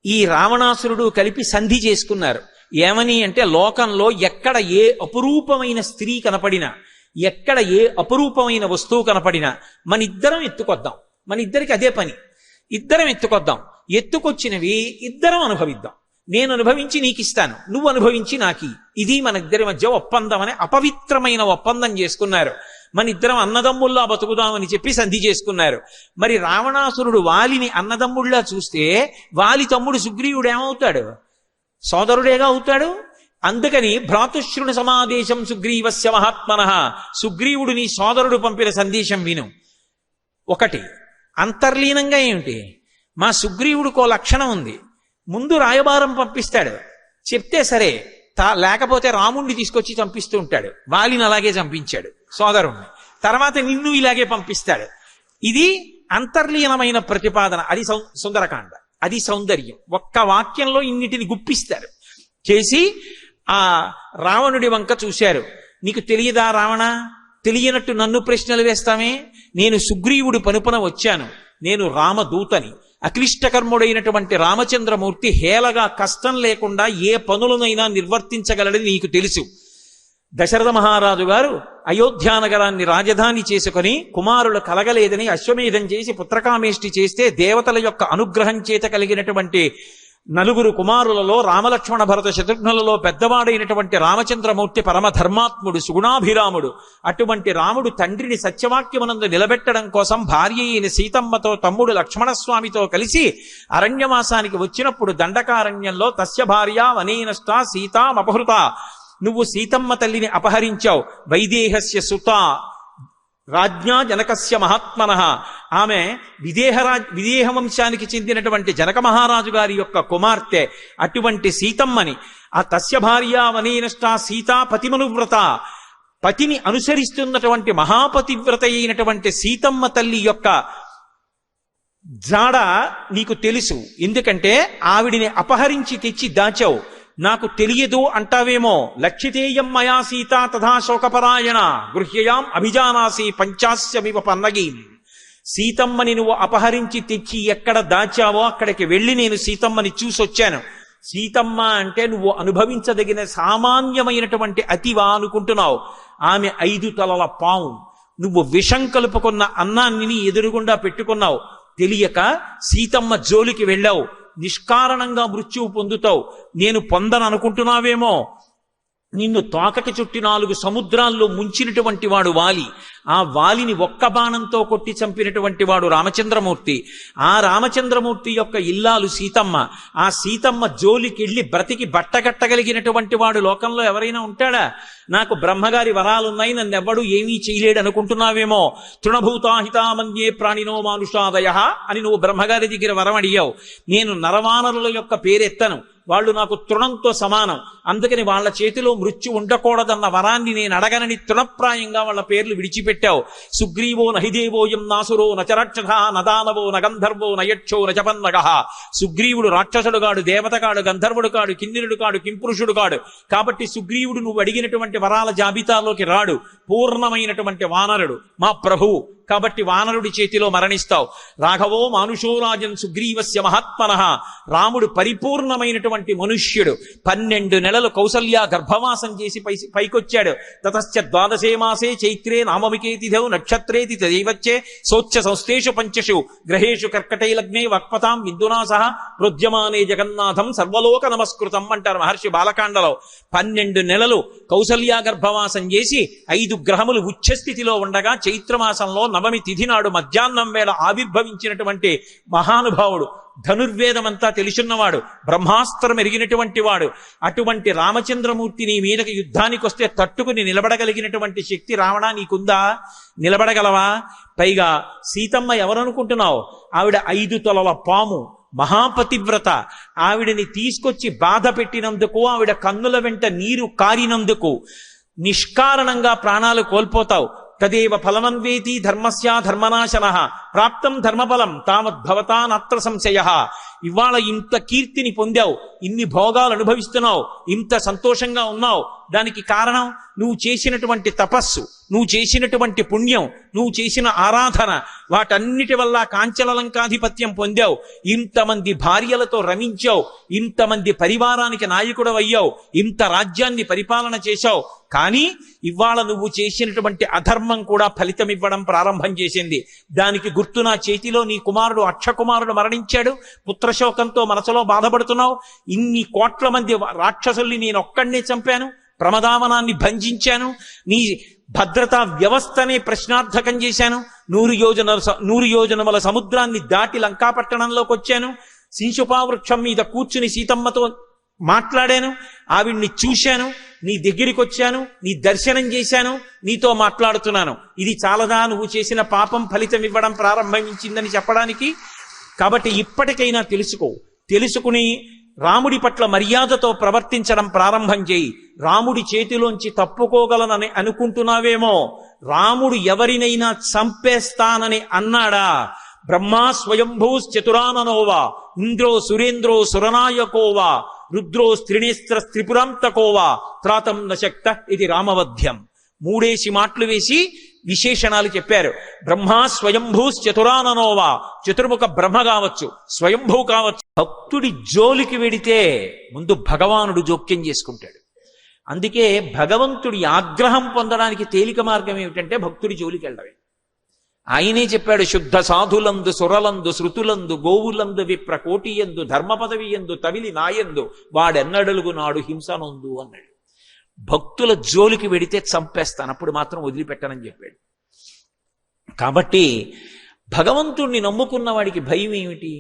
ఈ రావణాసురుడు కలిపి సంధి చేసుకున్నారు. ఏమని అంటే, లోకంలో ఎక్కడ ఏ అపురూపమైన స్త్రీ కనపడినా, ఎక్కడ ఏ అపురూపమైన వస్తువు కనపడినా మనిద్దరం ఎత్తుకొద్దాం, మన ఇద్దరికి అదే పని, ఇద్దరం ఎత్తుకొద్దాం, ఎత్తుకొచ్చినవి ఇద్దరం అనుభవిద్దాం, నేను అనుభవించి నీకిస్తాను, నువ్వు అనుభవించి నాకి, ఇది మన ఇద్దరి మధ్య ఒప్పందం అని అపవిత్రమైన ఒప్పందం చేసుకున్నారు. మన ఇద్దరం అన్నదమ్ముల్లా బతుకుదామని చెప్పి సంధి చేసుకున్నారు. మరి రావణాసురుడు వాలిని అన్నదమ్ముళ్లా చూస్తే వాలి తమ్ముడు సుగ్రీవుడు ఏమవుతాడు? సోదరుడేగా అవుతాడు. అందుకని భ్రాతుశ్రుని సమాదేశం సుగ్రీవస్య మహాత్మనః. సుగ్రీవుడు నీ సోదరుడు పంపిన సందేశం విను. ఒకటి అంతర్లీనంగా ఏమిటి, మా సుగ్రీవుడికో లక్షణం ఉంది, ముందు రాయబారం పంపిస్తాడు, చెప్తే సరే, లేకపోతే రాముణ్ణి తీసుకొచ్చి చంపిస్తూ ఉంటాడు. వాలిని అలాగే చంపించాడు సోదరుణ్ణి, తర్వాత నిన్ను ఇలాగే పంపిస్తాడు. ఇది అంతర్లీనమైన ప్రతిపాదన, అది సుందరకాండ, అది సౌందర్యం. ఒక్క వాక్యంలో ఇన్నిటిని గుప్పిస్తారు చేసి ఆ రావణుడి వంక చూశారు. నీకు తెలియదా రావణ, తెలియనట్టు నన్ను ప్రశ్నలు వేస్తామే, నేను సుగ్రీవుడి పనుపున వచ్చాను, నేను రామదూతని. అక్లిష్టకర్ముడైనటువంటి రామచంద్రమూర్తి హేళగా కష్టం లేకుండా ఏ పనులనైనా నిర్వర్తించగలడని నీకు తెలుసు. దశరథ మహారాజు గారు అయోధ్యానగరాన్ని రాజధాని చేసుకుని కుమారులు కలగలేదని అశ్వమేధం చేసి పుత్రకామేష్టి చేస్తే దేవతల యొక్క అనుగ్రహం చేత కలిగినటువంటి 4 కుమారులలో రామలక్ష్మణ భరత శత్రుఘ్నులలో పెద్దవాడైనటువంటి రామచంద్రమూర్తి పరమధర్మాత్ముడు, సుగుణాభిరాముడు. అటువంటి రాముడు తండ్రిని సత్యవాక్యమునందు నిలబెట్టడం కోసం భార్య అయిన సీతమ్మతో తమ్ముడు లక్ష్మణస్వామితో కలిసి అరణ్యవాసానికి వచ్చినప్పుడు దండకారణ్యంలో తస్య భార్య వనేనష్ట సీతామపహృత, నువ్వు సీతమ్మ తల్లిని అపహరించావు, వైదేహస్య సుత రాజ్ఞా జనకస్య మహాత్మనః, ఆమె విదేహ వంశానికి చెందినటువంటి జనక మహారాజు గారి యొక్క కుమార్తె. అటువంటి సీతమ్మని ఆ తస్య భార్య వనేనష్ట సీతా పతిమనువ్రత, పతిని అనుసరిస్తున్నటువంటి మహాపతివ్రత అయినటువంటి సీతమ్మ తల్లి యొక్క జాడ నీకు తెలుసు, ఎందుకంటే ఆవిడిని అపహరించి తెచ్చి దాచావు. నాకు తెలియదు అంటావేమో, లక్షితేయం మయా సీత తథా శోకపరాయణ గృహ్యయాం అభిజానాసి పంచాస్యమివ పన్నగీం. సీతమ్మని నువ్వు అపహరించి తెచ్చి ఎక్కడ దాచావో అక్కడికి వెళ్ళి నేను సీతమ్మని చూసొచ్చాను. సీతమ్మ అంటే నువ్వు అనుభవించదగిన సామాన్యమైనటువంటి అతివా అనుకుంటున్నావు. ఆమె 5 తలల పాము, నువ్వు విషం కలుపుకున్న అన్నాన్ని నీ ఎదురుగుండా పెట్టుకున్నావు. తెలియక సీతమ్మ జోలికి వెళ్ళావు. నిష్కారణంగా మృత్యువు పొందుతావు. నేను పొందననుకుంటున్నావేమో. నిన్ను తోకకి చుట్టి 4 సముద్రాల్లో ముంచినటువంటి వాడు వాలి. ఆ వాలిని ఒక్క బాణంతో కొట్టి చంపినటువంటి వాడు రామచంద్రమూర్తి. ఆ రామచంద్రమూర్తి యొక్క ఇల్లాలు సీతమ్మ. ఆ సీతమ్మ జోలికెళ్ళి బ్రతికి బట్టగట్టగలిగినటువంటి వాడు లోకంలో ఎవరైనా ఉంటాడా? నాకు బ్రహ్మగారి వరాలున్నాయి, నన్నెవ్వడు ఏమీ చేయలేడు అనుకుంటున్నావేమో. తృణభూతాహితామన్యే ప్రాణినో మానుషాదయ అని నువ్వు బ్రహ్మగారి దగ్గర వరం అడిగావు. నేను నరవానరుల యొక్క పేరెత్తను, వాళ్ళు నాకు తృణంతో సమానం, అందుకని వాళ్ళ చేతిలో మృత్యు ఉండకూడదన్న వరాన్ని నేను అడగనని తృణప్రాయంగా వాళ్ళ పేర్లు విడిచిపెట్టావు. సుగ్రీవో నహిదేవోయం నాసురో నచరక్షథ నదానవో నగంధర్వో నయక్షో నజపన్నగ. సుగ్రీవుడు రాక్షసుడుగాడు, దేవతగాడు, గంధర్వుడు కాడు, కిన్నెరుడు కాడు, కింపురుషుడు కాడు. కాబట్టి సుగ్రీవుడు నువ్వు అడిగినటువంటి వరాల జాబితాలోకి రాడు. పూర్ణమైనటువంటి వానరుడు మా ప్రభువు. కాబట్టి వానరుడి చేతిలో మరణిస్తావు. రాఘవో మానుషో రాజన్ సుగ్రీవస్య మహాత్మనః. రాముడు పరిపూర్ణమైనటువంటి మనుష్యుడు. 12 నెలలు కౌసల్య గర్భవాసం చేసి పైకొచ్చాడు. తతశ్చ ద్వాదశే మాసే చైత్రే నామమికే తిథౌ నక్షత్రేతి తదైవచ్చే సోచ్య సంస్థేషు పంచషు గ్రహేషు కర్కటే లగ్నే వక్పతాం విందునా సహ ప్రోద్యమానే జగన్నాథం సర్వలోక నమస్కృతం అంటారు మహర్షి బాలకాండలో. 12 నెలలు కౌసల్య గర్భవాసం చేసి 5 గ్రహములు ఉచ్చస్థితిలో ఉండగా చైత్రమాసంలో నవమి తిథి నాడు మధ్యాహ్నం వేళ ఆవిర్భవించినటువంటి మహానుభావుడు. ధనుర్వేదమంతా తెలుసున్నవాడు, బ్రహ్మాస్త్రం ఎరిగినటువంటి వాడు. అటువంటి రామచంద్రమూర్తి నీ మీదకి యుద్ధానికి వస్తే తట్టుకుని నిలబడగలిగినటువంటి శక్తి రావణా నీకుందా? నిలబడగలవా? పైగా సీతమ్మ ఎవరనుకుంటున్నావు? ఆవిడ 5 తొలల పాము, మహాపతివ్రత. ఆవిడని తీసుకొచ్చి బాధ పెట్టినందుకు, ఆవిడ కన్నుల వెంట నీరు కారినందుకు నిష్కారణంగా ప్రాణాలు కోల్పోతావు. తదేవ ఫలమన్వేతి ధర్మస్యా ధర్మనాశనః ప్రాప్తం ధర్మఫలం తావద్భవతా నాత్ర సంశయః. ఇవాళ ఇంత కీర్తిని పొందావు, ఇన్ని భోగాలు అనుభవిస్తున్నావు, ఇంత సంతోషంగా ఉన్నావు. దానికి కారణం నువ్వు చేసినటువంటి తపస్సు, నువ్వు చేసినటువంటి పుణ్యం, నువ్వు చేసిన ఆరాధన. వాటన్నిటి వల్ల కాంచలలంకాధిపత్యం పొందావు. ఇంతమంది భార్యలతో రమించావు, ఇంతమంది పరివారానికి నాయకుడు అయ్యావు, ఇంత రాజ్యాన్ని పరిపాలన చేశావు. కానీ ఇవాళ నువ్వు చేసినటువంటి అధర్మం కూడా ఫలితం ఇవ్వడం ప్రారంభం చేసింది. దానికి గుర్తు నా చేతిలో నీ కుమారుడు అక్షకుమారుడు మరణించాడు. పుత్రశోకంతో మనసులో బాధపడుతున్నావు. ఇన్ని కోట్ల మంది రాక్షసుల్ని నేను ఒక్కడినే చంపాను, ప్రమదావనాన్ని భంజించాను, నీ భద్రతా వ్యవస్థనే ప్రశ్నార్థకం చేశాను, 100 యోజనముల సముద్రాన్ని దాటి లంకాపట్టణంలోకి వచ్చాను, శింశుపావృక్షం మీద కూర్చుని సీతమ్మతో మాట్లాడాను, ఆవిడ్ని చూశాను, నీ దగ్గరికి వచ్చాను, నీ దర్శనం చేశాను, నీతో మాట్లాడుతున్నాను. ఇది చాలదా నువ్వు చేసిన పాపం ఫలితం ఇవ్వడం ప్రారంభించిందని చెప్పడానికి? కాబట్టి ఇప్పటికైనా తెలుసుకుని రాముడి పట్ల మర్యాదతో ప్రవర్తించడం ప్రారంభం చేయి. రాముడి చేతిలోంచి తప్పుకోగలనని అనుకుంటున్నావేమో. రాముడు ఎవరినైనా చంపేస్తానని అన్నాడా? బ్రహ్మా స్వయంభూశ్చతురాననోవా ఇంద్రో సురేంద్రో సురనాయకోవా రుద్రో స్త్రినేస్త్ర త్రిపురాంతకోవా త్రాతం నశక్త ఇది రామవధ్యం. 3 మాటలు వేసి విశేషణాలు చెప్పారు. బ్రహ్మా స్వయంభూశ్చతురాననోవా, చతుర్ముఖ బ్రహ్మ కావచ్చు, స్వయంభూ కావచ్చు. భక్తుడి జోలికి వెడితే ముందు భగవానుడు జోక్యం చేసుకుంటాడు. అందుకే భగవంతుడి ఆగ్రహం పొందడానికి తేలిక మార్గం ఏమిటంటే భక్తుడి జోలికి వెళ్ళడమే. ఆయనే చెప్పాడు, శుద్ధ సాధులందు సురలందు శృతులందు గోవులందు విప్ర కోటియందు ధర్మపదవి ఎందు తవిలి నాయందు వాడెన్నడలుగు నాడు హింసనొందు అన్నాడు. భక్తుల జోలికి వెడితే చంపేస్తాను, అప్పుడు మాత్రం వదిలిపెట్టనని చెప్పాడు. కాబట్టి భగవంతుణ్ణి నమ్ముకున్న వాడికి భయం ఏమిటి?